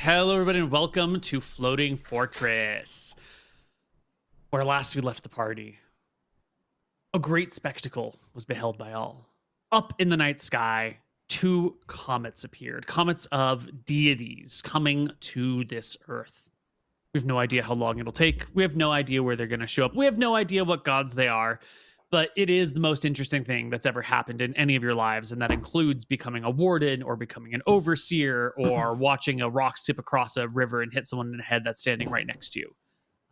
Hello, everybody, and welcome to Floating Fortress, where last we left the party. A great spectacle was beheld by all. Up in the night sky, two comets appeared, comets of deities coming to this earth. We have no idea how long it'll take. We have no idea where they're going to show up. We have no idea what gods they are. But it is the most interesting thing that's ever happened in any of your lives, and that includes becoming a warden or becoming an overseer or watching a rock skip across a river and hit someone in the head that's standing right next to you.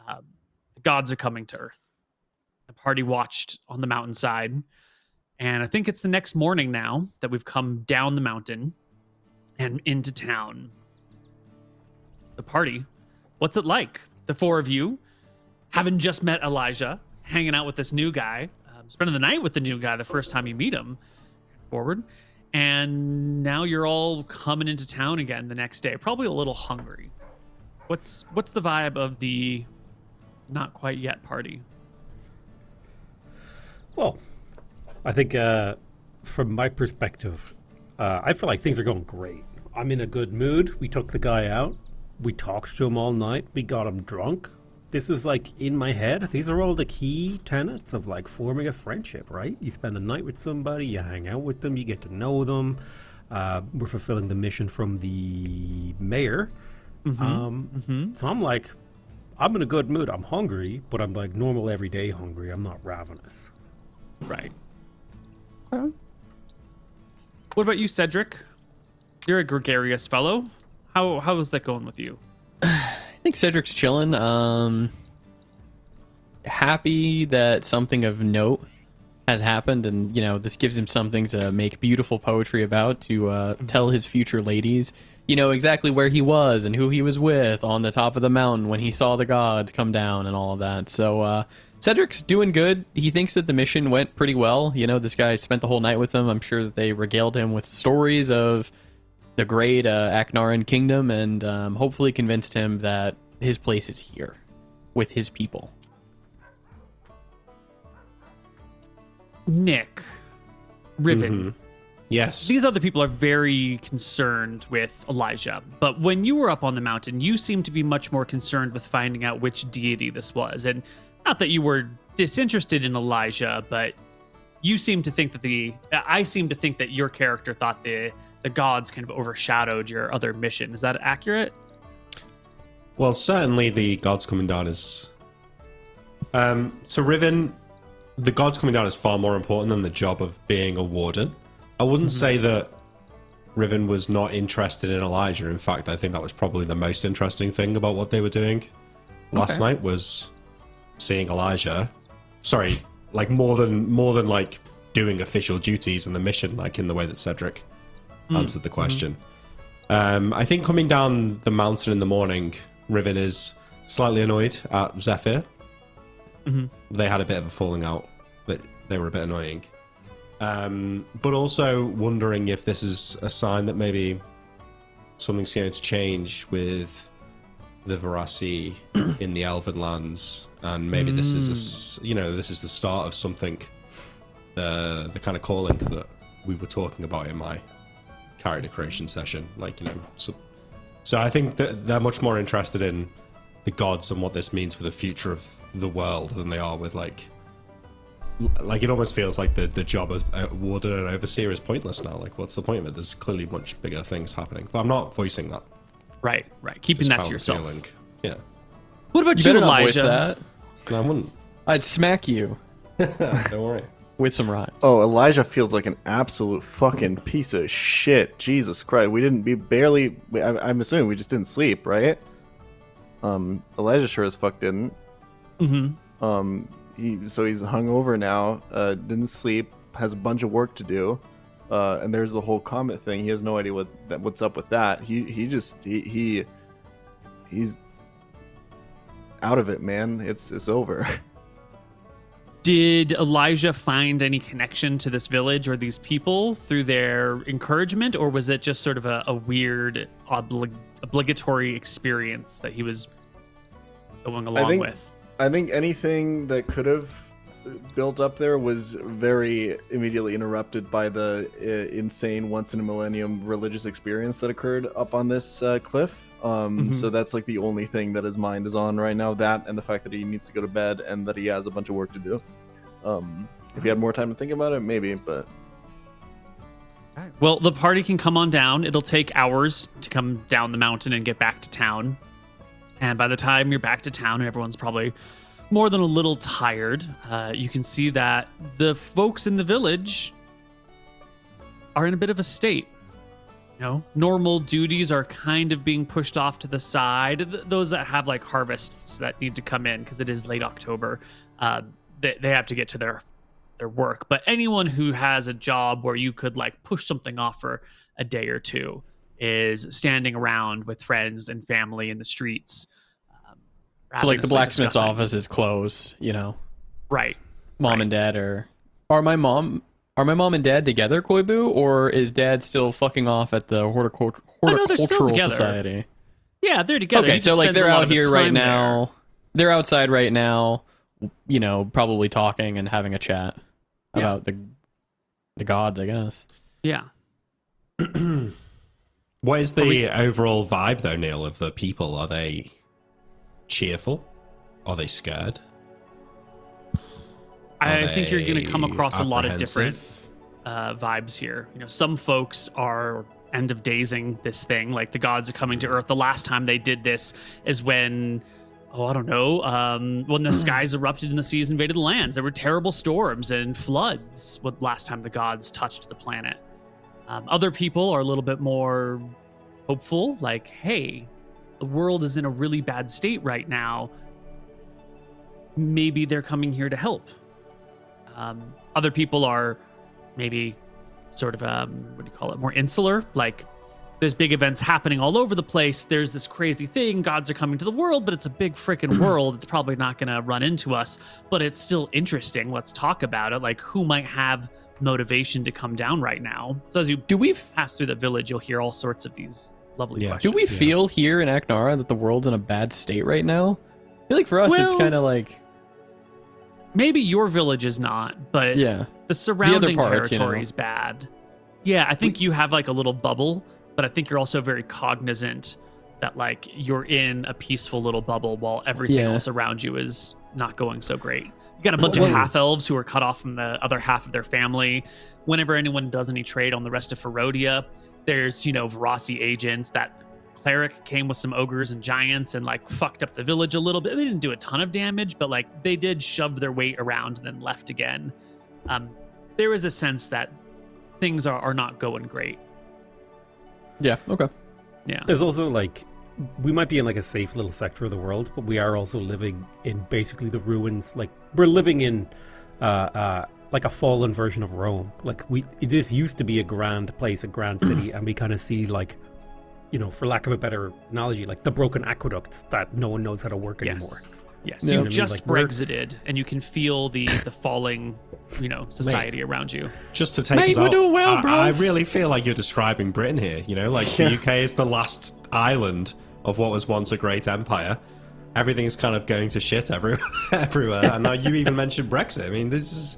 The gods are coming to Earth. The party watched on the mountainside, and I think it's the next morning now that we've come down the mountain and into town. The party, what's it like? The four of you, having just met Elijah, hanging out with this new guy, spending the night with the new guy the first time you meet him, forward, and now you're all coming into town again the next day, probably a little hungry. What's the vibe of the not quite yet party? Well, I think from my perspective, I feel like things are going great. I'm in a good mood. We took the guy out. We talked to him all night. We got him drunk. This is like in my head. These are all the key tenets of like forming a friendship, right? You spend the night with somebody, you hang out with them, you get to know them. We're fulfilling the mission from the mayor. So I'm like, I'm in a good mood. I'm hungry, but I'm like normal everyday hungry. I'm not ravenous. Right. What about you, Cedric? You're a gregarious fellow. How is that going with you? I think Cedric's chilling. Happy that something of note has happened, and this gives him something to make beautiful poetry about, to tell his future ladies, exactly where he was and who he was with on the top of the mountain when he saw the gods come down and all of that. So Cedric's doing good. He thinks that the mission went pretty well. This guy spent the whole night with him. I'm sure that they regaled him with stories of the great Aknaran kingdom, and hopefully convinced him that his place is here with his people. Nick, Riven. Yes. These other people are very concerned with Elijah, but when you were up on the mountain, you seemed to be much more concerned with finding out which deity this was. And not that you were disinterested in Elijah, but you seem to think that I seem to think that your character thought the gods kind of overshadowed your other mission. Is that accurate? Well, certainly the gods coming down is... So Riven, the gods coming down is far more important than the job of being a warden. I wouldn't say that Riven was not interested in Elijah. In fact, I think that was probably the most interesting thing about what they were doing last night, was seeing Elijah. Sorry, like more than like doing official duties in the mission, like in the way that Cedric answered the question. I think coming down the mountain in the morning, Riven is slightly annoyed at Zephyr. They had a bit of a falling out. They were a bit annoying. But also wondering if this is a sign that maybe something's going to change with the Verasi in the Elven lands, and maybe this is this is the start of something. The kind of calling that we were talking about in my character creation session, so I think that they're much more interested in the gods and what this means for the future of the world than they are with like it almost feels like the job of warden and overseer is pointless now. Like, what's the point of it? There's clearly much bigger things happening, but I'm not voicing that. Right. Keeping that to yourself. Feeling. Yeah. What about you, Elijah? That. No, I wouldn't. I'd smack you. Don't worry. With some rhymes. Oh, Elijah feels like an absolute fucking piece of shit. Jesus Christ. I'm assuming we just didn't sleep, right? Elijah sure as fuck didn't. So he's hungover now, didn't sleep, has a bunch of work to do. And there's the whole comet thing. He has no idea what's up with that. He's out of it, man. It's over. Did Elijah find any connection to this village or these people through their encouragement, or was it just sort of a weird, obligatory experience that he was going along with? I think anything that could have built up there was very immediately interrupted by the insane once-in-a-millennium religious experience that occurred up on this cliff. So that's like the only thing that his mind is on right now. That and the fact that he needs to go to bed and that he has a bunch of work to do. If he had more time to think about it, maybe. But Well, the party can come on down. It'll take hours to come down the mountain and get back to town. And by the time you're back to town and everyone's probably more than a little tired, you can see that the folks in the village are in a bit of a state. You know, normal duties are kind of being pushed off to the side. Those that have like harvests that need to come in because it is late October, they have to get to their work. But anyone who has a job where you could like push something off for a day or two is standing around with friends and family in the streets. So like the ravenously blacksmith's discussing. office is closed, you know. Right. Mom Right. and dad are my mom and dad together, Koibu, or is dad still fucking off at the no, they're still horticultural together. society? Yeah, they're together. Okay, He so just like spends a they're lot out of his here right time there. now. They're outside right now, you know, probably talking and having a chat about the gods, I guess. Yeah. What is the overall vibe, though, Neil, of the people? Are they cheerful? Are they scared? I Are think you're going to come they across a lot of different apprehensive? vibes here. You know, some folks are end of daysing this thing, like the gods are coming to Earth. The last time they did this is when, I don't know, when the skies erupted and the seas invaded the lands. There were terrible storms and floods. Last time the gods touched the planet. Other people are a little bit more hopeful, like, hey, the world is in a really bad state right now. Maybe they're coming here to help. Other people are maybe sort of, what do you call it, more insular. Like, there's big events happening all over the place. There's this crazy thing. Gods are coming to the world, but it's a big freaking world. It's probably not going to run into us, but it's still interesting. Let's talk about it. Like, who might have motivation to come down right now? So as you pass through the village, you'll hear all sorts of these lovely questions. Do we feel here in Aknara that the world's in a bad state right now? I feel like for us, it's Well, kind of like... Maybe your village is not, but Yeah. the surrounding parts, you know. territory is bad. Yeah, I think you have like a little bubble, but I think you're also very cognizant that like you're in a peaceful little bubble while everything Yeah. else around you is not going so great. You got a bunch of half elves who are cut off from the other half of their family. Whenever anyone does any trade on the rest of Ferodia, there's, you know, Verasi agents. That cleric came with some ogres and giants and like fucked up the village a little bit. They didn't do a ton of damage, but like they did shove their weight around and then left again. There is a sense that things are not going great. Yeah, okay. Yeah. There's also like, we might be in like a safe little sector of the world, but we are also living in basically the ruins. Like, we're living in like a fallen version of Rome. Like, this used to be a grand place, a grand city, and we kind of see like, you know, for lack of a better analogy, like the broken aqueducts that no one knows how to work anymore. Yes, You know you what I mean? just Like, we're- Brexited, and you the fall the falling, you know, society around you. Just to take Mate, us we're out, doing well, bro. I really feel like you're describing Britain here. You know, like the UK is the last island of what was once a great empire. Everything is kind of going to shit everywhere. And now you even mentioned Brexit. I mean, this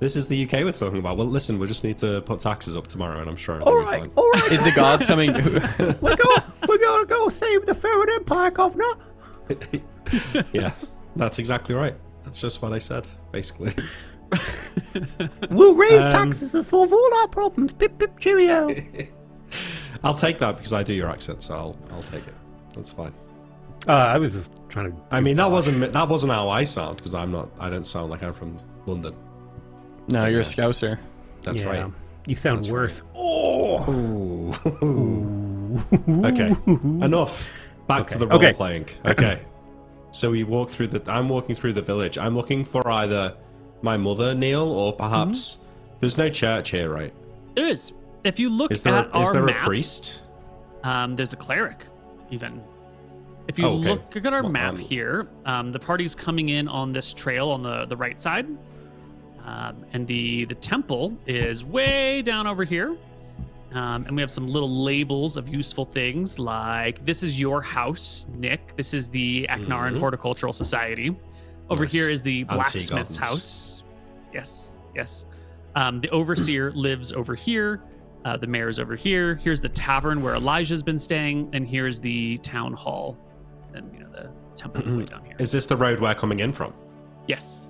is the UK we're talking about. Well, listen, we just need to put taxes up tomorrow, and I'm sure everything will be fine. all right. Is the gods coming? we're gonna go save the Third Empire, governor. Yeah, that's exactly right. That's just what I said, basically. We'll raise taxes and solve all our problems. Pip pip cheerio. I'll take that because I do your accent, so I'll take it. That's fine. I was just trying to. I mean, that wasn't how I sound because I don't sound like I'm from London. No, you're a Scouser. That's Yeah, right. You sound That's worse. Oh. Okay, enough. Back to the role Okay. playing. Okay. So we walk through I'm walking through the village. I'm looking for either my mother, Neil, or perhaps there's no church here, right? There is. If you look Is there at our a map, priest? there's a cleric, even. If you Oh, okay. look at our Well, map here, the party's coming in on this trail on the right side. And the temple is way down over here. And we have some little labels of useful things like this is your house, Nick. This is the Aknaran Horticultural Society. Over Nice. here is the Antique blacksmith's gardens. house. Yes, yes. The overseer lives over here. The mayor's over here. Here's the tavern where Elijah's been staying, and here's the town hall. And the temple is way down here. Is this the road we're coming in from? Yes.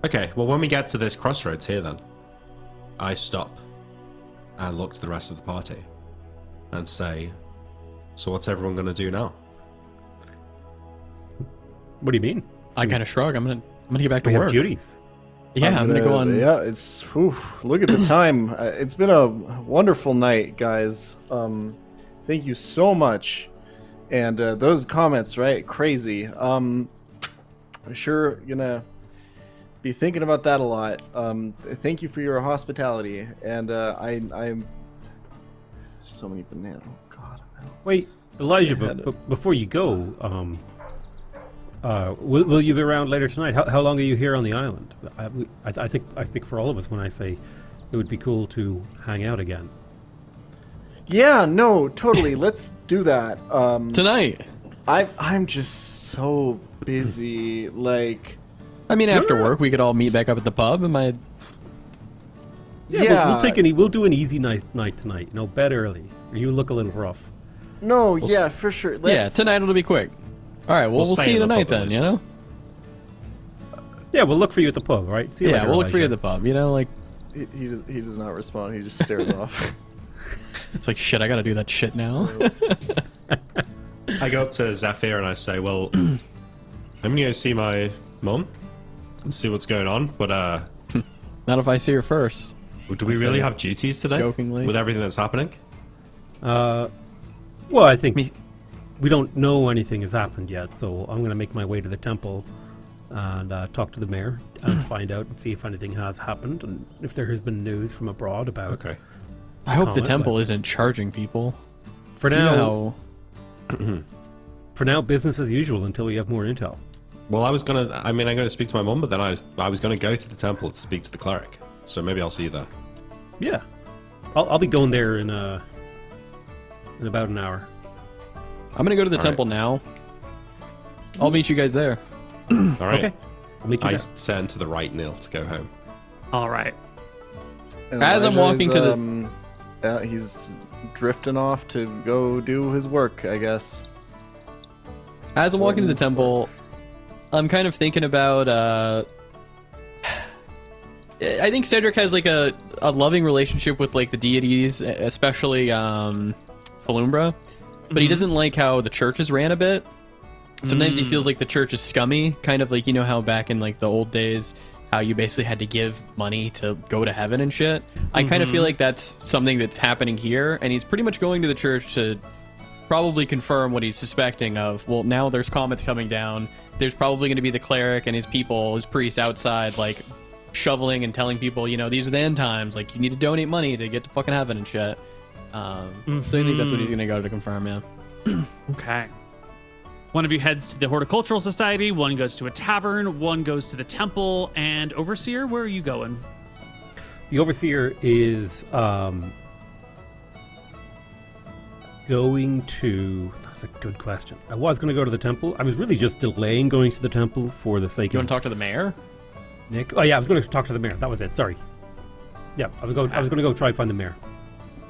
Okay, well, when we get to this crossroads here, then, I stop and look to the rest of the party and say, so what's everyone going to do now? What do you mean? I kind of shrug. I'm gonna get back to We work. have duties. Yeah, I'm gonna go on. Yeah, it's. Oof, look at the time. It's been a wonderful night, guys. Thank you so much. And those comments, right? Crazy. I'm sure gonna be thinking about that a lot. Thank you for your hospitality. And I'm so many bananas. Oh God. Wait, Elijah, Yeah, but before you go, will you be around later tonight? How long are you here on the island? I think for all of us when I say it would be cool to hang out again. Yeah, no, totally. Let's do that. Tonight. I'm just so busy. Like, I mean, after work, we could all meet back up at the pub. Yeah, we'll do an easy night tonight. Bed early. You look a little rough. No, yeah, for sure. Yeah, tonight it'll be quick. All right, we'll stay see you in the tonight pub then. at You least. know. Yeah, we'll look for you at the pub, right? See you Yeah, later, we'll look for you at Elijah. the pub. You know, like He does not respond. He just stares off. it's like shit. I gotta do that shit now. I go up to Zephyr and I say, well, I'm going to go see my mum and see what's going on, but Not if I see her first. do we really have duties today jokingly. with everything that's happening? Well, I think we don't know anything has happened yet, so I'm going to make my way to the temple and talk to the mayor and find out and see if anything has happened and if there has been news from abroad about. Okay. I hope the comment, temple but- isn't charging people. For You now, know for now, business as usual until we have more intel. Well, I'm going to speak to my mum, but then I was going to go to the temple to speak to the cleric. So maybe I'll see you there. Yeah, I'll be going there in about an hour. I'm gonna go to the All temple now. I'll meet you guys there. All right. Okay, I'll meet you I there. send to the right, Neil, to go home. All right. And As I'm Elijah walking is, to the- he's drifting off to go do his work, I guess. As I'm walking to the temple, I'm kind of thinking about. I think Cedric has like a loving relationship with like the deities, especially Falumbra, but he doesn't like how the church is ran a bit. Sometimes he feels like the church is scummy, kind of like how back in like the old days, how you basically had to give money to go to heaven and shit. I kind of feel like that's something that's happening here, and he's pretty much going to the church to probably confirm what he's suspecting of. Well, now there's comets coming down. There's probably going to be the cleric and his people, his priests outside, like shoveling and telling people, these are the end times. Like, you need to donate money to get to fucking heaven and shit. So I think that's what he's going to go to confirm, yeah. Okay. One of you heads to the Horticultural Society, one goes to a tavern, one goes to the temple, and Overseer, where are you going? The overseer is going to. That's a good question. I was going to go to the temple. I was really just delaying going to the temple for the sake You of want to talk to the mayor? Nick. Oh yeah, I was going to talk to the mayor. That was it. Sorry. Yeah, I was going to go try to find the mayor.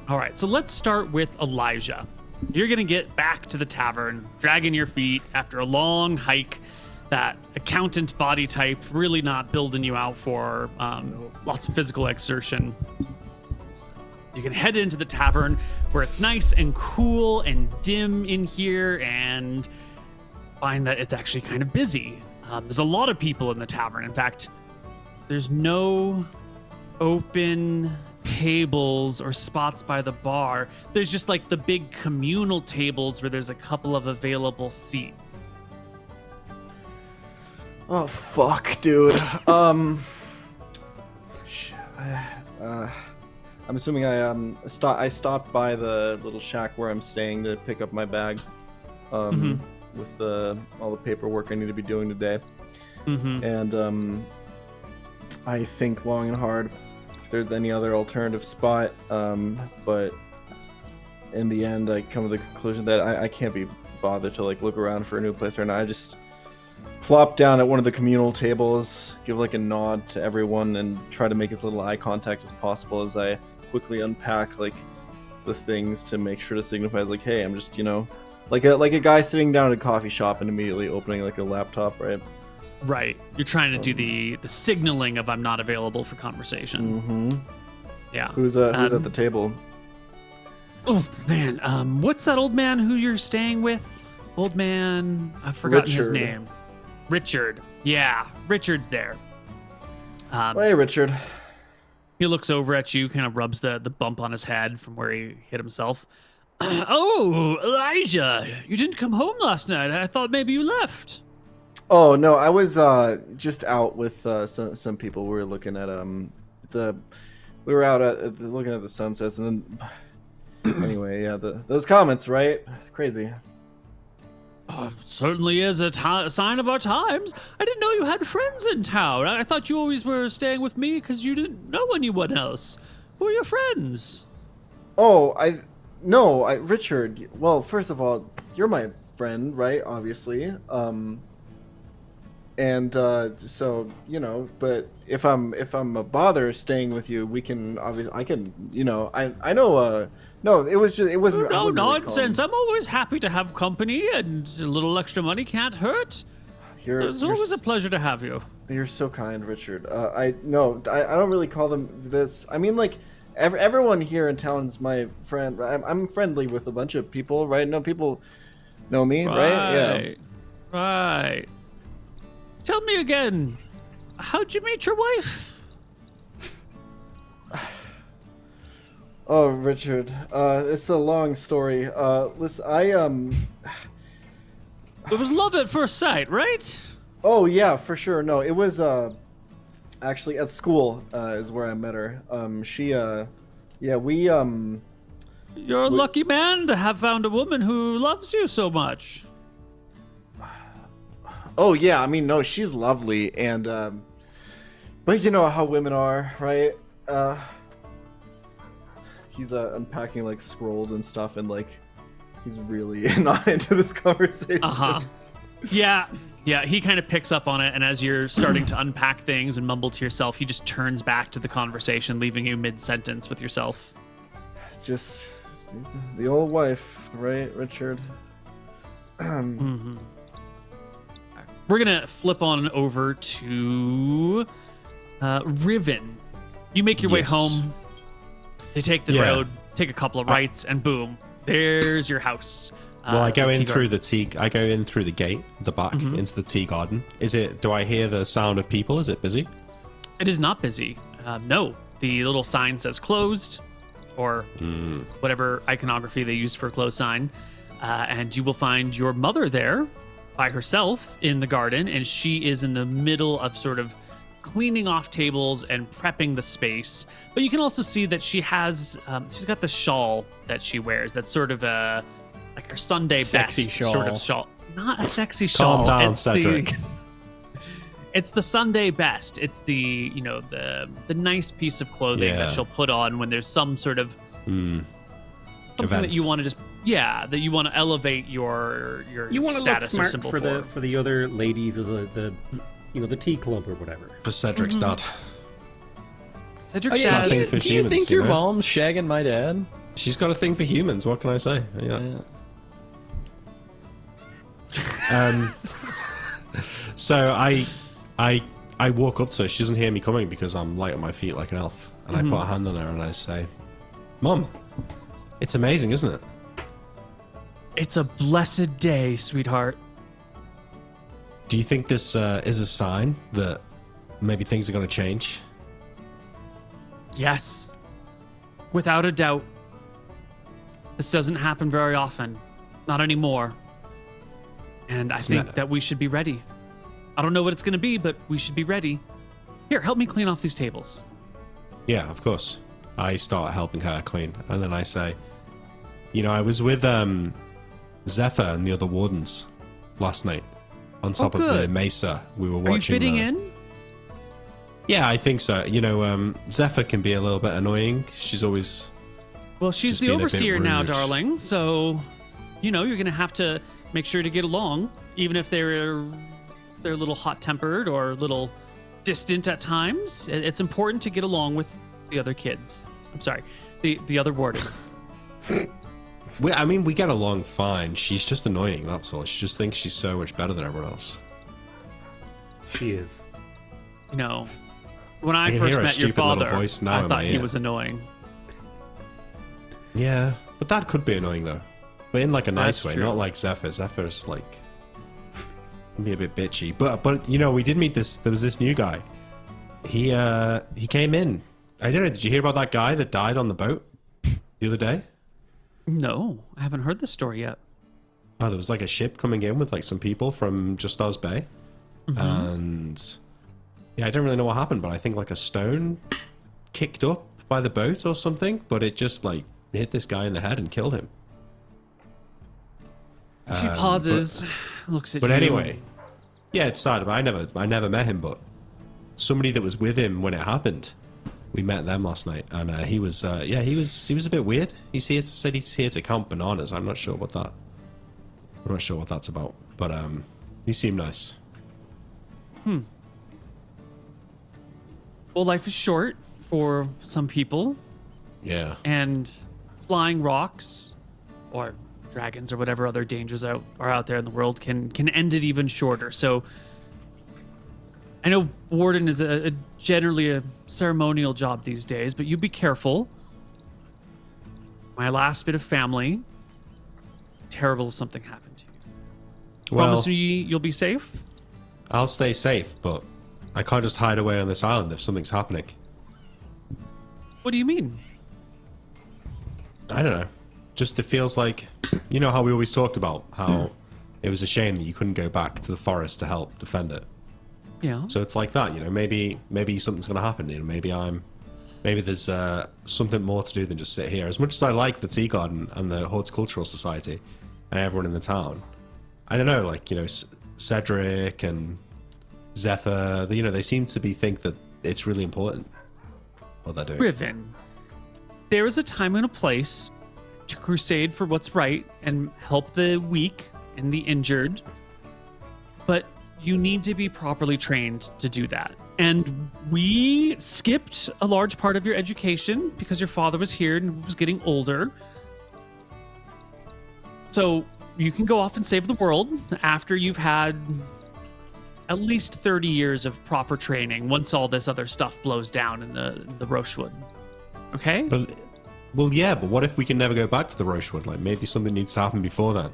All right, so let's start with Elijah. You're going to get back to the tavern, dragging your feet after a long hike. That accountant body type really not building you out for lots of physical exertion. You can head into the tavern where it's nice and cool and dim in here and find that it's actually kind of busy. There's a lot of people in the tavern. In fact, there's no open tables or spots by the bar. There's just like the big communal tables where there's a couple of available seats. Oh fuck, dude. I'm assuming I stopped by the little shack where I'm staying to pick up my bag, with all the paperwork I need to be doing today, and I think long and hard if there's any other alternative spot, but in the end I come to the conclusion that I can't be bothered to like look around for a new place right now. I just plop down at one of the communal tables, give like a nod to everyone, and try to make as little eye contact as possible as I quickly unpack like the things to make sure to signify as like, hey, I'm just like a guy sitting down at a coffee shop and immediately opening like a laptop, right? Right. You're trying to do the signaling of I'm not available for conversation. Mm-hmm. Yeah. Who's at the table? Oh man, what's that old man who you're staying with? Old man, I've forgotten his Richard. name. Richard. Yeah, Richard's there. Hey, Richard. He looks over at you, kind of rubs the bump on his head from where he hit himself. Oh, Elijah, you didn't come home last night. I thought maybe you left. Oh no, I was just out with some people. We were looking at we were out at looking at the sunsets, and then anyway, yeah, those comments, right? Crazy. Oh, certainly is a sign of our times. I didn't know you had friends in town. I thought you always were staying with me because you didn't know anyone else. Who are your friends? Oh, Richard. Well, first of all, you're my friend, right? Obviously. And so but if I'm a bother staying with you, we can obviously I know. No, it wasn't. No I wouldn't really nonsense. call him- I'm always happy to have company, and a little extra money can't hurt. So it's always a pleasure to have you. You're so kind, Richard. I don't really call them this. I mean, like, everyone here in town's my friend. I'm friendly with a bunch of people, right? No, people know me, right? Yeah. Right. Tell me again, how'd you meet your wife? Oh, Richard, it's a long story. Listen, It was love at first sight, right? Oh yeah, for sure. No, it was actually at school is where I met her. You're a lucky man to have found a woman who loves you so much. Oh yeah, I mean, no, she's lovely, and but you know how women are, right? He's unpacking like scrolls and stuff, and like he's really not into this conversation. Yeah, he kind of picks up on it, and as you're starting to unpack things and mumble to yourself, he just turns back to the conversation, leaving you mid-sentence with yourself. Just the old wife, right, Richard? Mm-hmm. We're gonna flip on over to Riven. You make your way Yes. home. You take the Yeah. road, take a couple of rights, and boom, there's your house. Well, I go the in tea through garden. the tea. I go in through the gate, the back, into the tea garden. Do I hear the sound of people? Is it busy? It is not busy. No, the little sign says closed, or whatever iconography they use for a closed sign. And you will find your mother there by herself in the garden, and she is in the middle of sort of cleaning off tables and prepping the space. But you can also see that she has, she's got the shawl that she wears. That's sort of like her Sunday Sexy best shawl. sort of shawl. Not a sexy shawl. Calm down, It's Cedric. It's the Sunday best. It's the the nice piece of clothing Yeah. that she'll put on when there's some sort of something that Event. you want to that you want to elevate your You want to look status or smart symbol for the other ladies of the the tea club or whatever. For Cedric's dad. Cedric's Oh, yeah. dad. Nothing Do for you humans, think you your know? mom's shagging my dad? She's got a thing for humans. What can I say? Yeah. So I walk up to her. She doesn't hear me coming because I'm light on my feet like an elf. And I put a hand on her and I say, "Mom, it's amazing, isn't it?" It's a blessed day, sweetheart. Do you think this is a sign that maybe things are going to change? Yes. Without a doubt. This doesn't happen very often. Not anymore. And I think not- that we should be ready. I don't know what it's going to be, but we should be ready. Here, help me clean off these tables. Yeah, of course. I start helping her clean. And then I say, I was with Zephyr and the other wardens last night on top of the good. mesa. We were Are you watching. fitting in? Yeah, I think so. Zephyr can be a little bit annoying. She's always. Well, she's Just the being a bit overseer now, rude. darling. So, you're going to have to make sure to get along, even if they're a little hot-tempered or a little distant at times. It's important to get along with the other kids. I'm sorry. The other wardens. We get along fine. She's just annoying, that's all. She just thinks she's so much better than everyone else. She is. You know, when I I can first hear her met your stupid little father, voice now I in thought my he ear. was annoying. Yeah, but Dad could be annoying, though. But in, like, a nice That's way, true. not like Zephyr. Zephyr's, like, can be a bit bitchy. But you know, we did meet this... There was this new guy. He came in. I don't know, did you hear about that guy that died on the boat the other day? No, I haven't heard this story yet. Oh, there was like a ship coming in with like some people from Just Us Bay. And yeah, I don't really know what happened, but I think like a stone kicked up by the boat or something, but it just like hit this guy in the head and killed him. She pauses, looks at But you. anyway, yeah, it's sad, but I never met him, but somebody that was with him when it happened, we met them last night, and he was a bit weird. Said he's here to count bananas. I'm not sure what that's about, but he seemed nice. Well, life is short for some people, Yeah. and flying rocks or dragons or whatever other dangers are out there in the world can end it even shorter. So I know warden is generally a ceremonial job these days, but you be careful. My last bit of family, terrible if something happened to you. Well, Promise me you'll be safe? I'll stay safe, but I can't just hide away on this island if something's happening. What do you mean? I don't know. Just it feels like, you know how we always talked about how it was a shame that you couldn't go back to the forest to help defend it. Yeah. So it's like that, you know, maybe something's going to happen, you know, maybe there's something more to do than just sit here. As much as I like the tea garden and the horticultural society and everyone in the town, I don't know, like, you know, Cedric and Zephyr, you know, they seem to think that it's really important what they're doing. Riven, there is a time and a place to crusade for what's right and help the weak and the injured, but you need to be properly trained to do that. And we skipped a large part of your education because your father was here and was getting older. So you can go off and save the world after you've had at least 30 years of proper training once all this other stuff blows down in the Rochewood. Okay? But, well, yeah, but what if we can never go back to the Rochewood? Like, maybe something needs to happen before then.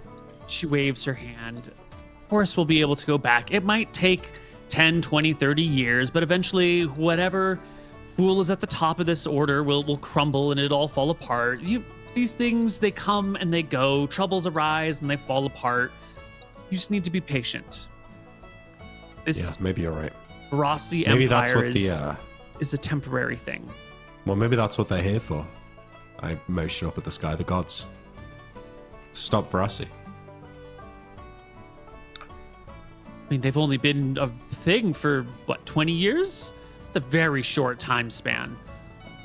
She waves her hand. Of course, we'll be able to go back. It might take 10, 20, 30 years, but eventually, whatever fool is at the top of this order will crumble and it'll all fall apart. These things, they come and they go. Troubles arise and they fall apart. You just need to be patient. This Yeah, maybe you're right. Rossi Maybe Empire that's what is a temporary thing. well, maybe that's what they're here for. I motion up at the sky, the gods. Stop Verassi. I mean, they've only been a thing for, what, 20 years? It's a very short time span.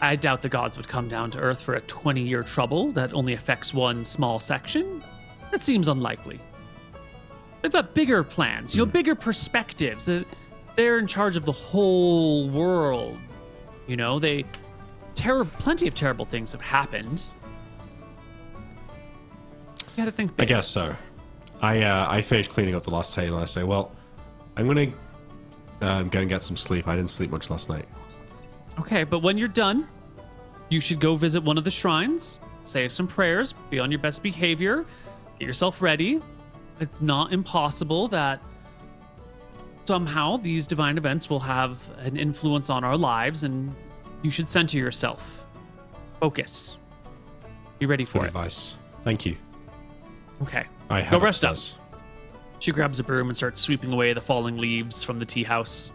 I doubt the gods would come down to Earth for a 20-year trouble that only affects one small section. That seems unlikely. They've got bigger plans, bigger perspectives. They're in charge of the whole world. You know, plenty of terrible things have happened. You gotta think big. I guess so. I finished cleaning up the last table and I say, well, I'm going to go and get some sleep. I didn't sleep much last night. Okay, but when you're done, you should go visit one of the shrines, say some prayers, be on your best behavior, get yourself ready. It's not impossible that somehow these divine events will have an influence on our lives, and you should center yourself. Focus. Be ready for Good it. advice. Thank you. Okay. I Go have rest up. upstairs. She grabs a broom and starts sweeping away the falling leaves from the tea house.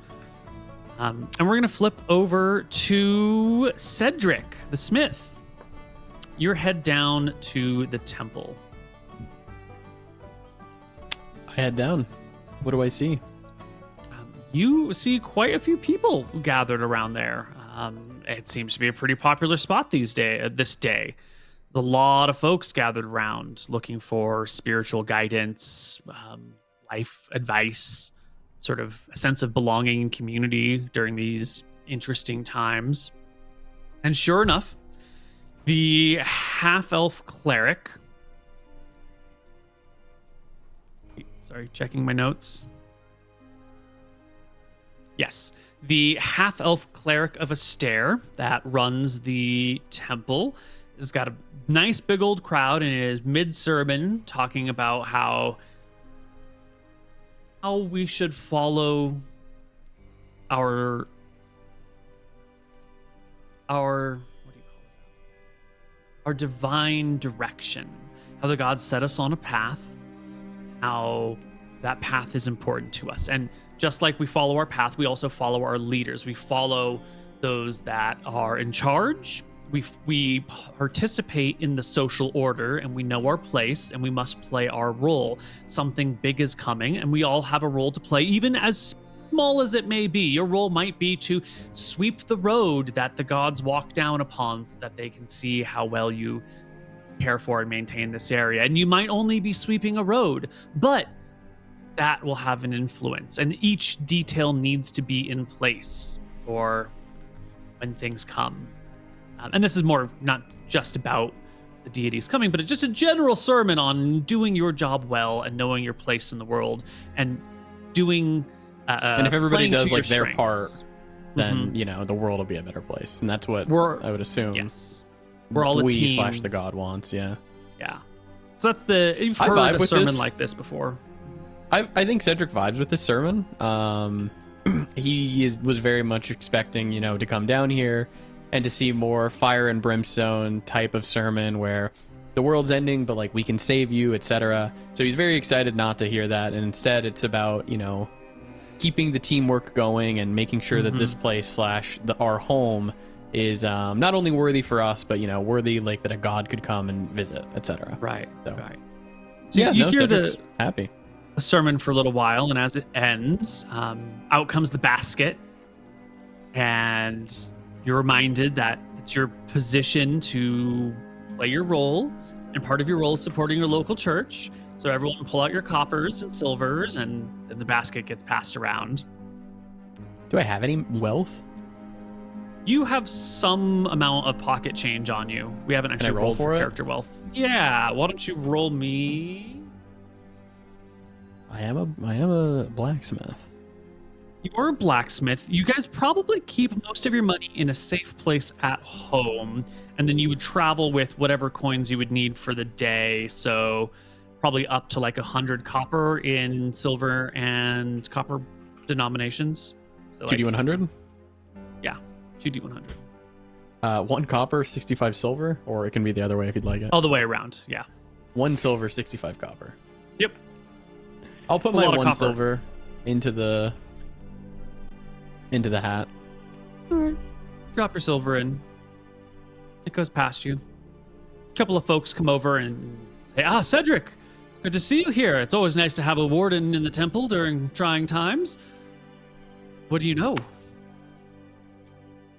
And we're going to flip over to Cedric, the smith. You head down to the temple. I head down. What do I see? You see quite a few people gathered around there. It seems to be a pretty popular spot this day. There's a lot of folks gathered around looking for spiritual guidance, life advice, sort of a sense of belonging and community during these interesting times. And sure enough, The half-elf cleric. Sorry, checking my notes. Yes. The half-elf cleric of Astaire that runs the temple has got a nice big old crowd and is mid-sermon talking about how we should follow our what do you call it? Our divine direction. How the gods set us on a path. How that path is important to us. And just like we follow our path, we also follow our leaders. We follow those that are in charge. We participate in the social order, and we know our place, and we must play our role. Something big is coming, and we all have a role to play, even as small as it may be. Your role might be to sweep the road that the gods walk down upon so that they can see how well you care for and maintain this area. And you might only be sweeping a road, but that will have an influence, and each detail needs to be in place for when things come. And this is more not just about the deities coming, but it's just a general sermon on doing your job well and knowing your place in the world and doing. And if everybody does like their strengths. part, then the world will be a better place, and that's what I would assume. Yes, we're all a team. / the god wants. Yeah. So that's you've heard a sermon like this before. I think Cedric vibes with this sermon. He was very much expecting, to come down here and to see more fire and brimstone type of sermon where the world's ending, but like we can save you, etc. So he's very excited not to hear that, and instead it's about keeping the teamwork going and making sure that this place / our home is not only worthy for us, but worthy like that a god could come and visit, etc. Right. So, right. So yeah, you hear Cedric's happy. A sermon for a little while, and as it ends, out comes the basket, and you're reminded that it's your position to play your role, and part of your role is supporting your local church. So everyone pull out your coppers and silvers, and then the basket gets passed around. Do I have any wealth? You have some amount of pocket change on you. We haven't actually rolled for character wealth. Yeah, why don't you roll me? I am a blacksmith. You're a blacksmith. You guys probably keep most of your money in a safe place at home, and then you would travel with whatever coins you would need for the day. So probably up to like 100 copper in silver and copper denominations. So 2d100? Yeah, 2d100. 1 copper, 65 silver, or it can be the other way if you'd like it. All the way around, yeah. 1 silver, 65 copper. Yep. I'll put my 1 silver into the hat. All right. Drop your silver in. It goes past you. A couple of folks come over and say, Cedric, it's good to see you here. It's always nice to have a warden in the temple during trying times. What do you know?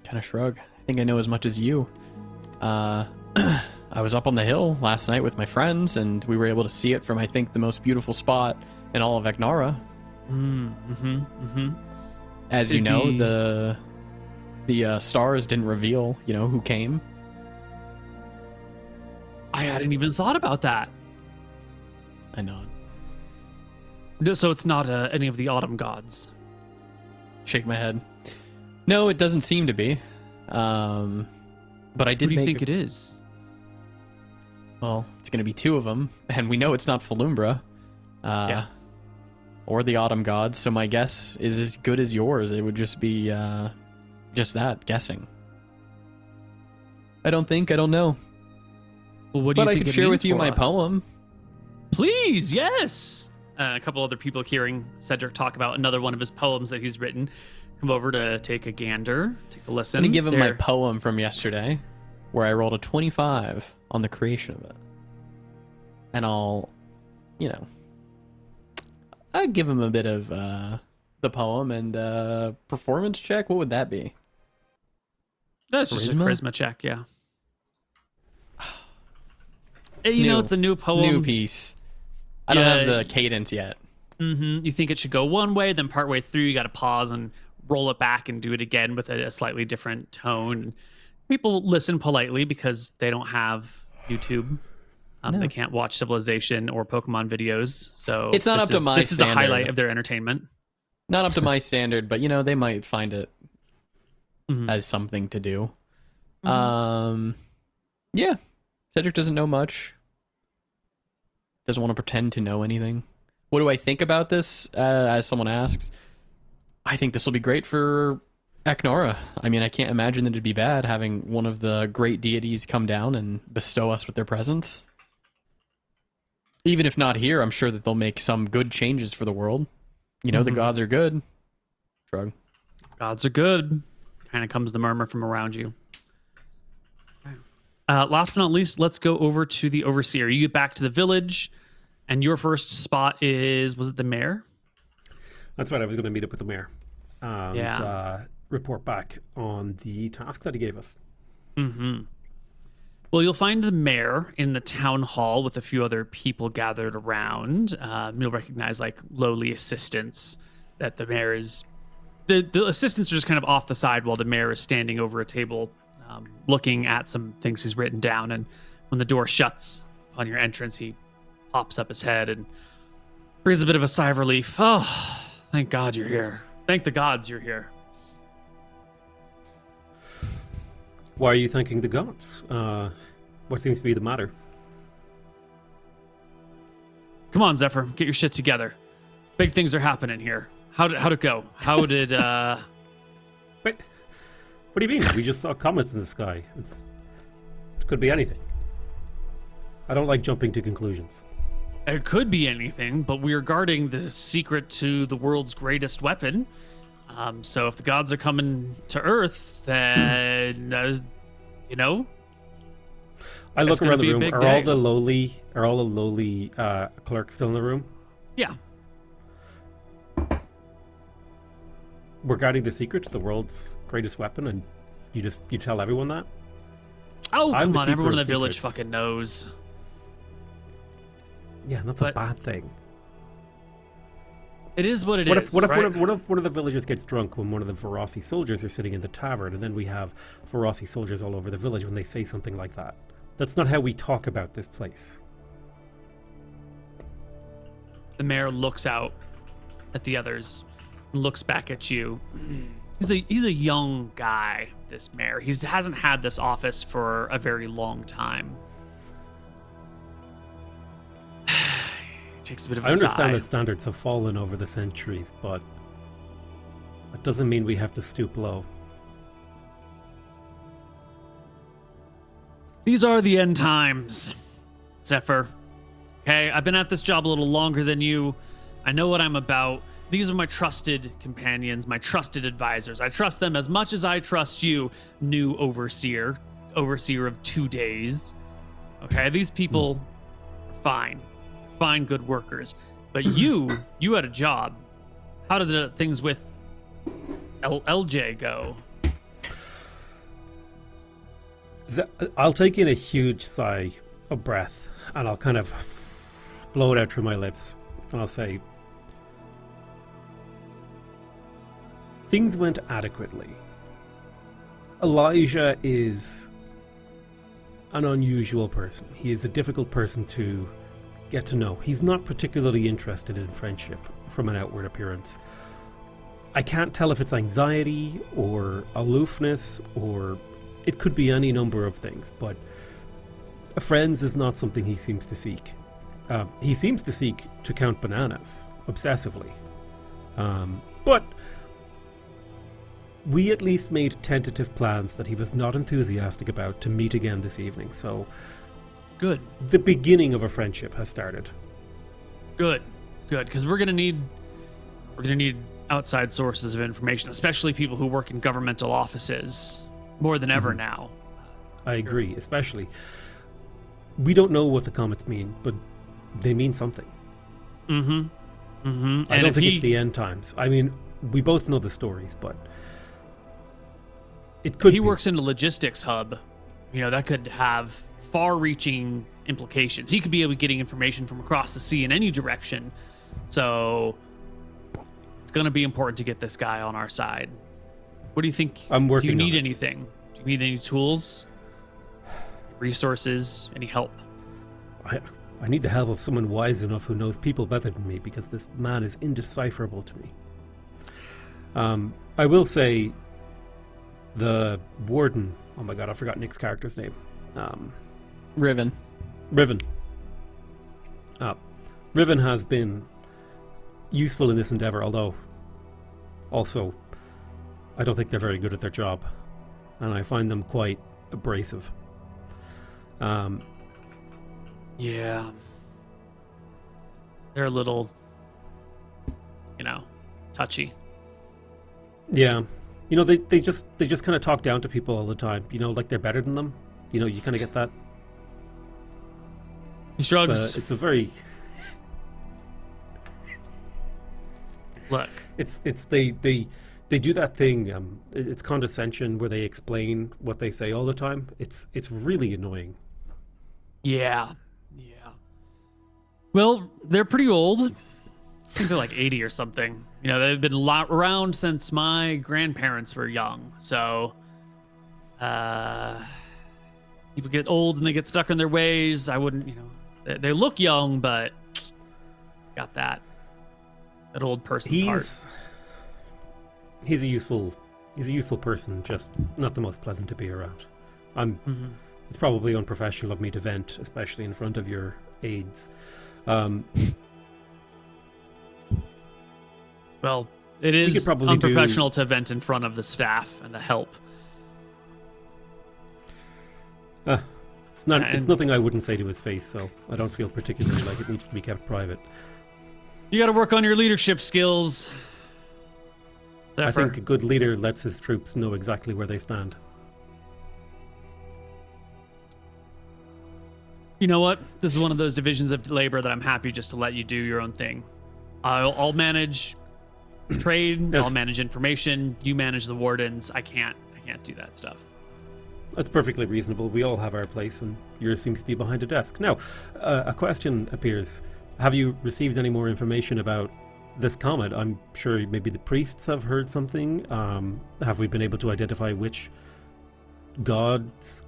Kind of shrug. I think I know as much as you. I was up on the hill last night with my friends, and we were able to see it from, I think, the most beautiful spot in all of Eknara. As you know, the stars didn't reveal, who came. I hadn't even thought about that. I know. So it's not any of the autumn gods. Shake my head. No, it doesn't seem to be. But I did. Who do you think it is? Well, it's going to be 2 of them, and we know it's not Falumbra. Yeah. Or the autumn gods, so my guess is as good as yours. It would just be just that, guessing. I don't know. Well, what do you think I could share with you my poem. Please, yes. A couple other people hearing Cedric talk about another one of his poems that he's written come over to take a gander, take a listen. I'm going to give him my poem from yesterday, where I rolled a 25 on the creation of it. And I'll give him a bit of the poem and performance check. What would that be? That's just a charisma check, yeah. It's a new poem. It's a new piece. I don't have the cadence yet. You think it should go one way, then partway through you got to pause and roll it back and do it again with a slightly different tone. People listen politely because they don't have YouTube. No. They can't watch Civilization or Pokemon videos. So It's not up to my This is the standard. highlight of their entertainment. Not up to my standard, but they might find it Mhm. as something to do. Yeah. Cedric doesn't know much. Doesn't want to pretend to know anything. What do I think about this? As someone asks, I think this will be great for Eknora. I mean, I can't imagine that it'd be bad having one of the great deities come down and bestow us with their presence. Even if not here, I'm sure that they'll make some good changes for the world. The gods are good. Shrug. Gods are good. Kind of comes the murmur from around you. Last but not least, let's go over to the Overseer. You get back to the village, and your first spot was it the mayor? That's right. I was going to meet up with the mayor and report back on the task that he gave us. Mm-hmm. Well, you'll find the mayor in the town hall with a few other people gathered around. You'll recognize like lowly assistants that the mayor is. The assistants are just kind of off the side while the mayor is standing over a table looking at some things he's written down. And when the door shuts upon your entrance, he pops up his head and breathes a bit of a sigh of relief. Oh, thank God you're here. Thank the gods you're here. Why are you thanking the gods? What seems to be the matter? Come on, Zephyr, get your shit together. Big things are happening here. How'd it go? How did Wait, what do you mean? We just saw comets in the sky. It could be anything. I don't like jumping to conclusions. It could be anything, but we're guarding the secret to the world's greatest weapon. So if the gods are coming to Earth, then I look around the be a room. big Are day. all the lowly clerks still in the room? Yeah. We're guarding the secret to the world's greatest weapon, and you tell everyone that? Oh, I'm come the on, keeper everyone in the of village secrets. fucking knows. Yeah, that's But a bad thing. It is what it What is. if what right? if one of the villagers gets drunk when one of the Verossi soldiers are sitting in the tavern, and then we have Verossi soldiers all over the village when they say something like that? That's not how we talk about this place. The mayor looks out at the others and looks back at you. He's a young guy, this mayor. He hasn't had this office for a very long time. He takes a bit of a I understand sigh. that standards have fallen over the centuries, but that doesn't mean we have to stoop low. These are the end times, Zephyr. Okay, I've been at this job a little longer than you. I know what I'm about. These are my trusted companions, my trusted advisors. I trust them as much as I trust you, new overseer of 2 days. Okay, these people are fine, good workers. But you had a job. How did the things with LJ go? I'll take in a huge sigh of breath, and I'll kind of blow it out through my lips, and I'll say, things went adequately. Elijah is an unusual person. He is a difficult person to get to know. He's not particularly interested in friendship from an outward appearance. I can't tell if it's anxiety or aloofness, or it could be any number of things, but friends is not something he seems to seek. He seems to seek to count bananas obsessively. But we at least made tentative plans that he was not enthusiastic about to meet again this evening, so Good. the beginning of a friendship has started. Good, because we're gonna need outside sources of information, especially people who work in governmental offices, more than ever now. I agree, especially. We don't know what the comets mean, but they mean something. Mm-hmm. I don't think it's the end times. I mean, we both know the stories, but it could He be. works in a logistics hub. That could have far-reaching implications. He could be able to getting information from across the sea in any direction. So it's going to be important to get this guy on our side. What do you think? I'm working Do you on need it. anything? Do you Need any tools, resources, any help? I need the help of someone wise enough who knows people better than me, because this man is indecipherable to me. I will say the warden, oh my god, I forgot Nick's character's name. Riven. Riven. Riven has been useful in this endeavor, although also I don't think they're very good at their job, and I find them quite abrasive. Yeah. They're a little, touchy. Yeah. They just kind of talk down to people all the time, like they're better than them. You kind of get that. He shrugs. It's a very... Look. They do that thing, it's condescension, where they explain what they say all the time. It's really annoying. Yeah. Well, they're pretty old. I think they're like 80 or something. They've been around since my grandparents were young. So, people get old and they get stuck in their ways. I wouldn't, they look young, but got that old person's heart. He's a useful person, just not the most pleasant to be around. It's probably unprofessional of me to vent, especially in front of your aides. Well, it is unprofessional to vent in front of the staff and the help. It's nothing I wouldn't say to his face, so I don't feel particularly like it needs to be kept private. You got to work on your leadership skills. I think a good leader lets his troops know exactly where they stand. You know what? This is one of those divisions of labor that I'm happy just to let you do your own thing. I'll manage trade. Yes. I'll manage information. You manage the wardens. I can't do that stuff. That's perfectly reasonable. We all have our place, and yours seems to be behind a desk. Now, a question appears. Have you received any more information about this comet? I'm sure maybe the priests have heard something. Have we been able to identify which gods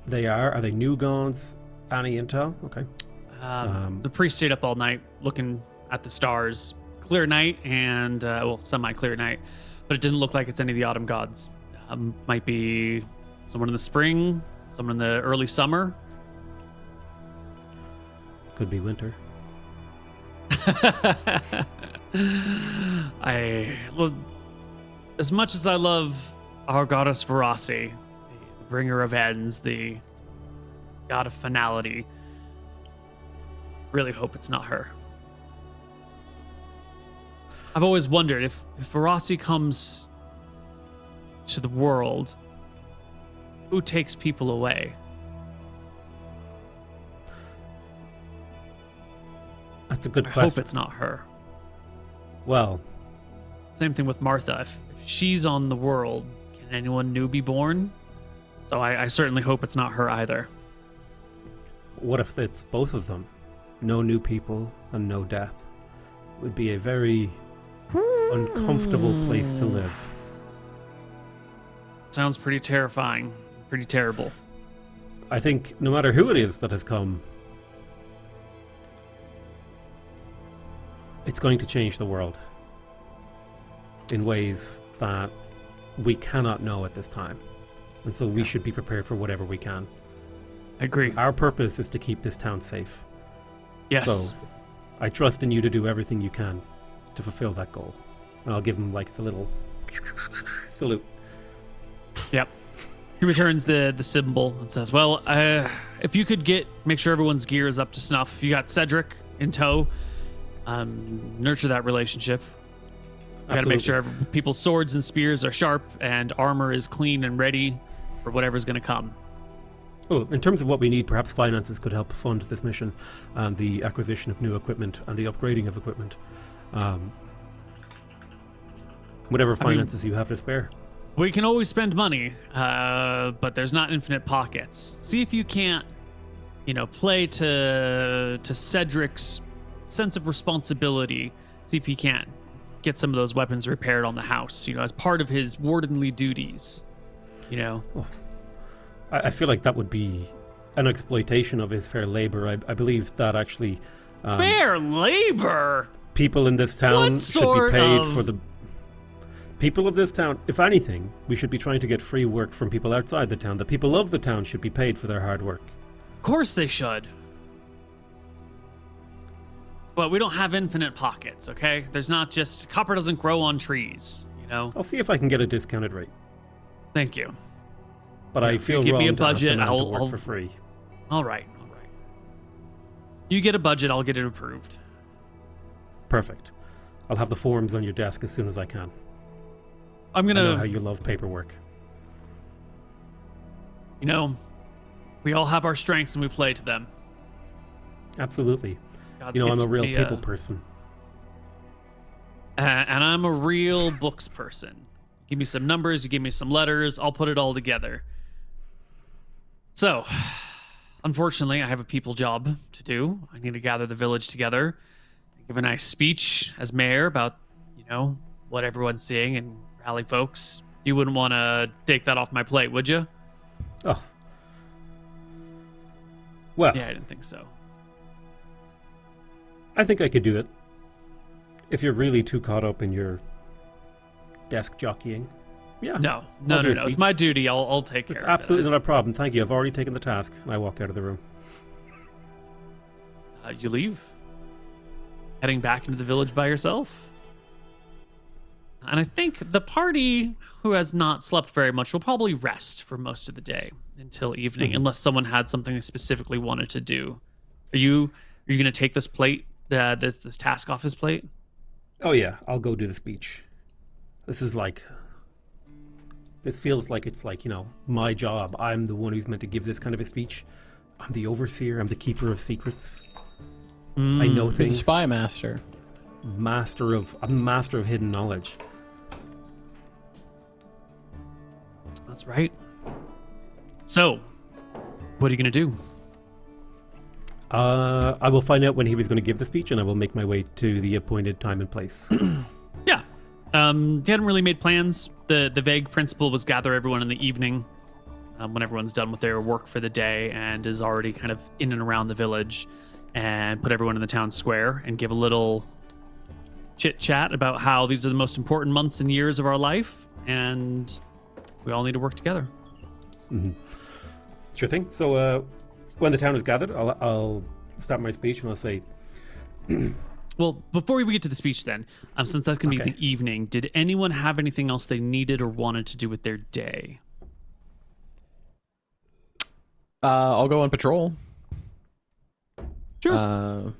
they are? Are they new gods? Any intel? Okay. The priest stayed up all night looking at the stars. Clear night and, semi-clear night. But it didn't look like it's any of the autumn gods. Might be someone in the spring, someone in the early summer. Could be winter. As much as I love our goddess Verasi, the bringer of ends, the god of finality, really hope it's not her. I've always wondered if Verasi comes to the world, who takes people away? That's a good I question. hope it's not her. Well, same thing with Martha. If she's on the world, can anyone new be born? So I certainly hope it's not her either. what if it's both of them? No new people and no death. It would be a very uncomfortable place to live. Sounds pretty terrifying. Pretty terrible. I think no matter who it is that has come, it's going to change the world in ways that we cannot know at this time. And so we should be prepared for whatever we can. I agree. Our purpose is to keep this town safe. Yes. So I trust in you to do everything you can to fulfill that goal. And I'll give him like the little salute. Yep. He returns the symbol and says, well, if you could make sure everyone's gear is up to snuff. You got Cedric in tow. Nurture that relationship. You got to make sure people's swords and spears are sharp and armor is clean and ready for whatever's going to come. Oh, in terms of what we need, perhaps finances could help fund this mission and the acquisition of new equipment and the upgrading of equipment. Whatever finances you have to spare. We can always spend money, but there's not infinite pockets. See if you can't, play to Cedric's sense of responsibility. See if he can't get some of those weapons repaired on the house, as part of his wardenly duties. you know. I feel like that would be an exploitation of his fair labor. I believe that actually Fair labor? people in this town What should be sort paid of- for the people of this town. If anything, we should be trying to get free work from people outside the town. The people of the town should be paid for their hard work. Of course they should. But we don't have infinite pockets, okay? There's not just... Copper doesn't grow on trees, you know? I'll see if I can get a discounted rate. Thank you. But I feel give wrong me a to ask budget, a man to I'll- work I'll- for free. All right. You get a budget, I'll get it approved. Perfect. I'll have the forms on your desk as soon as I can. I'm I know how gonna... you love paperwork. You know, we all have our strengths and we play to them. Absolutely. God's You know, I'm a gifted real me, people person. and I'm a real books person. Give me some numbers, you give me some letters, I'll put it all together. So, unfortunately, I have a people job to do. I need to gather the village together, give a nice speech as mayor about, you know, what everyone's seeing and rally folks. You wouldn't want to take that off my plate, would you? Oh. Well, Yeah, I didn't think so. I think I could do it. If you're really too caught up in your desk jockeying. Yeah. No. I'll do a It's speech. my duty. I'll take care It's of it. absolutely not a problem. Thank you. I've already taken the task. And I walk out of the room. You leave. Heading back into the village by yourself. And I think the party, who has not slept very much, will probably rest for most of the day until evening, unless someone had something they specifically wanted to do. Are you going to take this plate, this task off his plate? Oh yeah, I'll go do the speech. This feels like it's like, you know, my job. I'm the one who's meant to give this kind of a speech. I'm the overseer. I'm the keeper of secrets. I know He's a things. spy master. I'm master of hidden knowledge. That's right. So, what are you going to do? I will find out when he was going to give the speech, and I will make my way to the appointed time and place. Yeah. He hadn't really made plans. The vague principle was gather everyone in the evening when everyone's done with their work for the day and is already kind of in and around the village, and put everyone in the town square and give a little chit chat about how these are the most important months and years of our life, and we all need to work together. Sure thing. So when the town is gathered, I'll start my speech and I'll say, Well, before we get to the speech then, since that's going to be Okay. the evening, did anyone have anything else they needed or wanted to do with their day? I'll go on patrol. Sure.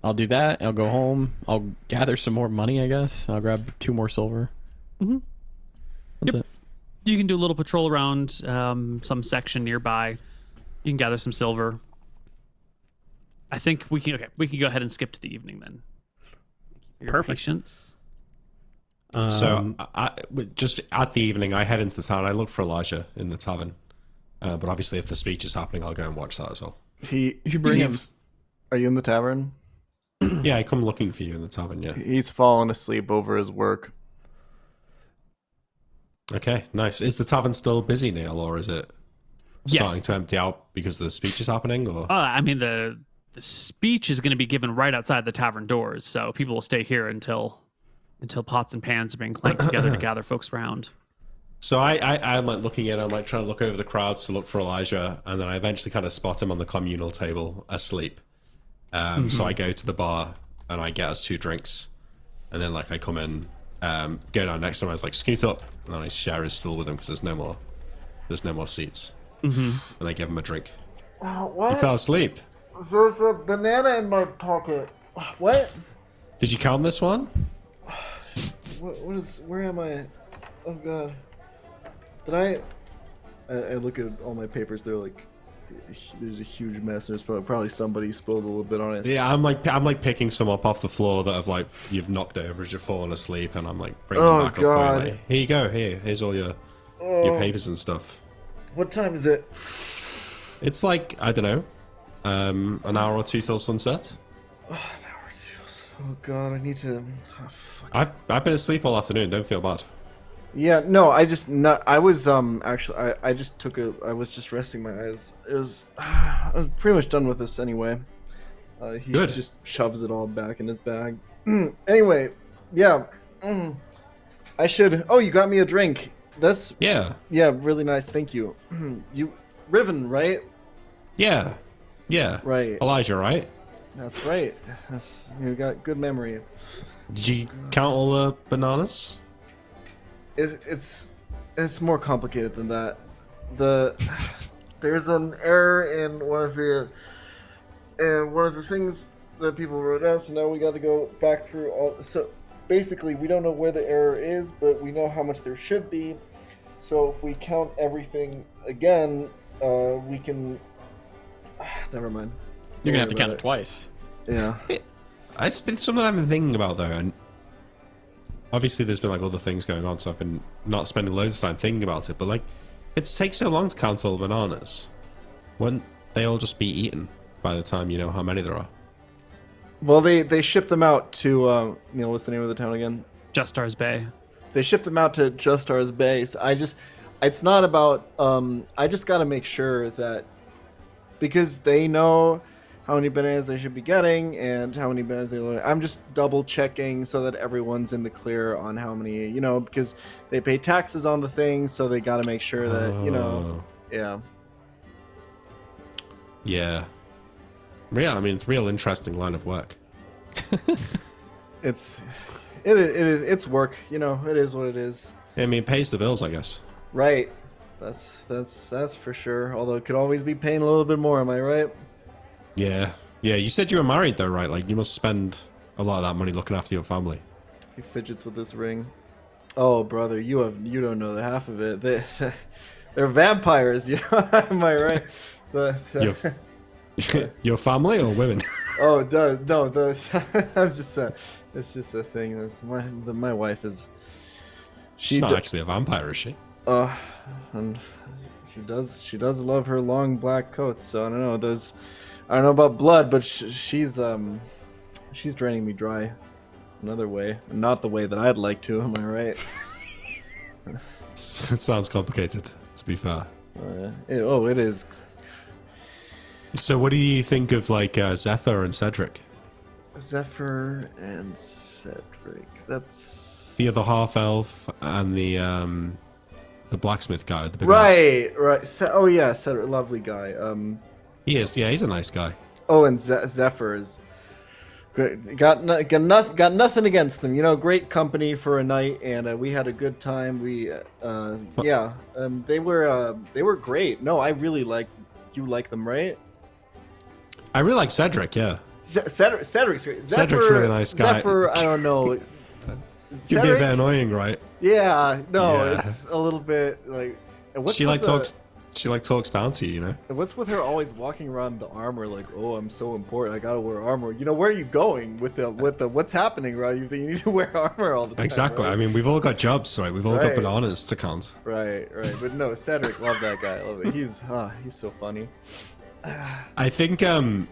I'll do that. I'll go home. I'll gather some more money, I guess. I'll grab 2 more silver. Mhm. That's Yep. it. You can do a little patrol around some section nearby. You can gather some silver. I think we can go ahead and skip to the evening then. Thank you for your Perfect. patience. So, just at the evening, I head into the town. I look for Elijah in the tavern. But obviously, if the speech is happening, I'll go and watch that as well. You should bring him. Are you in the tavern? Yeah, I come looking for you in the tavern, yeah. He's fallen asleep over his work. Okay, nice. Is the tavern still busy, Neil, or is it Yes. starting to empty out because the speech is happening? Or I mean, the speech is going to be given right outside the tavern doors, so people will stay here until pots and pans are being clanked together to gather folks around. So I'm like looking in, I'm like trying to look over the crowds to look for Elijah, and then I eventually kind of spot him on the communal table asleep. So I go to the bar and I get us 2 drinks, and then like I come in, go down next to him. I was like, scoot up, and then I share his stool with him because there's no more seats. And I give him a drink. He What? fell asleep. There's a banana in my pocket. What? Did you count this one? What is? Where am I? Oh god. Did I look at all my papers. They're like, there's a huge mess. There's probably somebody spilled a little bit on it. Yeah, I'm like picking some up off the floor that have like you've knocked over as you're falling asleep, and I'm like bringing Oh, them back God. up for you. Like, here you go. Here's all your papers and stuff. What time is it? It's like I don't know, an hour or 2 till sunset. Oh god, I need to. Oh, fuck. I've been asleep all afternoon. Don't feel bad. Yeah, no, I just not. I was actually I just took a. I was just resting my eyes. It was. I was pretty much done with this anyway. He Good. just shoves it all back in his bag. Anyway, yeah. I should. Oh, you got me a drink. That's Yeah. really nice. Thank you. You, Riven, right? Yeah. Yeah. Right. Elijah, right? That's right. You got good memory. Did you count all the bananas? It's more complicated than that. There's an error in one of the things that people wrote down. So now we got to go back through all. So basically, we don't know where the error is, but we know how much there should be. So if we count everything again, we can. Never mind. You're gonna have to Don't count worry it twice. about it. It's been something I've been thinking about though, and obviously there's been like other things going on, so I've been not spending loads of time thinking about it. But like, it takes so long to count all the bananas. Wouldn't they all just be eaten by the time you know how many there are? Well, they shipped them out to what's the name of the town again? Just Stars Bay. They shipped them out to Just Stars Bay. So it's not about. I just got to make sure that because they know how many bananas they should be getting and how many bananas they learn. I'm just double checking so that everyone's in the clear on how many, because they pay taxes on the thing, so they got to make sure that, yeah. Yeah. I mean, it's a real interesting line of work. It's work, it is what it is. I mean, it pays the bills, I guess. Right. That's for sure. Although it could always be paying a little bit more, am I right? Yeah. Yeah, you said you were married though, right? Like, you must spend a lot of that money looking after your family. He fidgets with this ring. Oh, brother, you don't know the half of it. They're vampires, am I right? Your family or women? Oh, it does. No, I'm just it's just a thing. That's my wife is. She's not actually a vampire, is she? And she does love her long black coats. So I don't know. I don't know about blood, but she's draining me dry another way, not the way that I'd like to. Am I right? It sounds complicated, to be fair. It is. So what do you think of like Zephyr and Cedric? Zephyr and Cedric. That's The other half elf and the blacksmith guy with the big eyes. right. Oh yeah, Cedric, lovely guy. He is. Yeah, he's a nice guy. Oh, and Zephyr is good. Got nothing against them. Great company for a night, and we had a good time. They were great. No, I really you like them, right? I really like Cedric. Yeah, Cedric's great. Cedric's a really nice guy. Zephyr, I don't know. He'd be a bit annoying, right? Yeah, no, Yeah. it's a little bit like. and what's She with like talks. She like talks down to you, And what's with her always walking around the armor like, oh, I'm so important, I gotta wear armor. Where are you going with the what's happening, right? You think you need to wear armor all the time? Exactly. Right? I mean, we've all got jobs, right? We've all got Right. bananas to count. Right. But no, Cedric, love that guy. Love it. He's so funny. I think the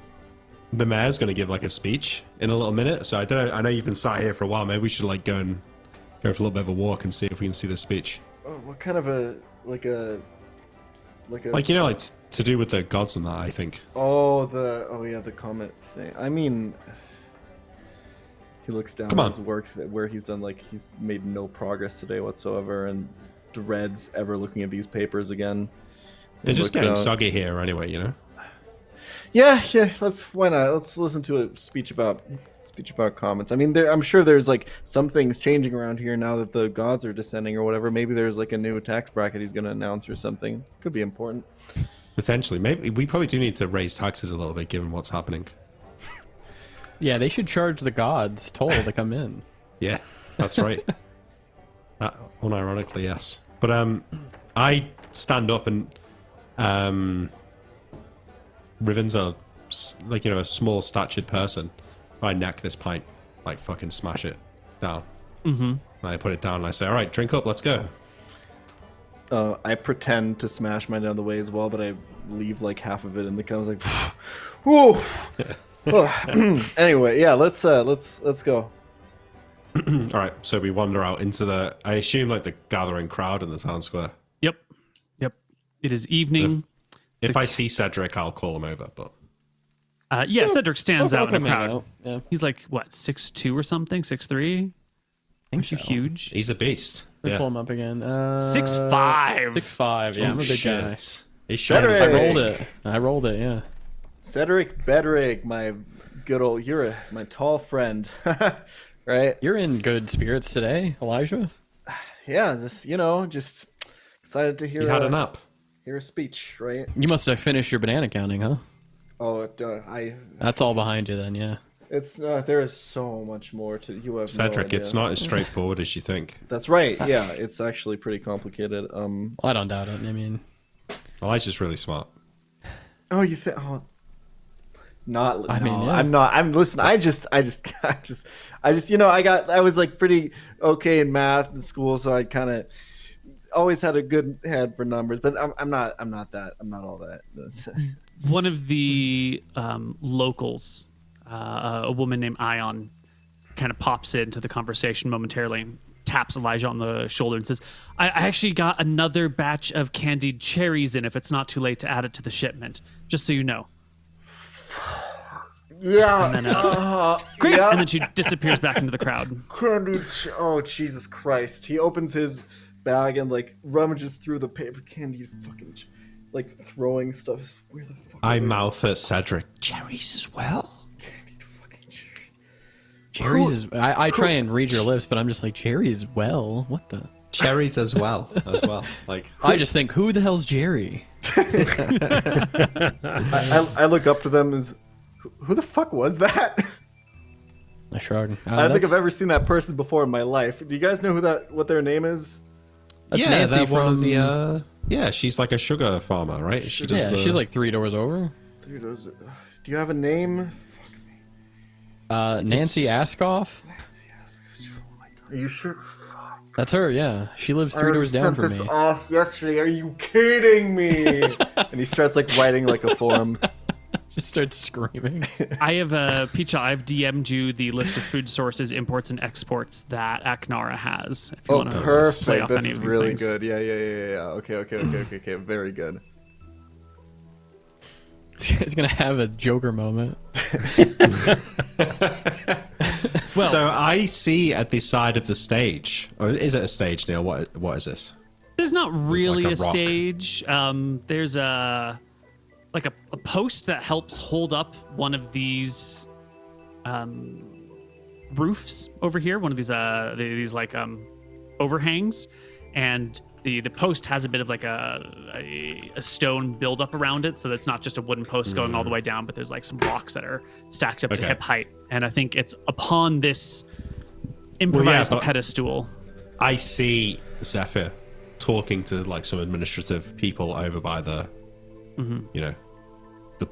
mayor's going to give like a speech in a little minute. So I don't know. I know you've been sat here for a while. Maybe we should like go for a little bit of a walk and see if we can see the speech. Oh, what kind of like to do with the gods and that. I think. The comment thing. I mean, he looks down Come at on. his work where he's done he's made no progress today whatsoever, and dreads ever looking at these papers again. They're just Looks getting out. soggy here anyway. Yeah. Why not? Let's listen to a speech about comments. I mean, I'm sure there's some things changing around here now that the gods are descending or whatever. Maybe there's a new tax bracket he's going to announce or something. Could be important. Potentially. Maybe we probably do need to raise taxes a little bit given what's happening. Yeah, they should charge the gods toll to come in. Yeah, that's right. Unironically, yes. But I stand up and Riven's a small statured person. I neck this pint, fucking smash it down. Mm-hmm. And I put it down and I say, all right, drink up, let's go. I pretend to smash mine down the way as well, but I leave half of it in the cup. I was like, whoa. Anyway, yeah, let's go. All right, so we wander out into the, I assume, like the gathering crowd in the town square. Yep. It is evening. If I see Cedric, I'll call him over, but... Yeah, Cedric stands out in a Welcome crowd. out. Yeah, He's like, what, 6'2" or something? 6'3"? I think so. Huge. He's a beast. Let me Yeah. pull him up again. 6'5". 6'5". Yeah, I'm a big guy. He's Cedric! short. I rolled it. Yeah. Cedric Bedrick, my good old, my tall friend, right? You're in good spirits today, Elijah. Yeah, just excited to hear. He had a nap. Hear a speech, right? You must have finished your banana counting, huh? Oh, That's all behind you then, yeah. It's there is so much more to you have. Cedric, no it's idea. not as straightforward as you think. That's right. Yeah, it's actually pretty complicated. Well, I don't doubt it. I mean, Elijah's really smart. Oh, you think? Oh, not. I mean, no, yeah. I'm not. I'm listen. I just. I was like pretty okay in math in school, so I kind of always had a good head for numbers. But I'm not. I'm not that. I'm not all that. One of the locals, a woman named Ion, kind of pops into the conversation momentarily, taps Elijah on the shoulder and says, I actually got another batch of candied cherries in if it's not too late to add it to the shipment, just so you know. Yeah. And then, great. Yeah. And then she disappears back into the crowd. Oh, Jesus Christ. He opens his bag and like rummages through the paper candy, fucking like throwing stuff. Where the fuck? I mouth at Cedric. Cherries as well? Candied fucking cherry. cherries is. I try and read your lips, but I'm just like, cherries, well, what the? Cherries as well. Like, I just think, who the hell's Jerry? I look up to them as, who the fuck was that? I shrug. I don't think I've ever seen that person before in my life. Do you guys know what their name is? That's yeah, Nancy they're one of from- the. Yeah, she's like a sugar farmer, right? She does Yeah, she's like 3 doors over. Do you have a name? Nancy Askoff. Are you sure? That's her. Yeah, she lives I 3 already doors down sent from this me. off yesterday. Are you kidding me? And he starts like writing like a form. Just starts screaming. I have Picha, I've DM'd you the list of food sources, imports, and exports that Aknara has. If you Oh, want to play perfect. off This any is of these really things. good. Yeah. Okay. Very good. It's gonna have a Joker moment. Well, So I see at the side of the stage, or is it a stage, Neil? What is this? there's not really like a a rock. stage. There's a post that helps hold up one of these roofs over here. One of these like overhangs, and the post has a bit of like a stone buildup around it, so that's not just a wooden post going all the way down, but there's like some blocks that are stacked up to Okay. hip height. And I think it's upon this improvised but- pedestal. I see Zephyr talking to like some administrative people over by the, you know, the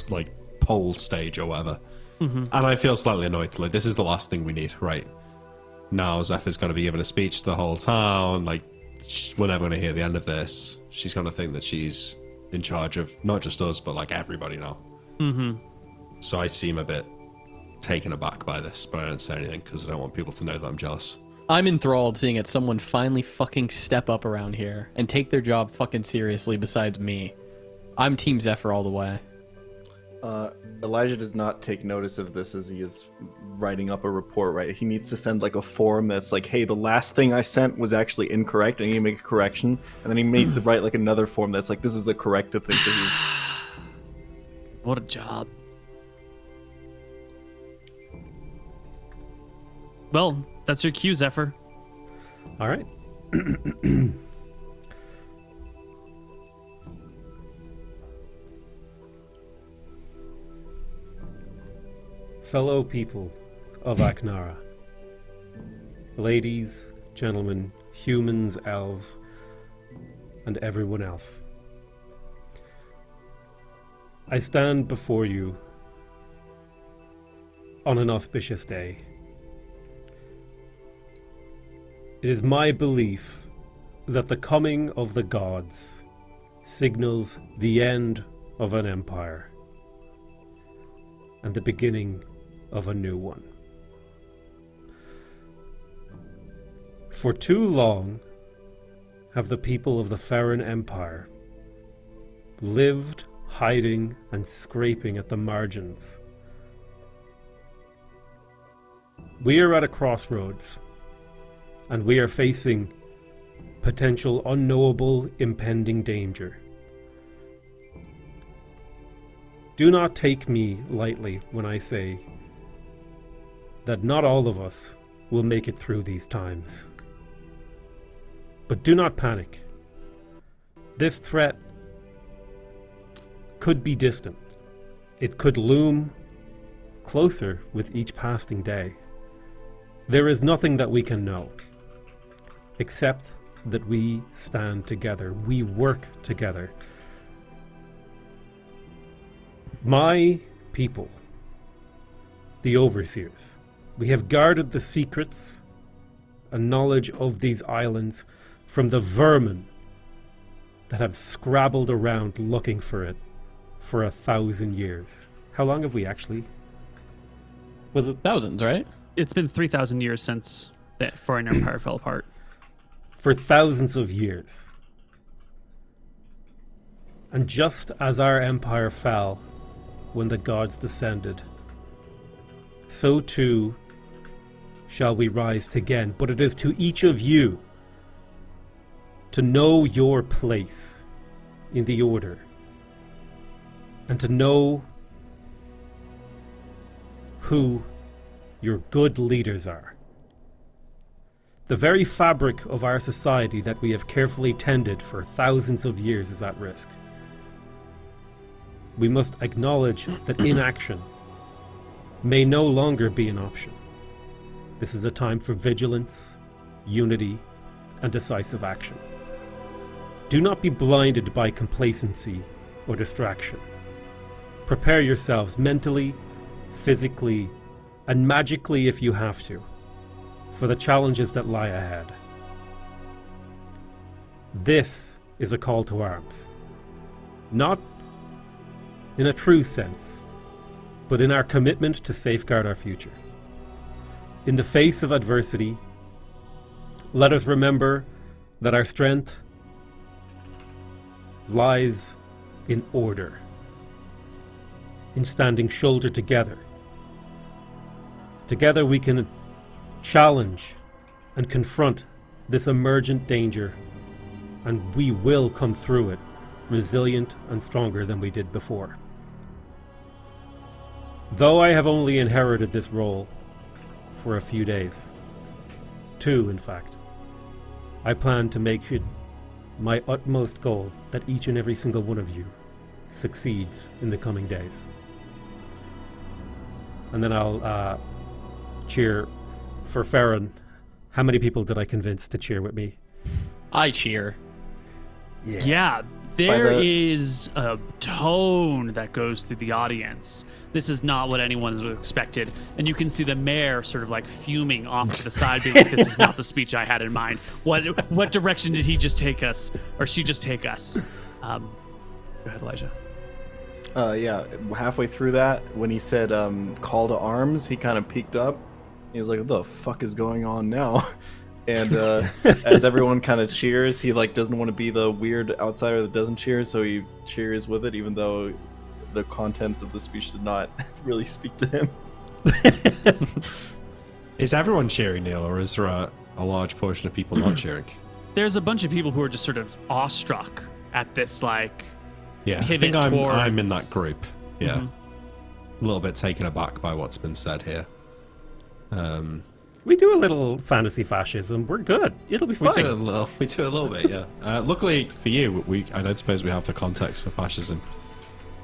like pole stage or whatever, and I feel slightly annoyed. Like, this is the last thing we need right now. Zephyr's going to be giving a speech to the whole town. Like, we're never going to hear the end of this. She's going to think that she's in charge of not just us, but like everybody now. So I seem a bit taken aback by this, but I don't say anything because I don't want people to know that I'm jealous. I'm enthralled seeing it. Someone finally fucking step up around here and take their job fucking seriously. Besides me, I'm Team Zephyr all the way. Elijah does not take notice of this as he is writing up a report, right? He needs to send like a form that's like, hey, the last thing I sent was actually incorrect. I need to make a correction. And then he needs to write like another form that's like, this is the corrected thing. So he's... What a job. Well, that's your cue, Zephyr. All right. Fellow people of Aknara, ladies, gentlemen, humans, elves, and everyone else. I stand before you on an auspicious day. It is my belief that the coming of the gods signals the end of an empire and the beginning of a new one. For too long have the people of the Farron Empire lived hiding and scraping at the margins. We are at a crossroads, and we are facing potential unknowable impending danger. Do not take me lightly when I say that not all of us will make it through these times. But do not panic. This threat could be distant. It could loom closer with each passing day. There is nothing that we can know, except that we stand together. We work together. My people, the Overseers, we have guarded the secrets and knowledge of these islands from the vermin that have scrabbled around looking for it for 1,000 years. How long have we actually? Was it Thousands, right? It's been 3,000 years since the Foreign Empire fell apart. for thousands of years? And just as our empire fell when the gods descended, so too shall we rise again. But it is to each of you to know your place in the order, and to know who your good leaders are. The very fabric of our society that we have carefully tended for thousands of years is at risk. We must acknowledge that inaction may no longer be an option. This is a time for vigilance, unity, and decisive action. Do not be blinded by complacency or distraction. Prepare yourselves mentally, physically, and magically if you have to, for the challenges that lie ahead. This is a call to arms. Not in a true sense, but in our commitment to safeguard our future. In the face of adversity, let us remember that our strength lies in order, in standing shoulder together. Together we can challenge and confront this emergent danger, and we will come through it resilient and stronger than we did before. Though I have only inherited this role for a few days, 2 in fact, I plan to make it my utmost goal that each and every single one of you succeeds in the coming days. And then I'll cheer for Farron. How many people did I convince to cheer with me? I cheer. Yeah, there is a tone that goes through the audience. This is not what anyone would have expected. And you can see the mayor sort of like fuming off to the side, being like, this is not the speech I had in mind. What direction did he just take us? Or she just take us? Go ahead, Elijah. Yeah, halfway through that, when he said call to arms, he kind of peeked up. He was like, what the fuck is going on now? And as everyone kind of cheers, he like doesn't want to be the weird outsider that doesn't cheer, so he cheers with it, even though the contents of the speech did not really speak to him. Is everyone cheering, Neil, or is there a large portion of people not cheering? There's a bunch of people who are just sort of awestruck at this, like, Yeah, I pivot think I'm towards- in that group. Yeah. Mhm. A little bit taken aback by what's been said here. We do a little fantasy fascism. We're good. It'll be We fine. do a little bit, yeah. Luckily for you, I don't suppose we have the context for fascism.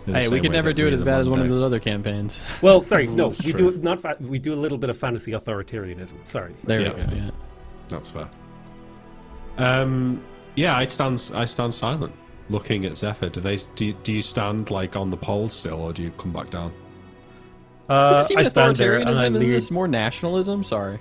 in the Hey, we same could way never that do we it as in bad as one of Monday. those other campaigns. Well, sorry, no, we True. do not. We do a little bit of fantasy authoritarianism. Sorry. There Yeah. we go. Yeah. That's fair. Yeah, I stand silent, looking at Zephyr. Do you stand like on the pole still, or do you come back down? Is this even I stand there and I authoritarianism? Isn't leer. this more nationalism? Sorry.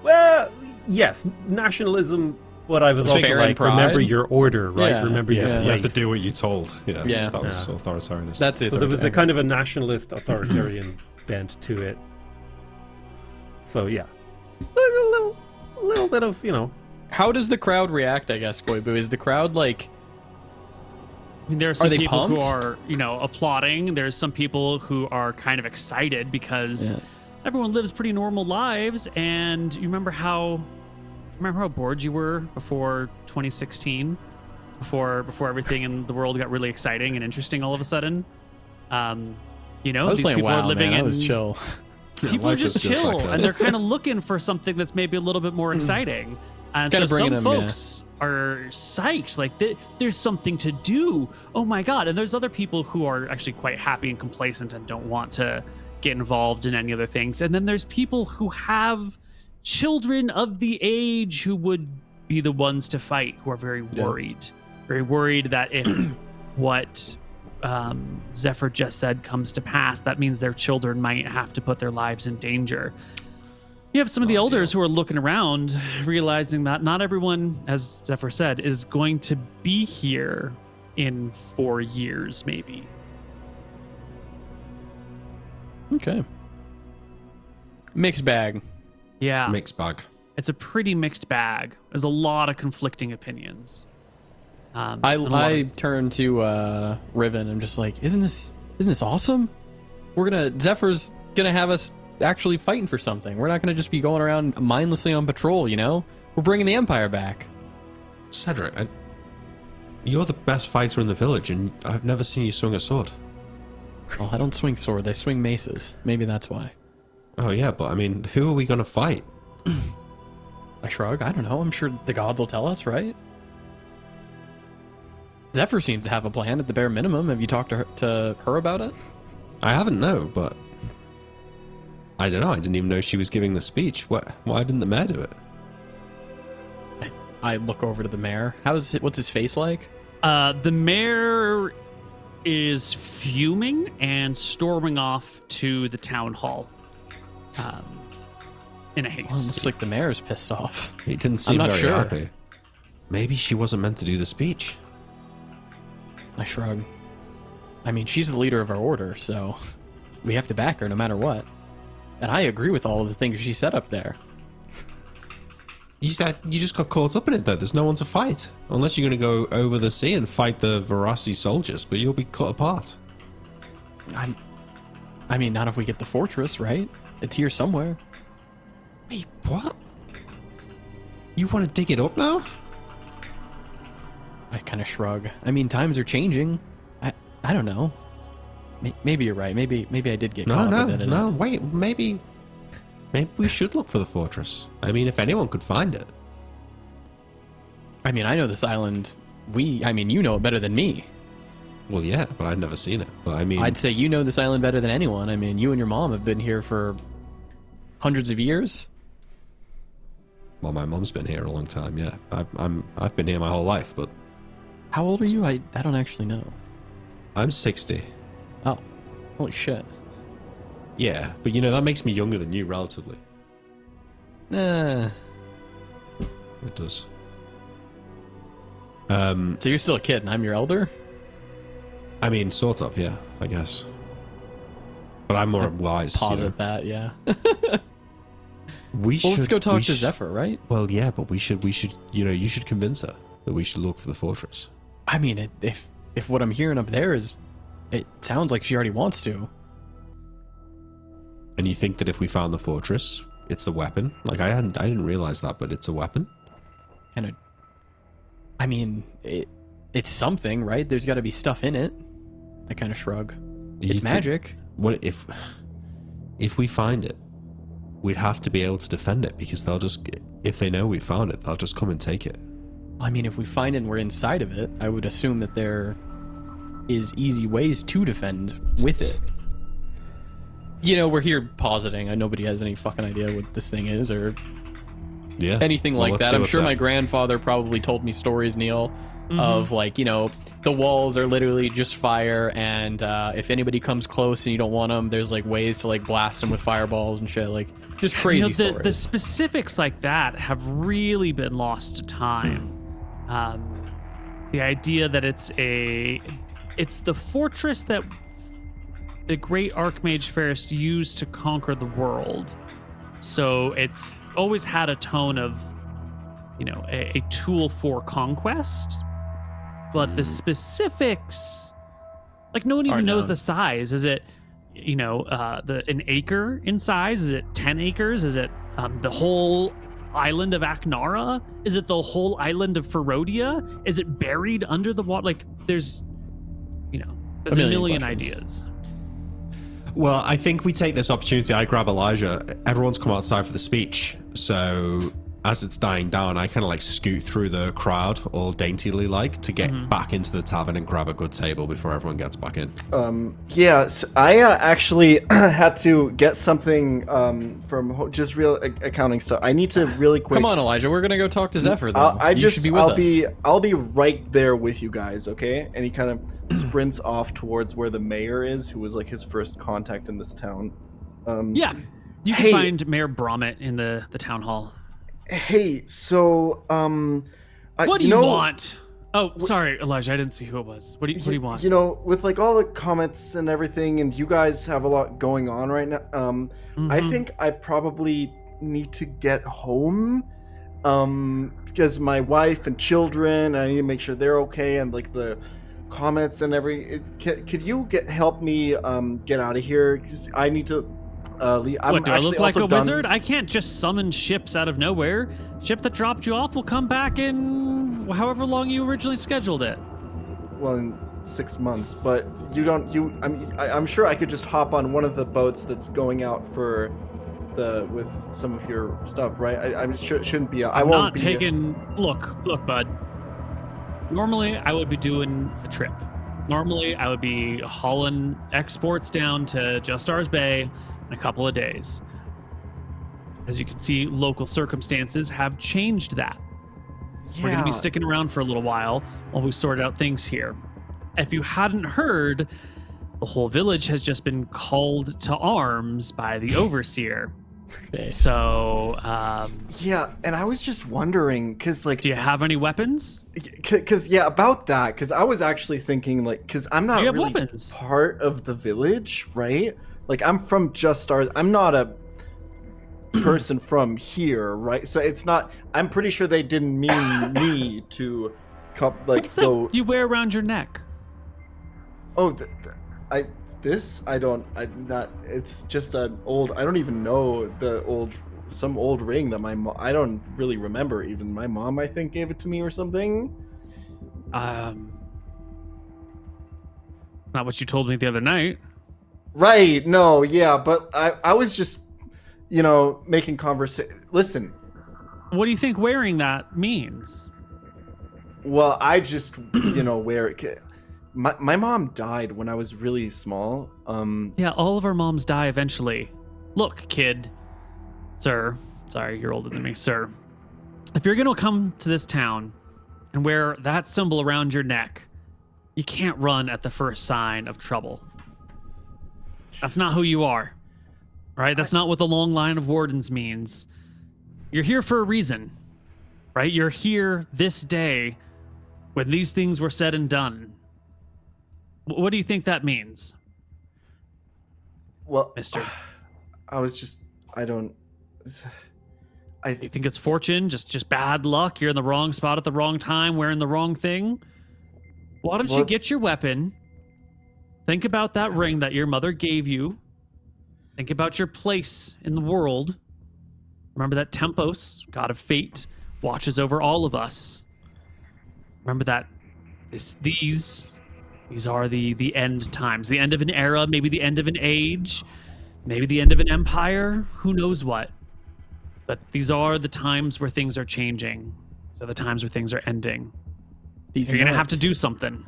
Well, yes, nationalism. But I was also Fair and like, pride? remember your order, right? Yeah. Remember your Yeah, place. you have to do what you're told. Yeah, Yeah. that was Yeah. authoritarian. That's the So there was a authoritarian. kind of a nationalist authoritarian bent to it. So yeah, a little bit of How does the crowd react, I guess, Koibu? Is the crowd like... I mean, there are some they people who pumped? are, applauding. There's some people who are kind of excited because everyone lives pretty normal lives. And you remember how bored you were before 2016, before everything in the world got really exciting and interesting all of a sudden. I was These playing people WoW, are living man. I in. was chill. People are life just is just chill, like that. and they're kind of looking for something that's maybe a little bit more exciting. And so kinda bringing some them, yeah. folks are psyched, like there's something to do. Oh my god! And there's other people who are actually quite happy and complacent and don't want to get involved in any other things. And then there's people who have children of the age who would be the ones to fight, who are very worried that if what Zephyr just said comes to pass, that means their children might have to put their lives in danger. You have some of the elders who are looking around, realizing that not everyone, as Zephyr said, is going to be here in 4 years, maybe. Okay. Mixed bag. Yeah, Mixed bag. it's a pretty mixed bag. There's a lot of conflicting opinions. And a lot I of- turn to Riven. I'm just like, isn't this awesome? Zephyr's gonna have us actually fighting for something. We're not gonna just be going around mindlessly on patrol. We're bringing the Empire back. Cedric, you're the best fighter in the village, and I've never seen you swing a sword. Well, I don't swing sword. I swing maces. Maybe that's why. Oh yeah, but I mean, who are we gonna fight? I shrug. I don't know. I'm sure the gods will tell us, right? Zephyr seems to have a plan at the bare minimum. Have you talked to her about it? I haven't, no, but I don't know. I didn't even know she was giving the speech. Why didn't the mayor do it? I look over to the mayor. What's his face like? The mayor is fuming and storming off to the town hall in a Well, it haste. looks like the mayor's pissed off. He didn't seem not very sure. happy. Maybe she wasn't meant to do the speech. I shrug. I mean, she's the leader of our order, so we have to back her no matter what. And I agree with all of the things she said up there. You just got caught up in it, though. There's no one to fight. Unless you're going to go over the sea and fight the Verasi soldiers, but you'll be cut apart. I mean, not if we get the fortress, right? It's here somewhere. Wait, what? You want to dig it up now? I kind of shrug. I mean, times are changing. I don't know. Maybe you're right. Maybe I did get caught up a bit in it. No, wait, maybe we should look for the fortress. I mean, if anyone could find it. I mean, I know this island. You know it better than me. Well, yeah, but I'd never seen it. But I mean, I'd say you know this island better than anyone. I mean, you and your mom have been here for hundreds of years. well, my mom's been here a long time. Yeah, I've been here my whole life, but How old are you? I don't actually know. I'm 60. Oh, holy shit. Yeah, but that makes me younger than you relatively. It It does. So you're still a kid and I'm your elder? I mean, sort of, yeah, I guess. But I'm more wise. Posit that, yeah. We Well, let's go talk we to sh- Zephyr, right? Well, yeah, but we should. You should convince her that we should look for the fortress. I mean, if what I'm hearing up there is, it sounds like she already wants to. And you think that if we found the fortress, it's a weapon? Like I didn't realize that, but it's a weapon. And I mean, it's something, right? There's got to be stuff in it. I kind of shrug. You It's think- magic. What if we find it? We'd have to be able to defend it because if they know we found it, they'll just come and take it. I mean, if we find it and we're inside of it, I would assume that there is easy ways to defend with it. We're here positing. Nobody has any fucking idea what this thing is or Yeah. anything Well, like let's that. see I'm what's sure my up. grandfather probably told me stories, Neil, of the walls are literally just fire, and if anybody comes close and you don't want them, there's ways to blast them with fireballs and shit, just crazy the stories. specifics like that have really been lost to time. The idea that it's the fortress that the great Archmage Ferris used to conquer the world. So it's always had a tone of a tool for conquest, but the specifics, like no one even knows the size. Is it, an acre in size? Is it 10 acres? Is it the whole island of Aknara? Is it the whole island of Ferodia? Is it buried under the water? Like there's a million ideas. Well, I think we take this opportunity. I grab Elijah. Everyone's come outside for the speech. So as it's dying down, I kind of like scoot through the crowd all daintily like to get back into the tavern and grab a good table before everyone gets back in. So I actually had to get something from just real accounting stuff. I need to really quick. Come on, Elijah. We're gonna go talk to Zephyr. Though. You should be with us. I'll be right there with you guys, okay? And he kind of sprints off towards where the mayor is, who was like his first contact in this town. Yeah, you can find Mayor Bromit in the town hall. Hey, so what do you want? Oh, sorry, Elijah, I didn't see who it was. What do you want? With like all the comments and everything, and you guys have a lot going on right now. I think I probably need to get home, because my wife and children, I need to make sure they're okay, and like the comments and could you help me get out of here? Because I need to. What, do I look like a wizard? I can't just summon ships out of nowhere. Ship that dropped you off will come back in however long you originally scheduled it. Well, in 6 months, but I'm sure I could just hop on one of the boats that's going out with some of your stuff, right? I'm sure it shouldn't be. I won't not taking. Look, bud. Normally, I would be doing a trip. Normally, I would be hauling exports down to Just Stars Bay in a couple of days. As you can see, local circumstances have changed that. Yeah. We're going to be sticking around for a little while we sort out things here. If you hadn't heard, the whole village has just been called to arms by the overseer. So, yeah, and I was just wondering, because, like... Do you have any weapons? Because, about that, because I was actually thinking, like, because I'm not really weapons? Part of the village, right? Like, I'm from Just Stars. I'm not a person from here, right? So it's not... I'm pretty sure they didn't mean me to, What's go... that you wear around your neck? Oh, it's just an old, I don't even know some old ring that my mom, I don't really remember even. My mom, I think, gave it to me or something. Not what you told me the other night. Right, no, yeah, but I was just, making conversation. Listen. What do you think wearing that means? Well, I just, wear it. My mom died when I was really small. Yeah, all of our moms die eventually. Look, kid. Sir. Sorry, you're older than me. Sir. If you're going to come to this town and wear that symbol around your neck, you can't run at the first sign of trouble. That's not who you are. Right? That's not what the long line of wardens means. You're here for a reason. Right? You're here this day when these things were said and done. What do you think that means? Well, mister. You think it's fortune? Just bad luck? You're in the wrong spot at the wrong time, wearing the wrong thing? Why don't you get your weapon? Think about that ring that your mother gave you. Think about your place in the world. Remember that Tempos, god of fate, watches over all of us. Remember that these are the end times, the end of an era, maybe the end of an age, maybe the end of an empire, who knows what. But these are the times where things are changing. So the times where things are ending. You're going to have to do something.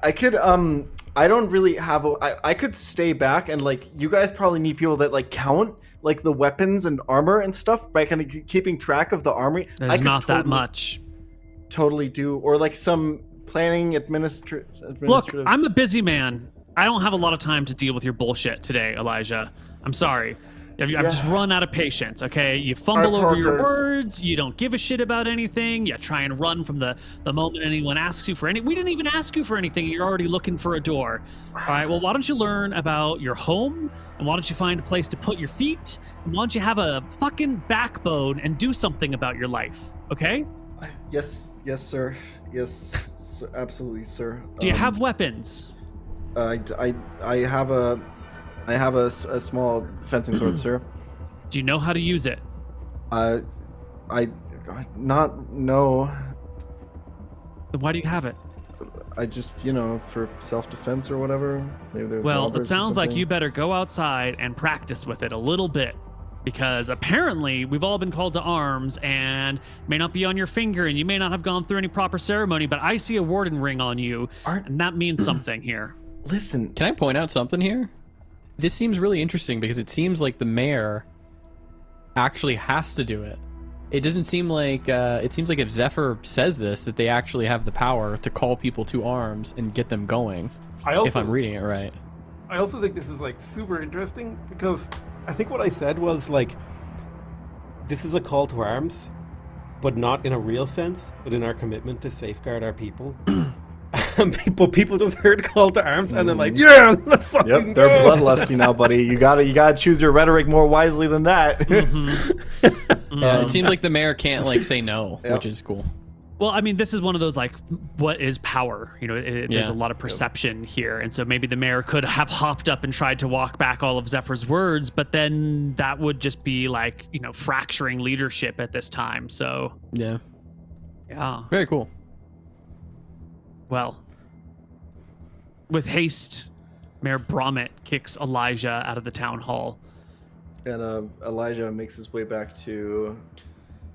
I could, I don't really have I could stay back and, like, you guys probably need people that, like, count, like, the weapons and armor and stuff by kind of keeping track of the armory. There's not that much. Totally do, or like some planning administrative. Look, I'm a busy man. I don't have a lot of time to deal with your bullshit today, Elijah. I'm sorry. I've just run out of patience, okay? You fumble over your apologize. words, you don't give a shit about anything, you try and run from the moment anyone asks you for any. We didn't even ask you for anything, you're already looking for a door. All right, well, why don't you learn about your home, and why don't you find a place to put your feet, and why don't you have a fucking backbone and do something about your life, okay? Yes, sir. Yes, sir, absolutely, sir. Do you have weapons? I have a small fencing sword, sir. Do you know how to use it? I not no. Then why do you have it? I just for self-defense or whatever. Maybe there's Well, robbers it or sounds like something. you better go outside and practice with it a little bit. Because apparently we've all been called to arms and may not be on your finger and you may not have gone through any proper ceremony, but I see a warden ring on you and that means something here. Listen. Can I point out something here? This seems really interesting because it seems like the mayor actually has to do it. It doesn't seem like, it seems like if Zephyr says this, that they actually have the power to call people to arms and get them going. If I'm reading it right. I also think this is like super interesting because I think what I said was like, this is a call to arms, but not in a real sense, but in our commitment to safeguard our people. And people just heard call to arms and they're like, yeah, let's fucking Yep, they're go. bloodlusty now, buddy. You gotta choose your rhetoric more wisely than that. Yeah, it seems like the mayor can't like say no, Yep. which is cool. Well, I mean, this is one of those like, what is power? There's Yeah. a lot of perception here. And so maybe the mayor could have hopped up and tried to walk back all of Zephyr's words, but then that would just be like, fracturing leadership at this time. So, Yeah. yeah. Very cool. Well, with haste, Mayor Bromit kicks Elijah out of the town hall. And Elijah makes his way back to.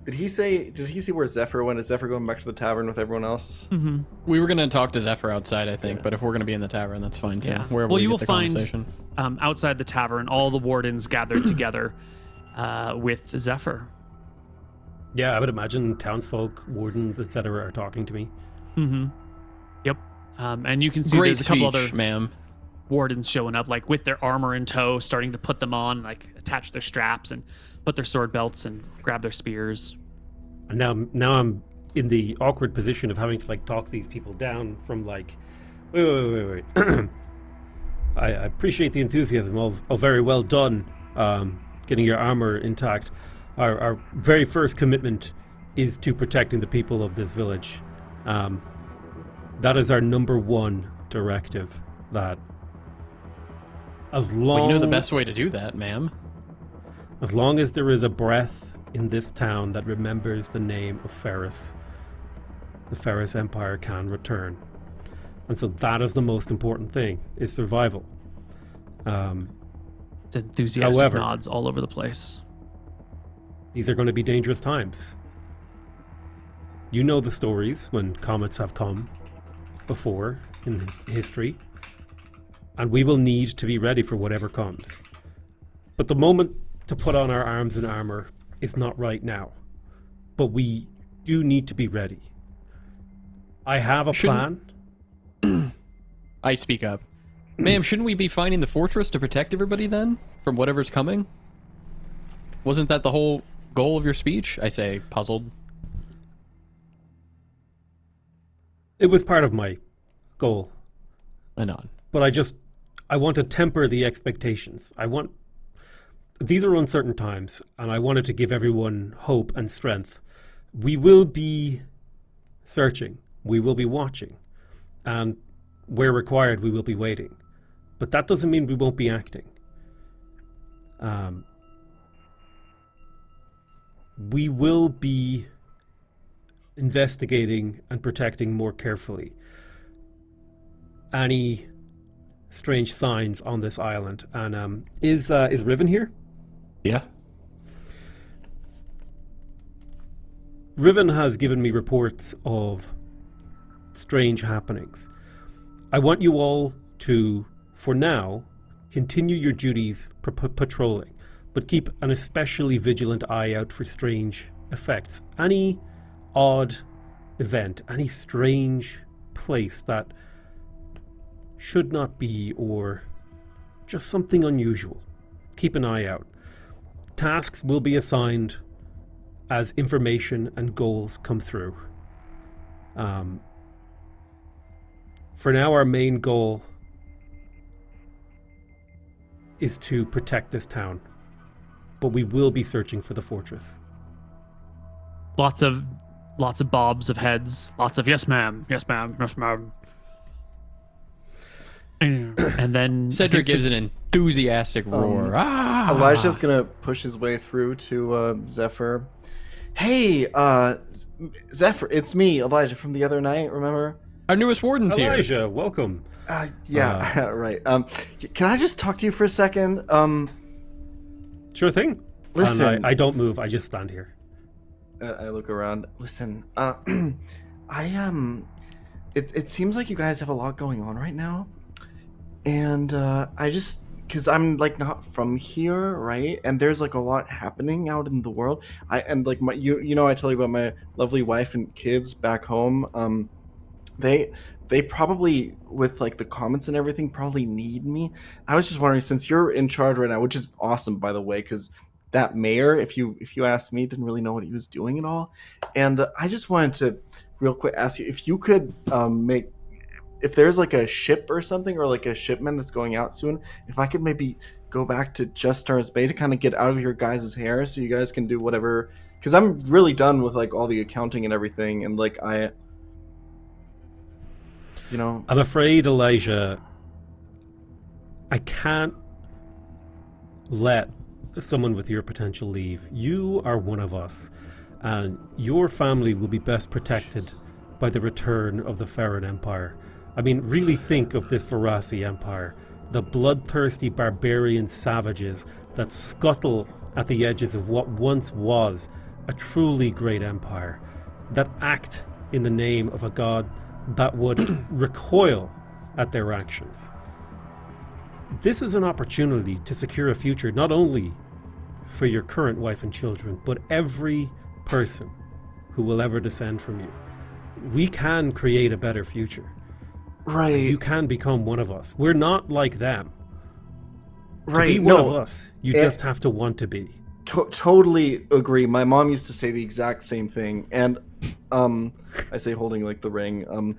Did he say where Zephyr went? Is Zephyr going back to the tavern with everyone else? Mm-hmm. We were going to talk to Zephyr outside, I think, but if we're going to be in the tavern, that's fine too. Yeah. Wherever Well, we you get will the find conversation. outside the tavern all the wardens gathered together with Zephyr. Yeah, I would imagine townsfolk, wardens, etc. are talking to me. Mm-hmm. Yep. And you can see Great there's a couple speech, other ma'am. wardens showing up, like with their armor in tow, starting to put them on, like attach their straps and put their sword belts and grab their spears. And now I'm in the awkward position of having to like talk these people down from like, wait. I appreciate the enthusiasm. All very well done. Getting your armor intact. Our very first commitment is to protecting the people of this village. That is our number one directive. That as long Well, you know the best way to do that, ma'am. as long as there is a breath in this town that remembers the name of Ferris, the Ferris Empire can return. And so that is the most important thing, is survival. It's enthusiastic However- nods all over the place. These are going to be dangerous times. You know the stories when comets have come before in history, and we will need to be ready for whatever comes. But the moment to put on our arms and armor is not right now. But we do need to be ready. I have a plan. I speak up. Ma'am, shouldn't we be finding the fortress to protect everybody then? From whatever's coming? Wasn't that the whole goal of your speech? I say, puzzled. It was part of my goal. I nod. But I want to temper the expectations. These are uncertain times, and I wanted to give everyone hope and strength. We will be searching. We will be watching. And where required, we will be waiting. But that doesn't mean we won't be acting. We will be investigating and protecting more carefully any strange signs on this island. And is Riven here? Yeah. Riven has given me reports of strange happenings. I want you all to, for now, continue your duties patrolling, but keep an especially vigilant eye out for strange effects. Any odd event, any strange place that should not be, or just something unusual. Keep an eye out. tasks will be assigned as information and goals come through. For now, our main goal is to protect this town, but we will be searching for the fortress. Lots of bobs of heads. Lots of yes, ma'am. Yes, ma'am. Yes, ma'am. And then Cedric gives an enthusiastic roar. Elijah's gonna push his way through to Zephyr. Hey, Zephyr, it's me, Elijah, from the other night. Remember? Our newest warden's here. Elijah, welcome. Yeah, right. Can I just talk to you for a second? Sure thing. Listen. And I don't move. I just stand here. I look around. Listen, it seems like you guys have a lot going on right now, and because I'm like not from here, right? And there's like a lot happening out in the world. I told you about my lovely wife and kids back home. They probably, with like the comments and everything, probably need me. I was just wondering, since you're in charge right now, which is awesome, by the way, because that mayor, if you ask me, didn't really know what he was doing at all. And I just wanted to real quick ask you if you could if there's like a ship or something, or like a shipment that's going out soon, if I could maybe go back to Just Stars Bay to kind of get out of your guys' hair so you guys can do whatever, because I'm really done with like all the accounting and everything, and like I'm afraid, Elijah, I can't let someone with your potential leave. You are one of us, and your family will be best protected by the return of the Farron Empire. I mean, really think of this Varasi Empire, the bloodthirsty barbarian savages that scuttle at the edges of what once was a truly great empire, that act in the name of a god that would recoil at their actions. This is an opportunity to secure a future not only for your current wife and children, but every person who will ever descend from you. We can create a better future. right. You can become one of us. We're not like them. Right. To be one of us, you just have to want to be. Totally agree. My mom used to say the exact same thing, and I say holding like the ring,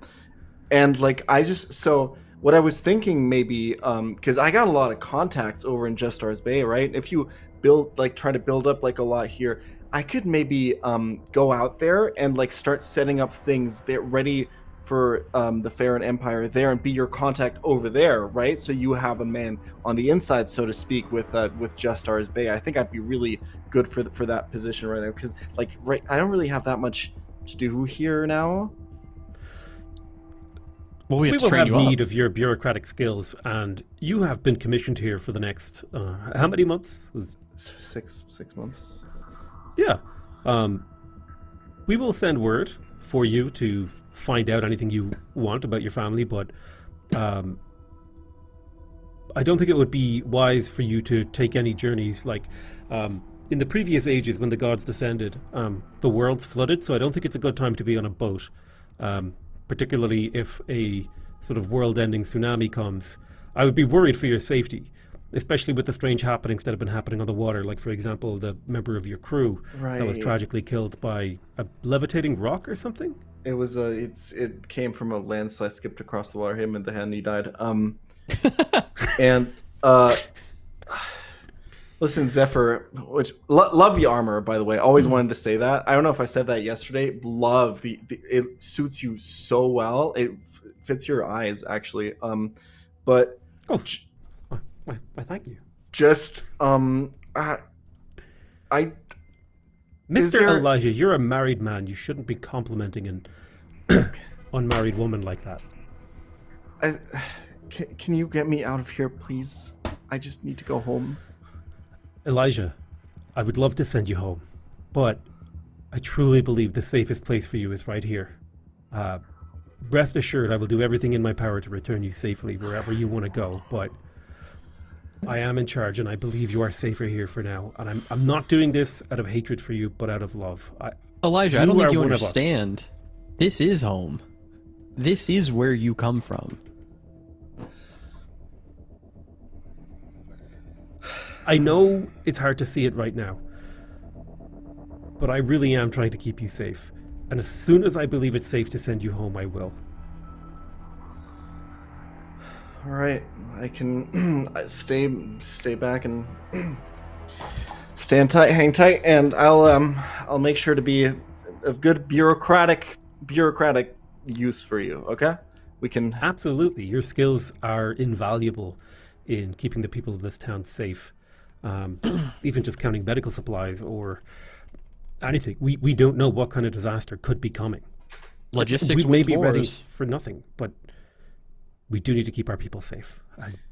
and like so what I was thinking maybe, because I got a lot of contacts over in Just Stars Bay, right? If you try to build up like a lot here, I could maybe go out there and like start setting up things that ready for the Farron Empire there, and be your contact over there, right? So you have a man on the inside, so to speak, with Just Stars Bay. I think I'd be really good for that position right now, because I don't really have that much to do here now. Well, we will train have you up. need of your bureaucratic skills, and you have been commissioned here for the next how many months? 6 months. Yeah. We will send word for you to find out anything you want about your family, but I don't think it would be wise for you to take any journeys. Like in the previous ages when the gods descended, the world's flooded, so I don't think it's a good time to be on a boat, particularly if a sort of world-ending tsunami comes. I would be worried for your safety, especially with the strange happenings that have been happening on the water. Like, for example, the member of your crew that was tragically killed by a levitating rock or something. It was it came from a landslide, skipped across the water, hit him in the head, and he died. And listen, Zephyr, which love the armor, by the way. Always wanted to say that. I don't know if I said that yesterday. Love it suits you so well. It fits your eyes actually. But Why, thank you. just Mr. Elijah, you're a married man. You shouldn't be complimenting an unmarried woman like that. Can you get me out of here, please? I just need to go home. Elijah, I would love to send you home, but I truly believe the safest place for you is right here. Rest assured, I will do everything in my power to return you safely wherever you want to go, but I am in charge, and I believe you are safer here for now. And I'm not doing this out of hatred for you, but out of love. Elijah, I don't think you understand. This is home. This is where you come from. I know it's hard to see it right now, but I really am trying to keep you safe. And as soon as I believe it's safe to send you home, I will. All right, I can stay back and stand tight, hang tight, and I'll make sure to be of good bureaucratic use for you. Okay, we can. Absolutely, your skills are invaluable in keeping the people of this town safe. Even just counting medical supplies or anything. We don't know what kind of disaster could be coming. Logistics we may with be ready wars. for nothing, but we do need to keep our people safe.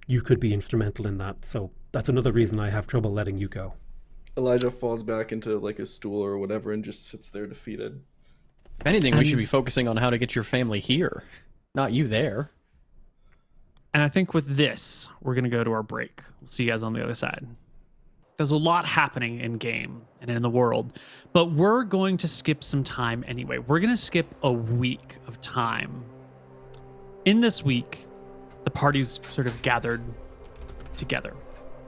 You could be instrumental in that, so that's another reason I have trouble letting you go. Elijah falls back into like a stool or whatever and just sits there defeated. If anything, we should be focusing on how to get your family here, not you there. And I think with this, we're going to go to our break. We'll see you guys on the other side. There's a lot happening in game and in the world, but we're going to skip some time anyway. We're going to skip a week of time. In this week, the party's sort of gathered together.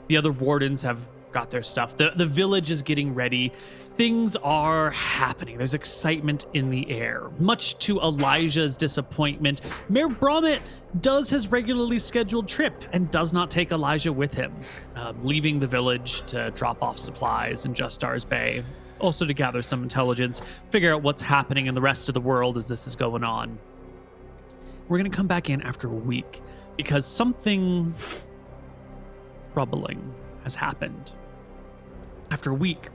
The other wardens have got their stuff. The village is getting ready. Things are happening. There's excitement in the air. Much to Elijah's disappointment, Mayor Bromit does his regularly scheduled trip and does not take Elijah with him, leaving the village to drop off supplies in Justar's Bay, also to gather some intelligence, figure out what's happening in the rest of the world as this is going on. We're going to come back in after a week because something troubling has happened. After a week,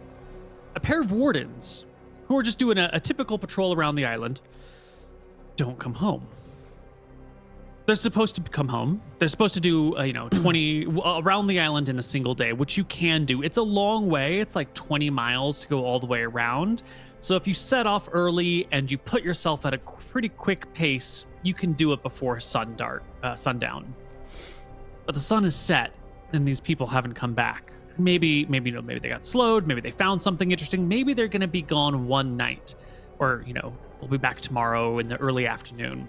a pair of wardens who are just doing a typical patrol around the island don't come home. They're supposed to come home. They're supposed to do 20 around the island in a single day, which you can do. It's a long way. It's like 20 miles to go all the way around. So if you set off early and you put yourself at a pretty quick pace, you can do it before sundown. But the sun is set and these people haven't come back. Maybe they got slowed. Maybe they found something interesting. Maybe they're going to be gone one night, or they'll be back tomorrow in the early afternoon.